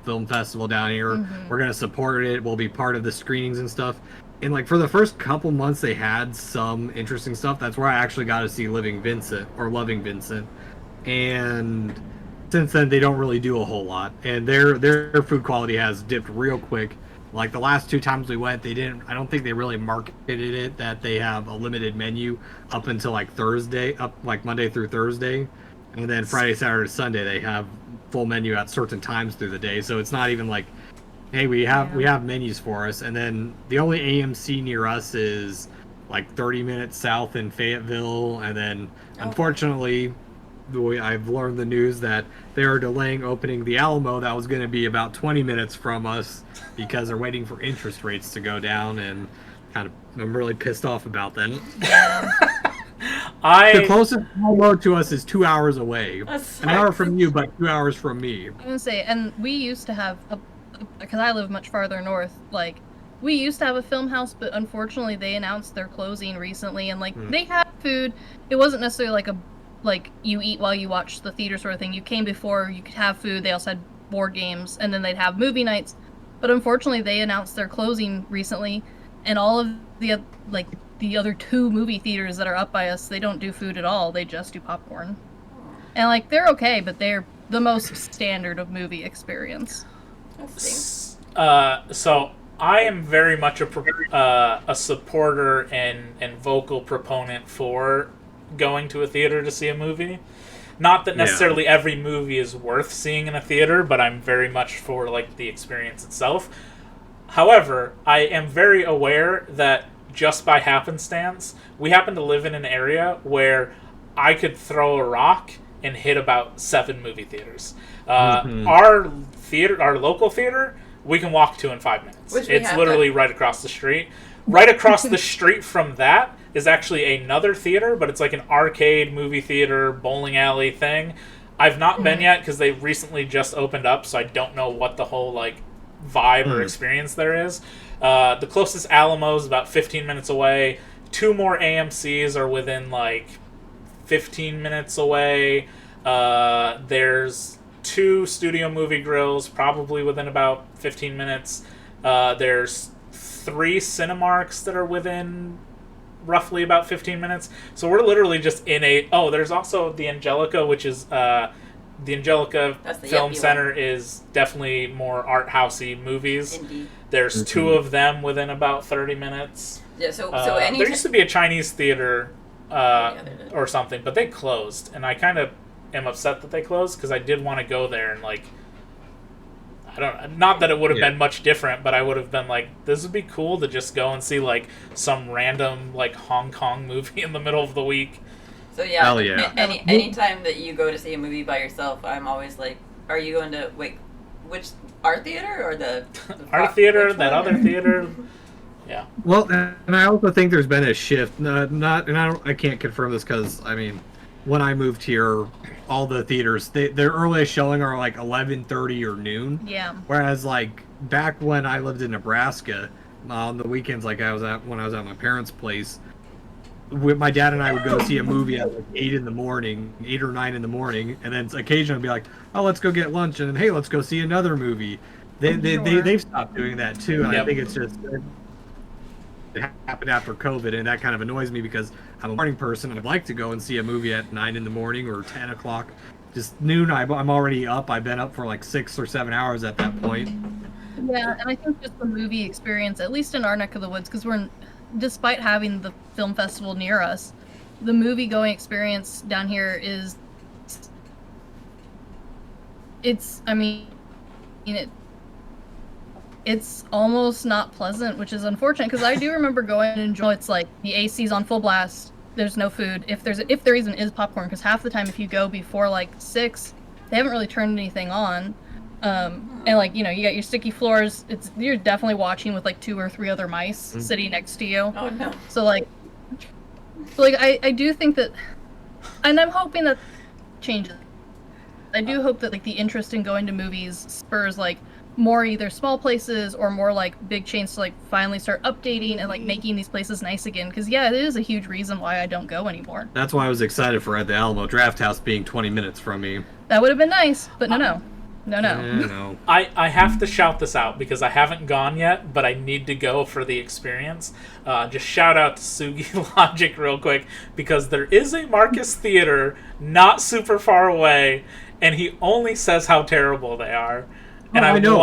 Film Festival down here. We're going to support it. We'll be part of the screenings and stuff. And like for the first couple months, they had some interesting stuff. That's where I actually got to see Loving Vincent. And since then, they don't really do a whole lot. And their food quality has dipped real quick. Like the last 2 times we went, they didn't. I don't think they really marketed it that they have a limited menu up until like Thursday, up like Monday through Thursday, and then Friday, Saturday, Sunday they have full menu at certain times through the day. So it's not even like, hey, we have menus for us. And then the only AMC near us is like 30 minutes south in Fayetteville, and then unfortunately, I've learned the news that they are delaying opening the Alamo. That was going to be about 20 minutes from us because they're waiting for interest rates to go down, and I'm really pissed off about that. The closest Alamo to us is 2 hours away. An hour from you, but 2 hours from me.
I'm gonna say, and we used to have because I live much farther north. Like, we used to have a film house, but unfortunately, they announced their closing recently, and like they had food. It wasn't necessarily like you eat while you watch the theater sort of thing. You came before, you could have food. They also had board games, and then they'd have movie nights. But unfortunately, they announced their closing recently, and all of the other 2 movie theaters that are up by us, they don't do food at all. They just do popcorn. And like they're okay, but they're the most standard of movie experience.
So I am very much a supporter and vocal proponent for going to a theater to see a movie. Not that necessarily every movie is worth seeing in a theater, but I'm very much for like the experience itself. However, I am very aware that just by happenstance, we happen to live in an area where I could throw a rock and hit about 7 movie theaters. Our local theater, we can walk to in 5 minutes. It's literally right across the street. Right across the street from that is actually another theater, but it's like an arcade, movie theater, bowling alley thing. I've not been yet because they recently just opened up, so I don't know what the whole like vibe or experience there is. The closest Alamo is about 15 minutes away. 2 more AMCs are within like 15 minutes away. There's 2 studio movie grills, probably within about 15 minutes. There's 3 Cinemarks that are within roughly about 15 minutes. So we're literally just in a... Oh, there's also the Angelica, which is... the Angelica Film Center is definitely more art housey movies. Indeed. There's 2 of them within about 30 minutes.
Yeah, so
there used to be a Chinese theater or something, but they closed. And I kind of am upset that they closed because I did want to go there and like... Not that it would have been much different, but I would have been like, this would be cool to just go and see like some random like Hong Kong movie in the middle of the week.
So yeah, anytime that you go to see a movie by yourself, I'm always like, are you going to which art theater or the
art theater? That other theater? Yeah.
Well, and I also think there's been a shift. I can't confirm this because I mean, when I moved here, all the theaters their earliest showing are like 11:30 or noon.
Yeah.
Whereas like back when I lived in Nebraska, on the weekends, like when I was at my parents' place, with my dad and I would go see a movie at like 8 or 9 in the morning, and then occasionally be like, oh, let's go get lunch, and then hey, let's go see another movie. They've stopped doing that too, and I think it's just it happened after COVID, and that kind of annoys me because I'm a morning person and I'd like to go and see a movie at 9 in the morning or 10 o'clock. Just noon, I'm already up. I've been up for like 6 or 7 hours at that point.
Yeah, and I think just the movie experience, at least in our neck of the woods, because despite having the film festival near us, the movie going experience down here it's almost not pleasant, which is unfortunate because I do remember going and enjoy. It's like the AC's on full blast. There's no food. If there even is popcorn, because half the time if you go before like 6, they haven't really turned anything on. And like you got your sticky floors. You're definitely watching with like 2 or 3 other mice sitting next to you.
Oh no.
So I do think that, and I'm hoping that changes. I do hope that like the interest in going to movies spurs like more either small places or more like big chains to like finally start updating and like making these places nice again. Because yeah, it is a huge reason why I don't go anymore.
That's why I was excited for at the Alamo Draft House being 20 minutes from me.
That would have been nice, but no.
No.
I have to shout this out because I haven't gone yet, but I need to go for the experience. Just shout out to Sugi Logic real quick because there is a Marcus Theater not super far away, and he only says how terrible they are. And
I know.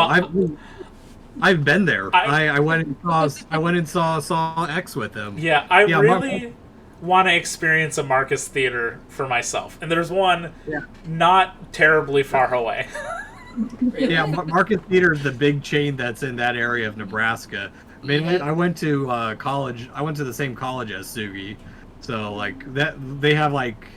I've been there. I went and saw X with him.
Yeah, I really want to experience a Marcus Theater for myself, and there's one not terribly far away.
Really?
Yeah, Marcus Theater is the big chain that's in that area of Nebraska. I mean, I went to college. I went to the same college as Sugi, so like that they have like,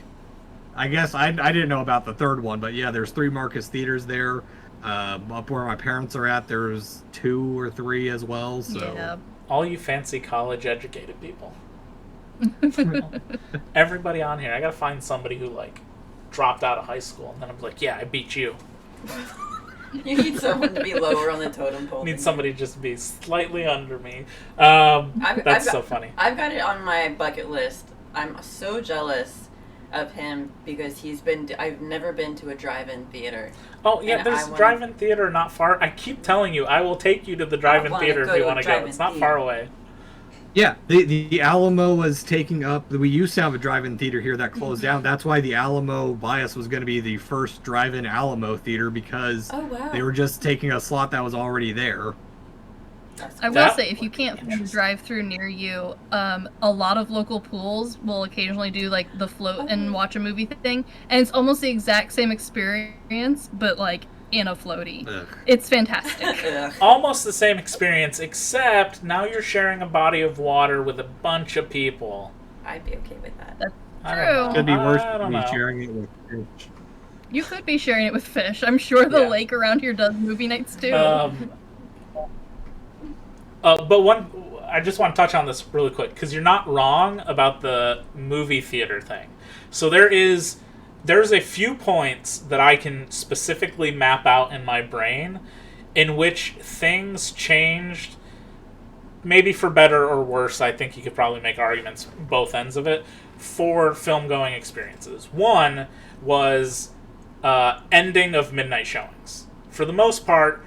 I guess I didn't know about the third one, but yeah, there's 3 Marcus Theaters there. Up where my parents are at, there's 2 or 3 as well. So
Yeah.
All you fancy college-educated people. Everybody on here, I gotta find somebody who like dropped out of high school, and then I'm like, yeah, I beat you.
You need someone to be lower on the totem pole.
Need somebody just to be slightly under me. So funny.
I've got it on my bucket list. I'm so jealous of him because I've never been to a drive-in theater.
Oh yeah, there's a drive-in theater not far. I keep telling you, I will take you to the drive-in theater if you want to go. It's not far away.
yeah, the Alamo was taking up. We used to have a drive-in theater here that closed down. That's why the Alamo Bias was going to be the first drive-in Alamo theater because they were just taking a slot that was already there.
I will say, if you can't find a drive-through near you, a lot of local pools will occasionally do like the float and watch a movie thing, and it's almost the exact same experience, but like in a floaty.
Ugh.
It's fantastic.
Almost the same experience, except now you're sharing a body of water with a bunch of people.
I'd be okay with that.
That's
I don't know.
true.
Could be worse
I
than
don't
me
know.
sharing it with fish.
You could be sharing it with fish. I'm sure the
Yeah.
lake around here does movie nights too.
But I just want to touch on this really quick because you're not wrong about the movie theater thing. So there's a few points that I can specifically map out in my brain in which things changed, maybe for better or worse. I think you could probably make arguments both ends of it for film going experiences. One was ending of midnight showings. For the most part,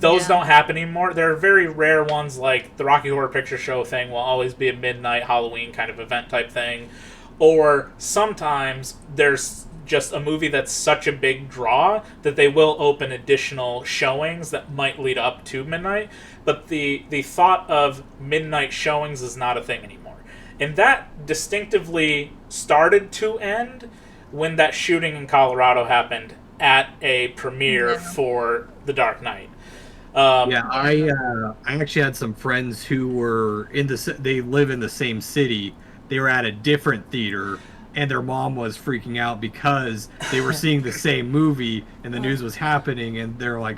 those don't happen anymore. There are very rare ones like the Rocky Horror Picture Show thing will always be a midnight Halloween kind of event type thing. Or sometimes there's just a movie that's such a big draw that they will open additional showings that might lead up to midnight. But the thought of midnight showings is not a thing anymore. And that distinctively started to end when that shooting in Colorado happened at a premiere for The Dark Knight.
I actually had some friends who were they live in the same city. They were at a different theater, and their mom was freaking out because they were seeing the same movie, and the news was happening, and they're like,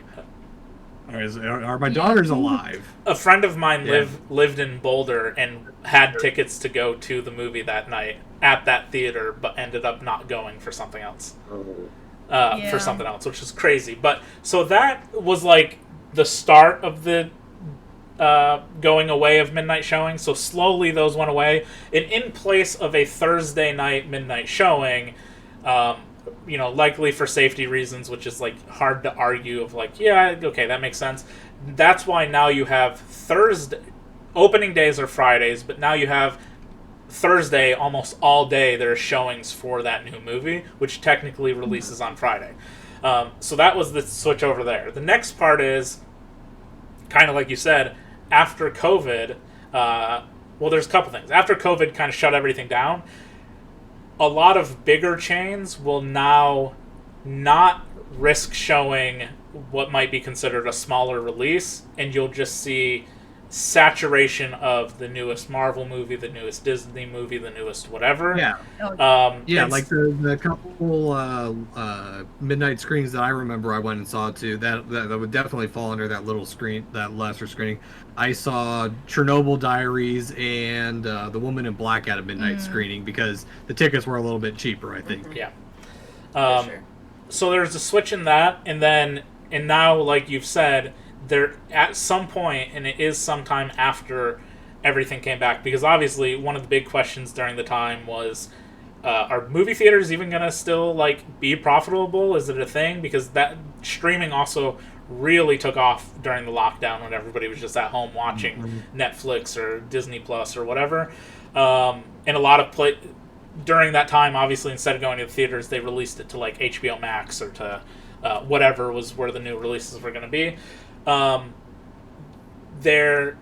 "Are my daughters alive?"
A friend of mine lived in Boulder and had tickets to go to the movie that night at that theater, but ended up not going for something else. For something else, which is crazy. But so that was like the start of the going away of midnight showing. So slowly those went away, and in place of a Thursday night midnight showing, likely for safety reasons, which is like hard to argue of like, yeah, okay, that makes sense. That's why now you have Thursday opening days are Fridays, but now you have Thursday almost all day there are showings for that new movie, which technically releases on Friday. So that was the switch over there. The next part is kind of like you said, after COVID, there's a couple things. After COVID kind of shut everything down, a lot of bigger chains will now not risk showing what might be considered a smaller release, and you'll just see saturation of the newest Marvel movie, the newest Disney movie, the newest whatever.
Like the couple midnight screenings that I remember I went and saw too, that would definitely fall under that little screen, that lesser screening. I saw Chernobyl Diaries and The Woman in Black at a midnight screening because the tickets were a little bit cheaper, I think.
Yeah.
For sure.
so there's a switch in that, and now, like you've said, there at some point, and it is sometime after everything came back, because obviously one of the big questions during the time was, are movie theaters even gonna still like be profitable? Is it a thing? Because that streaming also really took off during the lockdown when everybody was just at home watching Netflix or Disney Plus or whatever. And a lot of during that time, obviously, instead of going to the theaters, they released it to like HBO Max or to whatever was where the new releases were going to be. There,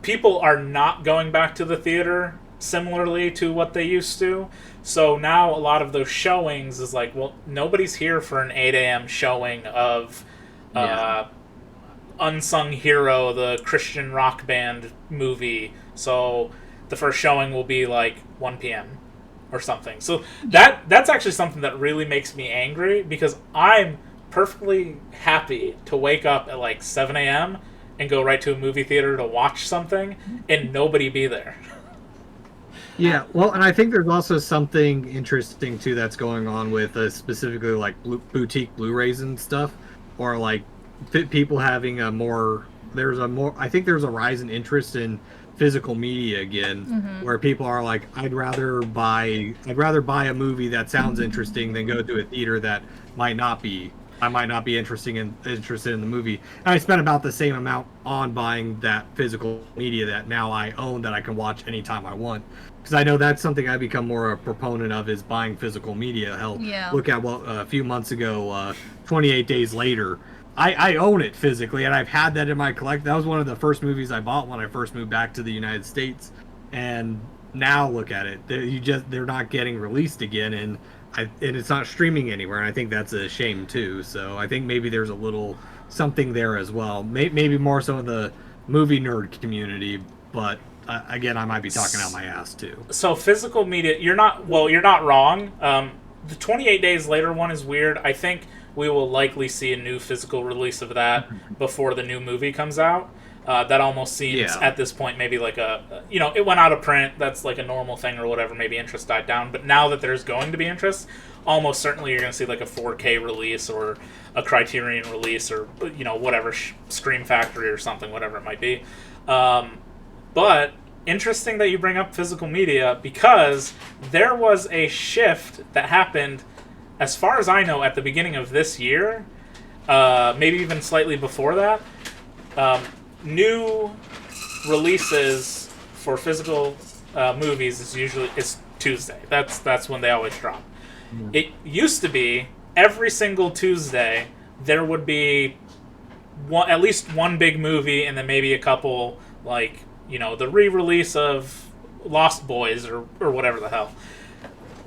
people are not going back to the theater similarly to what they used to. So now a lot of those showings is like, well, nobody's here for an 8 a.m. showing of Unsung Hero, the Christian rock band movie. So the first showing will be like 1 p.m. or something. So that's actually something that really makes me angry, because I'm perfectly happy to wake up at like 7 a.m. and go right to a movie theater to watch something and nobody be there.
Yeah, well, and I think there's also something interesting too that's going on with specifically like boutique Blu-rays and stuff, or like people having a more. I think there's a rise in interest in physical media again, where people are like, I'd rather buy a movie that sounds interesting than go to a theater that might not be. I might not be interested in the movie. And I spent about the same amount on buying that physical media that now I own, that I can watch anytime I want. Because I know that's something I've become more a proponent of, is buying physical media. Hell, look at a few months ago, 28 Days Later. I own it physically, and I've had that in my collection. That was one of the first movies I bought when I first moved back to the United States. And now look at it. They're not getting released again, and it's not streaming anywhere, and I think that's a shame too. So I think maybe there's a little something there as well. Maybe more so in the movie nerd community, but again, I might be talking out my ass too.
So physical media, you're not wrong. The 28 Days Later one is weird. I think we will likely see a new physical release of that before the new movie comes out. That almost seems at this point maybe like it went out of print. That's like a normal thing or whatever. Maybe interest died down. But now that there's going to be interest, almost certainly you're going to see like a 4K release or a Criterion release or whatever, Scream Factory or something, whatever it might be. But interesting that you bring up physical media, because there was a shift that happened, as far as I know, at the beginning of this year, maybe even slightly before that. New releases for physical movies is Tuesday. That's when they always drop. It used to be every single Tuesday there would be at least one big movie, and then maybe a couple, like the re-release of Lost Boys or whatever the hell.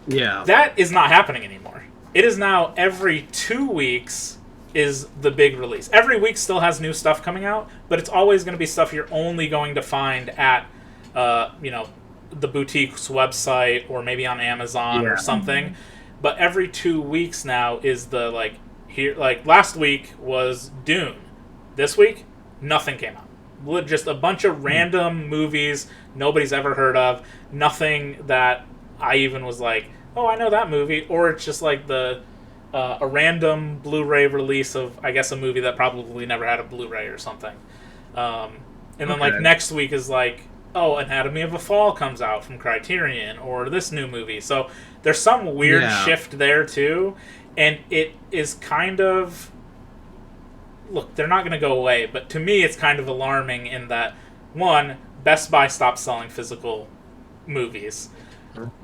Yeah,
that is not happening anymore. It is now every 2 weeks is the big release. Every week still has new stuff coming out, but it's always going to be stuff you're only going to find at, the boutique's website or maybe on Amazon or something. But every 2 weeks now is last week was Dune. This week, nothing came out. Just a bunch of random movies nobody's ever heard of. Nothing that I even was like, oh, I know that movie. Or it's just like a random Blu-ray release of, I guess, a movie that probably never had a Blu-ray or something. And then, like, next week is like, oh, Anatomy of a Fall comes out from Criterion, or this new movie. So there's some weird shift there, too. And it is kind of... Look, they're not going to go away, but to me it's kind of alarming in that, one, Best Buy stopped selling physical movies.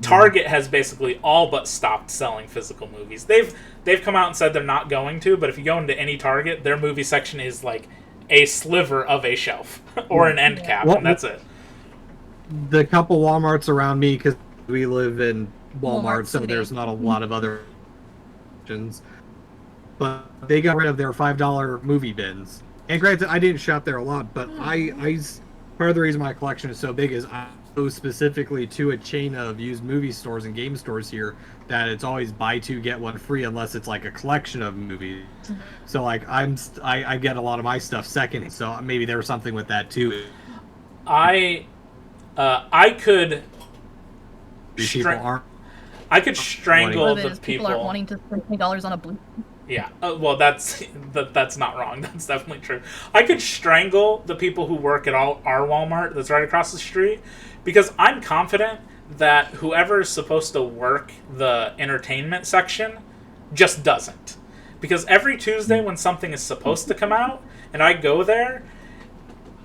Target has basically all but stopped selling physical movies. They've come out and said they're not going to, but if you go into any Target, their movie section is like a sliver of a shelf or an end cap, and that's it.
The couple Walmarts around me, because we live in Walmart, so there's not a lot of other options. But they got rid of their $5 movie bins. And granted, I didn't shop there a lot, but I part of the reason my collection is so big is I go specifically to a chain of used movie stores and game stores here that it's always buy two get one free unless it's like a collection of movies. So like I get a lot of my stuff second, so maybe there was something with that too.
I could.
People aren't.
I could strangle
Part of it
the
is people aren't wanting to spend $20 on a blue.
Yeah, well, that's not wrong. That's definitely true. I could strangle the people who work at our Walmart that's right across the street, because I'm confident that whoever is supposed to work the entertainment section just doesn't. Because every Tuesday when something is supposed to come out, and I go there,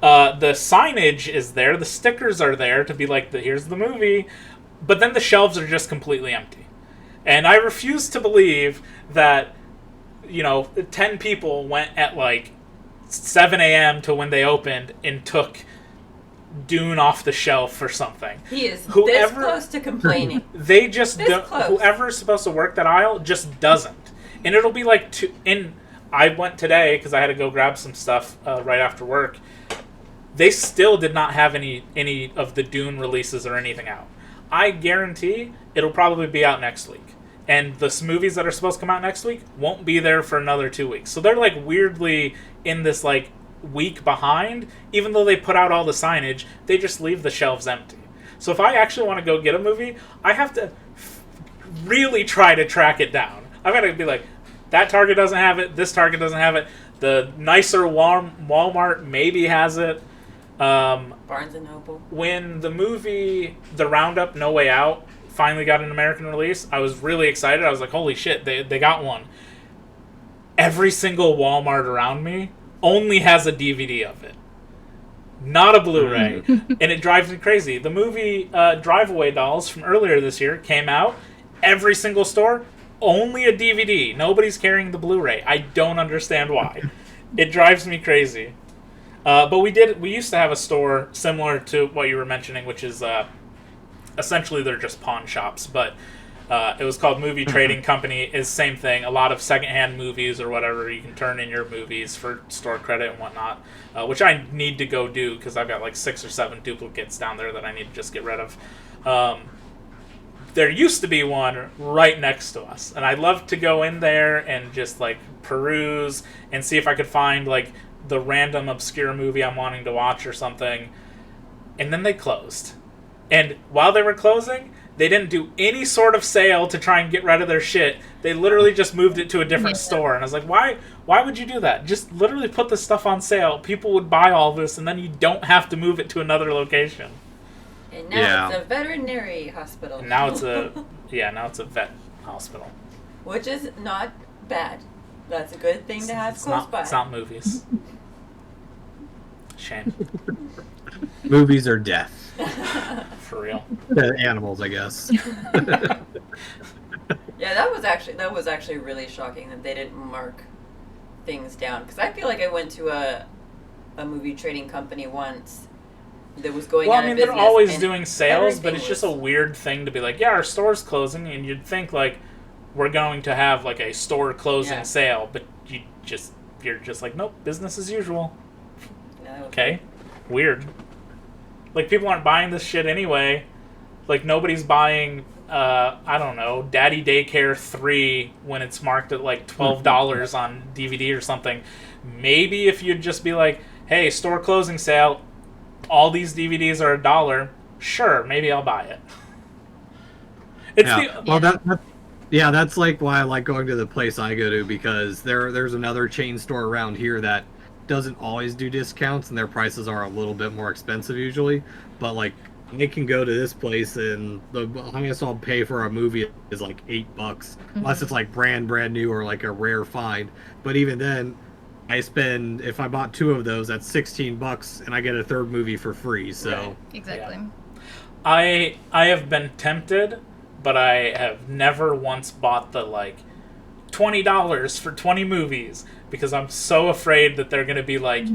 the signage is there, the stickers are there to be like, here's the movie, but then the shelves are just completely empty. And I refuse to believe that 10 people went at like 7 a.m. to when they opened and took Dune off the shelf or something.
He is this close to complaining.
They just don't. Whoever is supposed to work that aisle just doesn't. And it'll be like I went today because I had to go grab some stuff right after work. They still did not have any of the Dune releases or anything out. I guarantee it'll probably be out next week. And the movies that are supposed to come out next week won't be there for another 2 weeks. So they're like weirdly in this like week behind. Even though they put out all the signage, they just leave the shelves empty. So if I actually want to go get a movie, I have to really try to track it down. I've got to be like, that Target doesn't have it, this Target doesn't have it, the nicer Walmart maybe has it.
Barnes & Noble.
When the movie The Roundup No Way Out finally got an American release, I was really excited. I was like, holy shit, they got one. Every single Walmart around me only has a DVD of it. Not a Blu-ray. And it drives me crazy. The movie Drive-Away Dolls from earlier this year came out. Every single store, only a DVD. Nobody's carrying the Blu-ray. I don't understand why. It drives me crazy. But we used to have a store similar to what you were mentioning, which is essentially they're just pawn shops, but it was called Movie Trading Company. Is same thing. A lot of secondhand movies or whatever, you can turn in your movies for store credit and whatnot, which I need to go do because I've got like 6 or 7 duplicates down there that I need to just get rid of. There used to be one right next to us, and I'd love to go in there and just like peruse and see if I could find like the random obscure movie I'm wanting to watch or something. And then they closed. And while they were closing, they didn't do any sort of sale to try and get rid of their shit. They literally just moved it to a different store. And I was like, why would you do that? Just literally put this stuff on sale. People would buy all this, and then you don't have to move it to another location.
And now it's a veterinary hospital.
And now it's a vet hospital.
Which is not bad. That's a good thing to have close by.
It's not movies. Shame.
Movies are death.
For real.
Animals, I guess.
Yeah, that was actually really shocking that they didn't mark things down. Because I feel like I went to a movie trading company once that was going out of business.
They're always doing sales, but it's just a weird thing to be like, yeah, our store's closing, and you'd think like we're going to have like a store closing sale, but you're just like, nope, business as usual.
No.
Okay, weird. Like, people aren't buying this shit anyway. Like, nobody's buying, I don't know, Daddy Daycare 3 when it's marked at, like, $12 on DVD or something. Maybe if you'd just be like, hey, store closing sale, all these DVDs are $1, sure, maybe I'll buy it.
That's like why I like going to the place I go to, because there's another chain store around here that doesn't always do discounts, and their prices are a little bit more expensive usually, but like I can go to this place and the highest I'll pay for a movie is like $8, unless it's like brand new or like a rare find. But even then, if I bought 2 of those, that's $16 and I get a third movie for free. So
right. Exactly.
I have been tempted, but I have never once bought the like $20 for 20 movies, because I'm so afraid that they're going to be like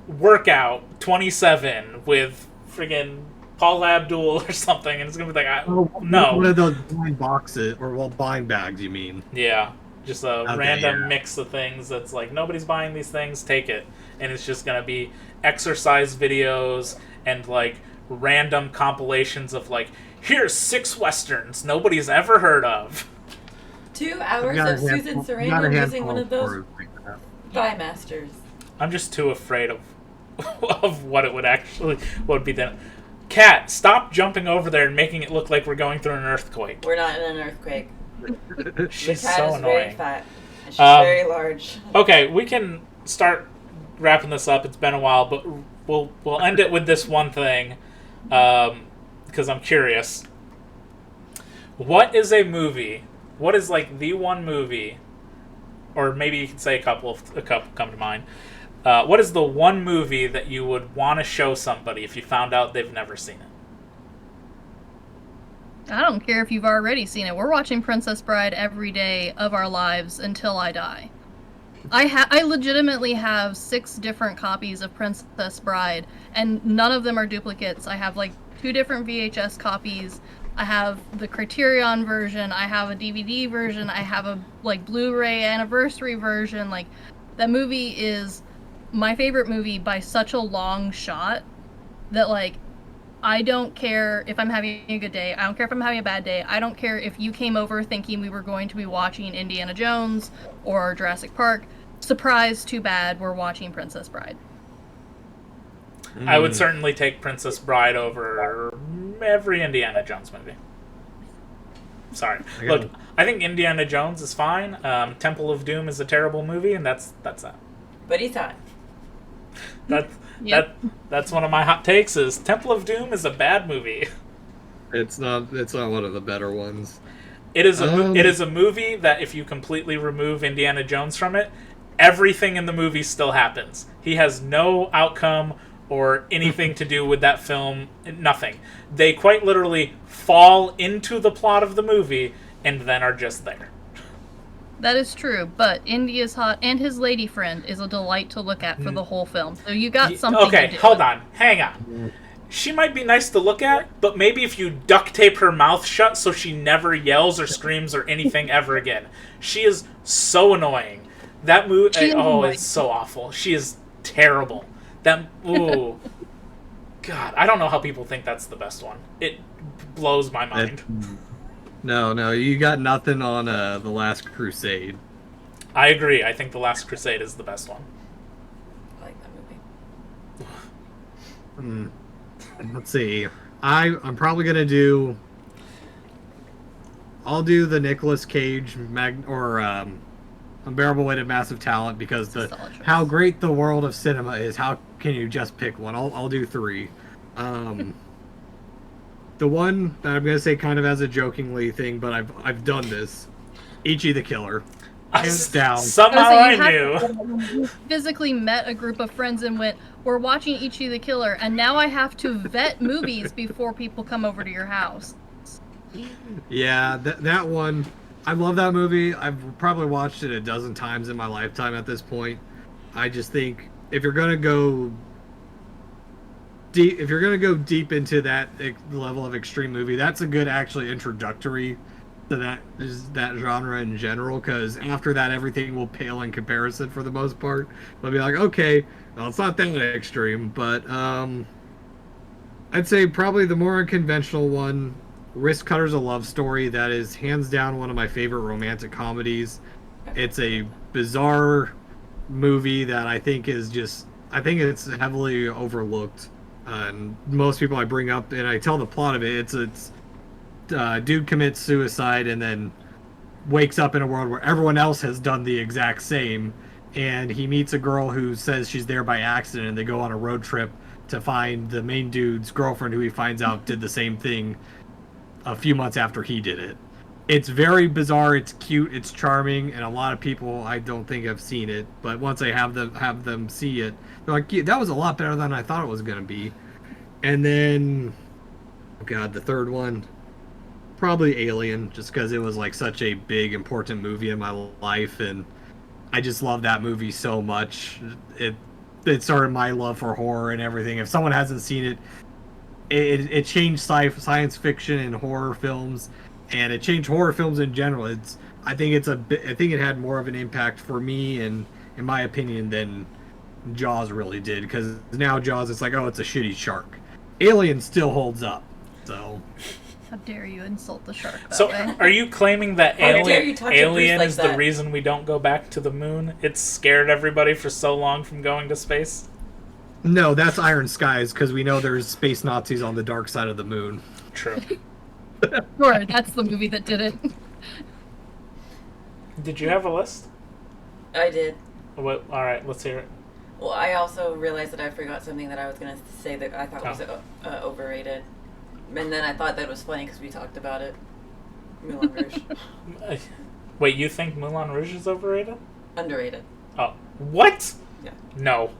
Workout 27 with friggin' Paul Abdul or something, and it's going to be like, no.
One of those blind boxes, or blind bags, you mean?
Yeah, just a random mix of things that's like, nobody's buying these things, take it. And it's just going to be exercise videos and like random compilations of like, here's 6 westerns nobody's ever heard of.
2 hours of Susan Sarandon using one of those Thigh Masters.
I'm just too afraid of what it would actually, what would be then. Kat, stop jumping over there and making it look like we're going through an earthquake.
We're not in an earthquake.
She's
the cat
so
is
annoying.
very fat. And she's very large.
Okay, we can start wrapping this up. It's been a while, but we'll end it with this one thing, because I'm curious. What is a movie? What is like the one movie, or maybe you can say a couple come to mind. What is the one movie that you would want to show somebody if you found out they've never seen it?
I don't care if you've already seen it. We're watching Princess Bride every day of our lives until I die. I legitimately have 6 different copies of Princess Bride, and none of them are duplicates. I have like 2 different VHS copies. I have the Criterion version. I have a DVD version. I have a like Blu-ray anniversary version. Like, that movie is my favorite movie by such a long shot that, like, I don't care if I'm having a good day. I don't care if I'm having a bad day. I don't care if you came over thinking we were going to be watching Indiana Jones or Jurassic Park. Surprise, too bad, we're watching Princess Bride.
I would certainly take Princess Bride over every Indiana Jones movie. Sorry. Look, I think Indiana Jones is fine. Temple of Doom is a terrible movie, and that's that.
But he's hot.
That's one of my hot takes. Is Temple of Doom is a bad movie.
It's not one of the better ones.
It is a movie that if you completely remove Indiana Jones from it, everything in the movie still happens. He has no outcome or anything to do with that film. Nothing. They quite literally fall into the plot of the movie and then are just there.
That is true, but Indy is hot, and his lady friend is a delight to look at for the whole film. So you got something
Okay,
to do.
hold on. Hang on. She might be nice to look at, but maybe if you duct tape her mouth shut so she never yells or screams or anything ever again. She is so annoying. That movie, it's so awful. She is terrible. Ooh. God, I don't know how people think that's the best one. It blows my mind.
No, you got nothing on The Last Crusade.
I agree. I think The Last Crusade is the best one.
I like that movie.
Let's see. I'm probably gonna do. I'll do the Nicolas Cage Unbearable Weight of Massive Talent, because how great the world of cinema is. How can you just pick one? I'll do 3. The one that I'm gonna say kind of as a jokingly thing, but I've done this. Ichi the Killer. Hands down.
Somehow I knew.
You physically met a group of friends and went, "We're watching Ichi the Killer," and now I have to vet movies before people come over to your house.
Yeah, that one. I love that movie. I've probably watched it a dozen times in my lifetime at this point. I just think if you're gonna go deep into that level of extreme movie, that's a good actually introductory to that genre in general, because after that everything will pale in comparison for the most part. I'll be like, okay, well, it's not that extreme, but I'd say probably the more unconventional one, Wrist Cutter's a Love Story. That is hands down one of my favorite romantic comedies. It's a bizarre movie that I think it's heavily overlooked. And most people I bring up and I tell the plot of it, it's dude commits suicide and then wakes up in a world where everyone else has done the exact same, and he meets a girl who says she's there by accident, and they go on a road trip to find the main dude's girlfriend, who he finds out did the same thing a few months after he did it. It's very bizarre, it's cute, it's charming, and a lot of people I don't think have seen it, but once I have them see it, they're like, yeah, that was a lot better than I thought it was going to be. And then, oh God, the third one, probably Alien, just because it was like such a big, important movie in my life, and I just love that movie so much. It started my love for horror and everything. If someone hasn't seen it, it changed science fiction and horror films, and it changed horror films in general. I think it had more of an impact for me, and in my opinion, than Jaws really did, because now Jaws, it's like, oh, it's a shitty shark. Alien still holds up, so.
How dare you insult the shark that
So,
way?
are you claiming that
How dare you talk to Bruce
Alien
like
is
that?
the reason we don't go back to the moon? It scared everybody for so long from going to space?
No, that's Iron Skies, because we know there's space Nazis on the dark side of the moon.
True.
Sure, that's the movie that did it.
Did you have a list?
I did.
What? All right, let's hear it.
Well, I also realized that I forgot something that I was going to say that I thought was overrated. And then I thought that was funny because we talked about it. Moulin Rouge.
Wait, you think Moulin Rouge is overrated?
Underrated.
Oh, what?
Yeah.
No.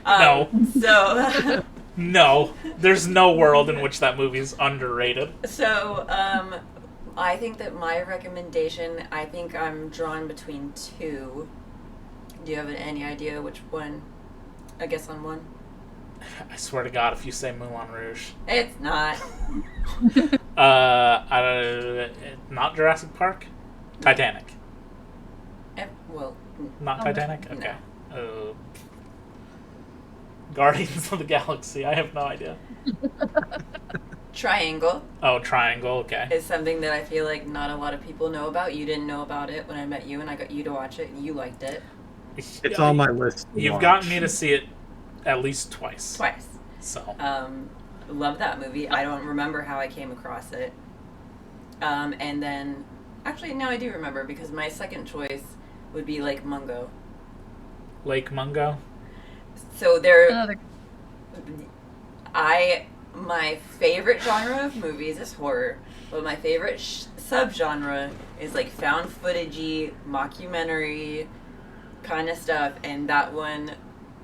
No.
So...
No. There's no world in which that movie's underrated.
So, I think that my recommendation, I think I'm drawn between two. Do you have any idea which one? I guess on one?
I swear to God, if you say Moulin Rouge.
It's not.
Not Jurassic Park? Titanic.
Well...
Not Titanic? Okay. Guardians of the Galaxy. I have no idea.
Triangle.
Oh, Triangle. Okay.
Is something that I feel like not a lot of people know about. You didn't know about it when I met you, and I got you to watch it, and you liked it.
It's on my list.
You've gotten me to see it at least twice.
Twice.
So.
Love that movie. I don't remember how I came across it. And then, actually, no, I do remember because my second choice would be Lake Mungo.
Lake Mungo.
So there, my favorite genre of movies is horror, but my favorite subgenre is like found footagey, mockumentary kind of stuff, and that one,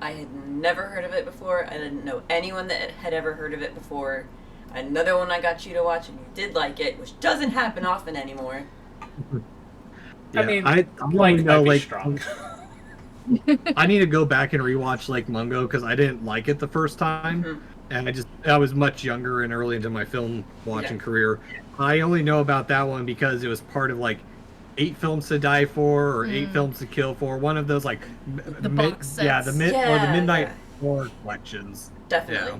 I had never heard of it before. I didn't know anyone that had ever heard of it before. Another one I got you to watch, and you did like it, which doesn't happen often anymore.
Yeah,
I mean,
I
like
know, like,
strong.
I need to go back and rewatch Lake Mungo because I didn't like it the first time, and I was much younger and early into my film watching career. I only know about that one because it was part of like 8 Films to Die For or 8 Films to Kill For, one of those like
the box sets.
or the Midnight Horror collections.
Definitely.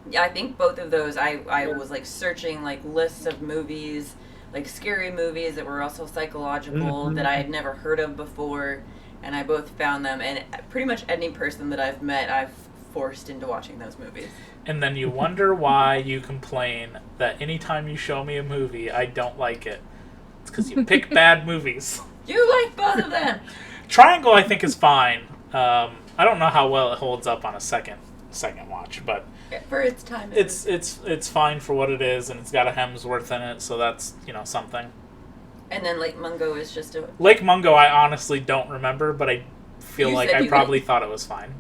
Yeah, I think both of those. I was like searching like lists of movies, like scary movies that were also psychological that I had never heard of before. And I both found them, and pretty much any person that I've met, I've forced into watching those movies.
And then you wonder why you complain that anytime you show me a movie, I don't like it. It's because you pick bad movies.
You like both of them!
Triangle, I think, is fine. I don't know how well it holds up on a second watch, but
for its time,
it's fine for what it is, and it's got a Hemsworth in it, so that's something.
And then Lake Mungo is just a...
Lake Mungo, I honestly don't remember, but I feel like I probably thought it was fine.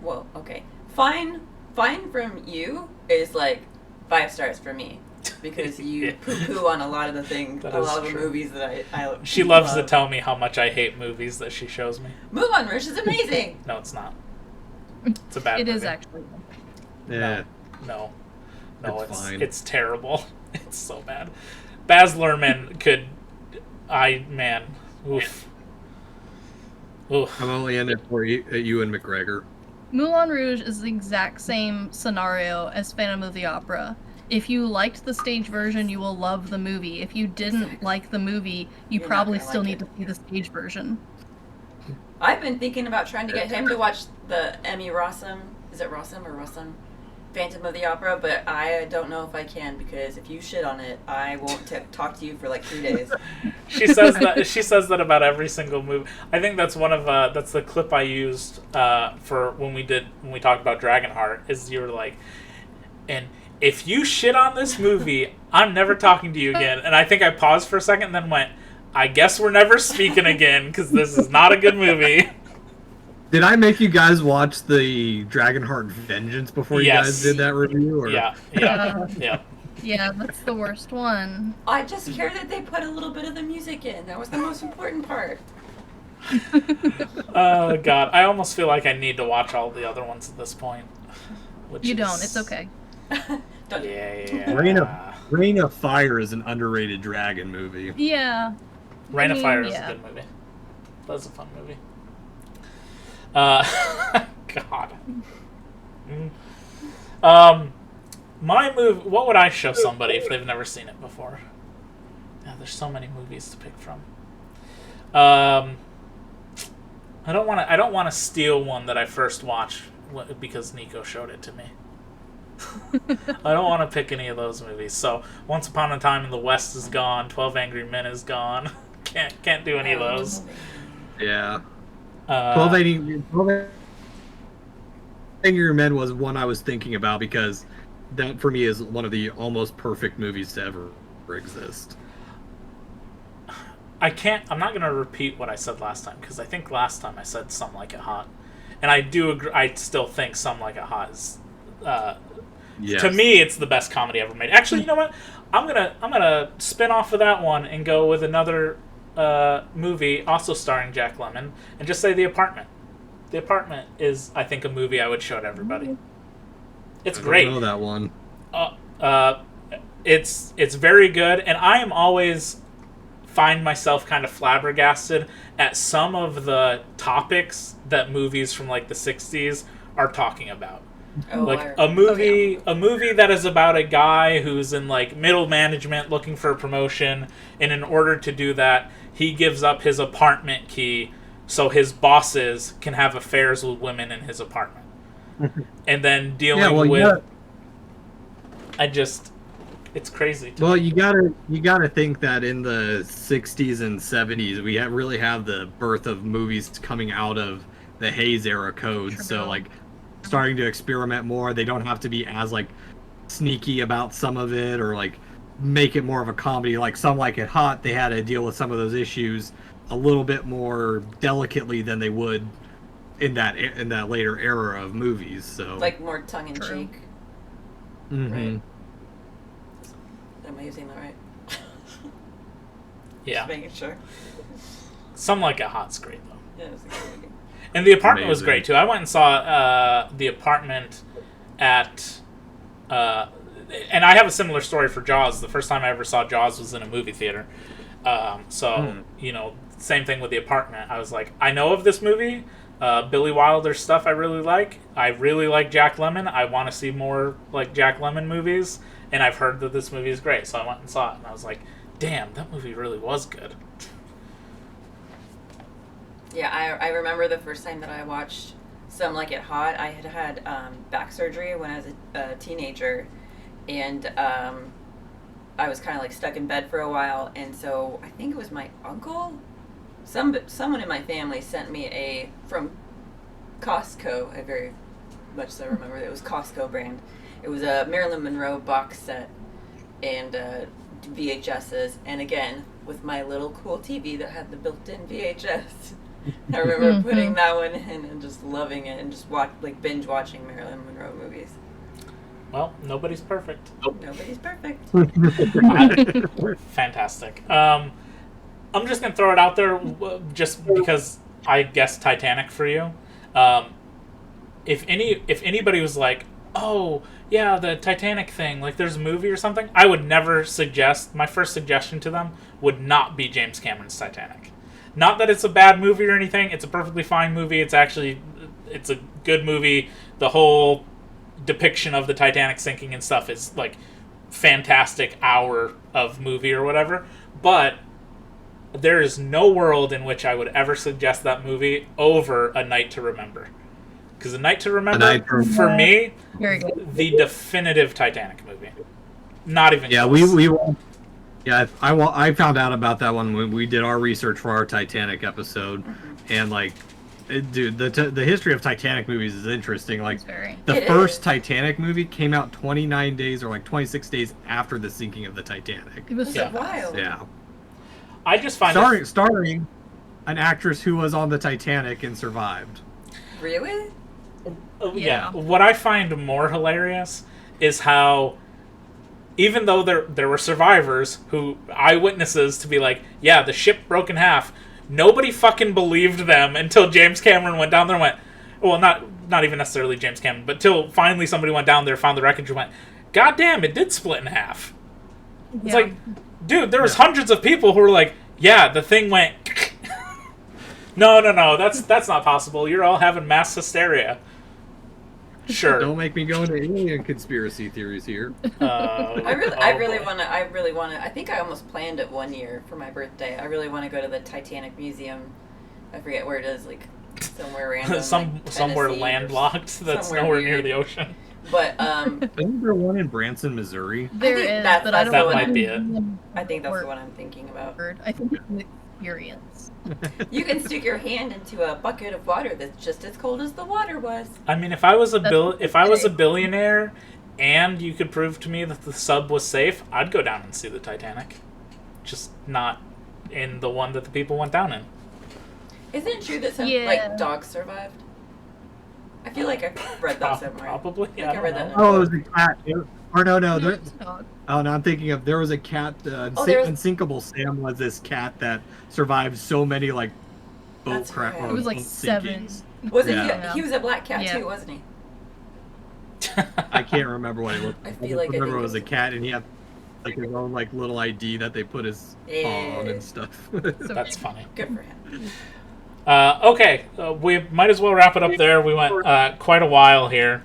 Well, okay. Fine from you is like 5 stars for me. Because you poo-poo on a lot of the things, a lot of the movies that I
She loves to tell me how much I hate movies that she shows me.
Moulin Rouge is amazing!
No, it's not. It's a bad movie.
It is actually.
Yeah.
No, it's
fine.
It's terrible. It's so bad. Baz Luhrmann could... Oof. Oof.
I'm only in it for Ewan McGregor.
Moulin Rouge is the exact same scenario as Phantom of the Opera. If you liked the stage version, you will love the movie. If you didn't like the movie, you probably still need to see the stage version.
I've been thinking about trying to get him to watch the Emmy Rossum. Is it Rossum or Rossum? Phantom of the Opera, but I don't know if I can because if you shit on it, I won't talk to you for like 3 days.
She says that about every single movie. I think that's one of that's the clip I used for when we talked about Dragonheart. Is you were like, and if you shit on this movie, I'm never talking to you again. And I think I paused for a second and then went, I guess we're never speaking again because this is not a good movie.
Did I make you guys watch the Dragonheart Vengeance before you guys did that review? Or?
Yeah.
Yeah, that's the worst one.
I just care that they put a little bit of the music in. That was the most important part.
Oh, God. I almost feel like I need to watch all the other ones at this point.
You don't. It's okay.
Yeah.
Reign of Fire is an underrated dragon movie.
Yeah.
Reign of Fire is a good movie. That's a fun movie. God. My movie. What would I show somebody if they've never seen it before? Yeah, there's so many movies to pick from. I don't want to steal one that I first watched because Nicho showed it to me. I don't want to pick any of those movies. So Once Upon a Time in the West is gone. 12 Angry Men is gone. Can't do any of those.
Yeah. 12 Angry Men was one I was thinking about because that for me is one of the almost perfect movies to ever exist.
I'm not going to repeat what I said last time because I think last time I said Some Like It Hot. And I do agree. I still think Some Like It Hot is
Yes.
to me it's the best comedy ever made. Actually, you know what? I'm gonna spin off of that one and go with another movie also starring Jack Lemmon and just say The Apartment. The Apartment is, I think, a movie I would show to everybody. It's great.
I don't know that one.
It's very good, and I am always find myself kind of flabbergasted at some of the topics that movies from like the 60s are talking about. Like a movie that is about a guy who's in like middle management looking for a promotion, and in order to do that, he gives up his apartment key so his bosses can have affairs with women in his apartment. And then dealing with it's crazy to me.
You gotta think that in the 60s and 70s we really have the birth of movies coming out of the Hayes era code. So like starting to experiment more. They don't have to be as like sneaky about some of it or like make it more of a comedy. Like Some Like It Hot, they had to deal with some of those issues a little bit more delicately than they would in that later era of movies. So
like more tongue in cheek.
Mm-hmm.
Right. Am I using that right?
Yeah.
Just making sure.
Some Like It Hot's great though.
Yeah, it's a good movie.
And The Apartment was great too. I went and saw The Apartment at and I have a similar story for Jaws. The first time I ever saw Jaws was in a movie theater. You know, same thing with The Apartment. I was like, I know of this movie. Billy Wilder's stuff I really like. I really like Jack Lemmon. I want to see more like Jack Lemmon movies. And I've heard that this movie is great. So I went and saw it. And I was like, damn, that movie really was good.
Yeah, I remember the first time that I watched Some Like It Hot. I had back surgery when I was a teenager. And I was kind of like stuck in bed for a while. And so I think it was my uncle. Someone in my family sent me from Costco. I very much so remember it was Costco brand. It was a Marilyn Monroe box set and VHSs. And again, with my little cool TV that had the built-in VHS. I remember putting that one in and just loving it and just binge watching Marilyn Monroe movies.
Well, nobody's perfect.
Nobody's perfect.
Fantastic. I'm just gonna throw it out there, just because I guessed Titanic for you. If anybody was like, "Oh, yeah, the Titanic thing, like there's a movie or something," I would never suggest. My first suggestion to them would not be James Cameron's Titanic. Not that it's a bad movie or anything. It's a perfectly fine movie. It's a good movie. The whole depiction of the Titanic sinking and stuff is like fantastic hour of movie or whatever. But there is no world in which I would ever suggest that movie over A Night to Remember. Because A Night to Remember, for me, the definitive Titanic movie. Not even close.
I found out about that one when we did our research for our Titanic episode, and like, dude, the history of Titanic movies is interesting. Like, the first Titanic movie came out 29 days or like 26 days after the sinking of the Titanic.
It was
so wild.
Yeah.
I just find
starring an actress who was on the Titanic and survived.
Really?
Yeah. What I find more hilarious is how, even though there were survivors who eyewitnesses to be like, yeah, the ship broke in half, nobody fucking believed them until James Cameron went down there and went, well, not even necessarily James Cameron, but till finally somebody went down there, found the wreckage, and went, God damn, it did split in half. It's like, dude, there was hundreds of people who were like, yeah, the thing went. No, that's not possible. You're all having mass hysteria. Sure.
Don't make me go into alien conspiracy theories here.
I really want to. I think I almost planned it one year for my birthday. I really want to go to the Titanic Museum. I forget where it is, like somewhere random.
somewhere
Tennessee or
landlocked that's
somewhere
nowhere near
weird.
the ocean.
But
Isn't there one in Branson, Missouri?
There
think
is,
that's-
but I
that's
don't
the
know
one.
Might be it.
I think that's the one I'm thinking about.
I think it's an experience.
You can stick your hand into a bucket of water that's just as cold as the water was.
I mean, if I was a
That's
billionaire, and you could prove to me that the sub was safe, I'd go down and see the Titanic. Just not in the one that the people went down in.
Isn't it true that some
Yeah.
dogs survived? I feel like I read that somewhere.
Probably.
I think I read that.
Oh, it was a cat. Or no.
Dog.
Oh, no, I'm thinking of, there was a cat,
there was-
Unsinkable Sam was this cat that survived so many, like, boat
That's
crash.
right.
It was like 7.
Wasn't
Yeah.
he was a black cat
Yeah.
too, wasn't he?
I can't remember what he looked
I
like.
feel like I
remember
think
it was
it
a cat, and he had like his own like little ID that they put his paw on
Yeah.
and stuff.
So
That's funny.
Good for him.
Okay, we might as well wrap it up there. We went quite a while here.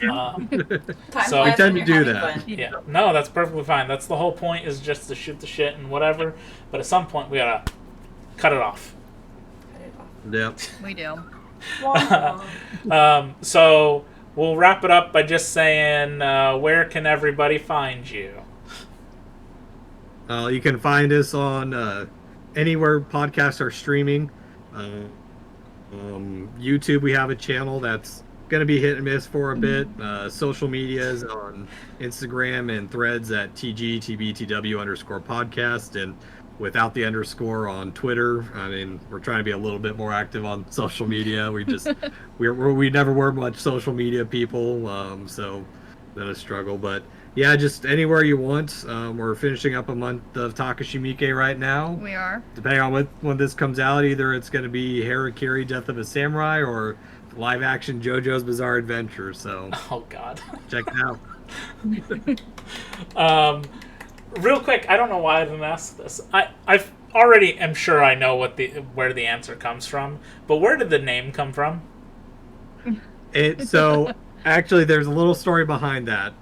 Time
So-
flies
I tend
when
to
you're
do
having
that.
fun.
Yeah, no, that's perfectly fine. That's the whole point, is just to shoot the shit and whatever. But at some point, we gotta cut it off.
Cut it off.
Yep.
We do.
Wah, wah.
So we'll wrap it up by just saying, where can everybody find you?
You can find us on anywhere podcasts are streaming. YouTube, we have a channel that's going to be hit and miss for a bit. Social medias on Instagram and Threads at TGTBTW_podcast, and without the underscore on Twitter. I mean, we're trying to be a little bit more active on social media. We just we never were much social media people, so been a struggle. But yeah, just anywhere you want. We're finishing up a month of Takashi Miike right now.
We are.
Depending on when this comes out, either it's going to be Harakiri, Death of a Samurai, or live action JoJo's Bizarre Adventure. So
Oh, God.
check it out.
Real quick, I don't know why I didn't ask this. I've already am sure I know where the answer comes from, but where did the name come from?
So actually, there's a little story behind that.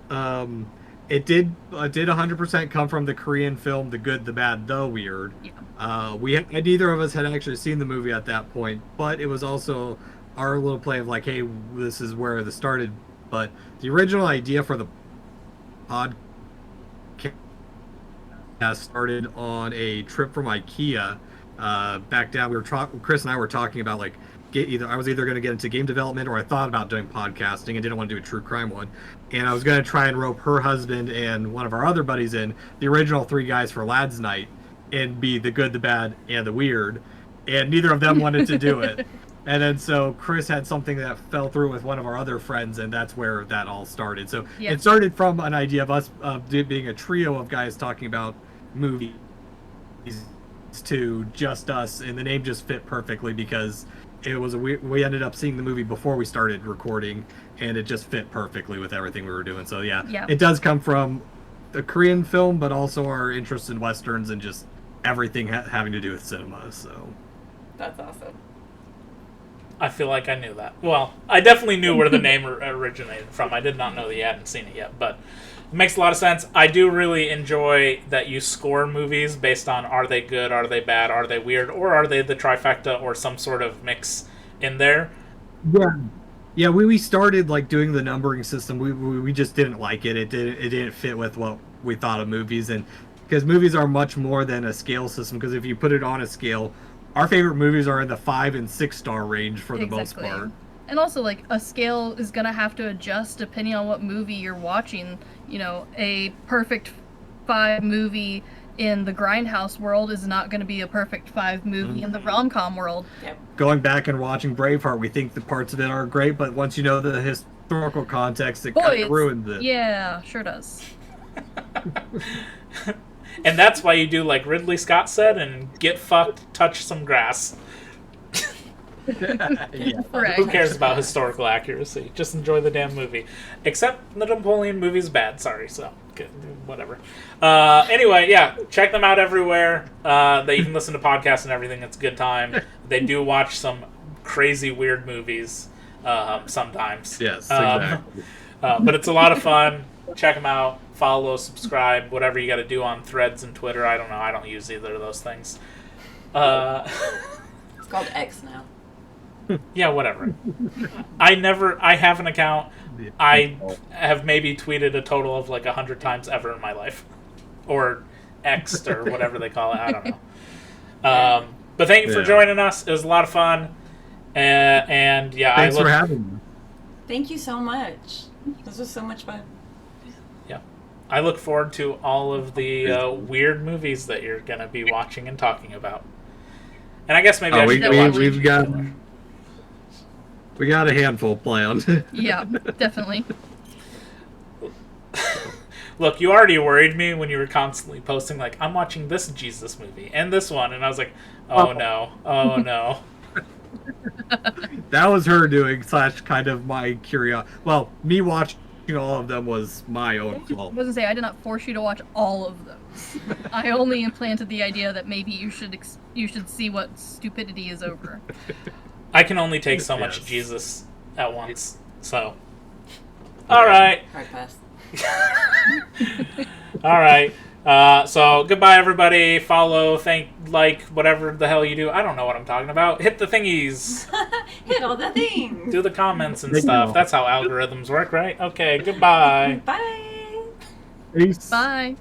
It did 100% come from the Korean film The Good, the Bad, the Weird. Neither of us had actually seen the movie at that point, but it was also our little play of like, hey, this is where this started. But the original idea for the podcast started on a trip from IKEA. Back down, Chris and I were talking about like, I was either going to get into game development, or I thought about doing podcasting and didn't want to do a true crime one. And I was going to try and rope her husband and one of our other buddies in, the original three guys for Lads Night, and be the good, the bad, and the weird. And neither of them wanted to do it. And then so Chris had something that fell through with one of our other friends, and that's where that all started. So it started from an idea of us being a trio of guys talking about movies to just us, and the name just fit perfectly because it was we ended up seeing the movie before we started recording, and it just fit perfectly with everything we were doing. So yeah. It does come from a Korean film, but also our interest in westerns and just everything having to do with cinema. So
That's awesome.
I feel like I knew that. Well, I definitely knew where the name originated from. I did not know that you hadn't seen it yet, but it makes a lot of sense. I do really enjoy that you score movies based on, are they good, are they bad, are they weird, or are they the trifecta or some sort of mix in there.
Yeah, we started like doing the numbering system. We just didn't like it. It didn't fit with what we thought of movies, and because movies are much more than a scale system. Because if you put it on a scale, our favorite movies are in the 5 and 6 star range for the most part.
And also, like, a scale is gonna have to adjust depending on what movie you're watching. You know, a perfect 5 movie in the Grindhouse world is not going to be a perfect 5 movie in the rom-com world.
Yep.
Going back and watching Braveheart, we think the parts of it are great, but once you know the historical context, it kind of ruins it.
Yeah, sure does.
And that's why you do like Ridley Scott said and get fucked, touch some grass.
Yeah.
Correct.
Who cares about historical accuracy? Just enjoy the damn movie. Except the Napoleon movie's bad. Sorry, so whatever. Anyway, yeah, check them out everywhere. They even listen to podcasts and everything. It's a good time. They do watch some crazy weird movies sometimes.
Yes, exactly.
But it's a lot of fun. Check them out. Follow, subscribe, whatever you got to do on Threads and Twitter. I don't know. I don't use either of those things.
It's called X now.
Yeah, whatever. I have an account. I have maybe tweeted a total of like 100 times ever in my life. Or X'd or whatever they call it. I don't know. But thank you for joining us. It was a lot of fun. And yeah,
Thanks for having me.
Thank you so much. This was so much fun.
Yeah. I look forward to all of the weird movies that you're going to be watching and talking about. And I guess maybe I should go watch
we've got we got a handful planned.
Yeah, definitely.
Look, you already worried me when you were constantly posting, like, I'm watching this Jesus movie and this one. And I was like, oh no. Oh no.
That was her doing / kind of my curiosity. Well, me watching all of them was my own fault.
I was gonna say, I did not force you to watch all of those. I only implanted the idea that maybe you should see what stupidity is over.
I can only take so much Jesus at once, so. All right.
Hard pass.
All right. So goodbye, everybody. Follow, like, whatever the hell you do. I don't know what I'm talking about. Hit the thingies.
Hit all the things.
Do the comments and stuff. That's how algorithms work, right? Okay. Goodbye.
Bye.
Peace.
Bye.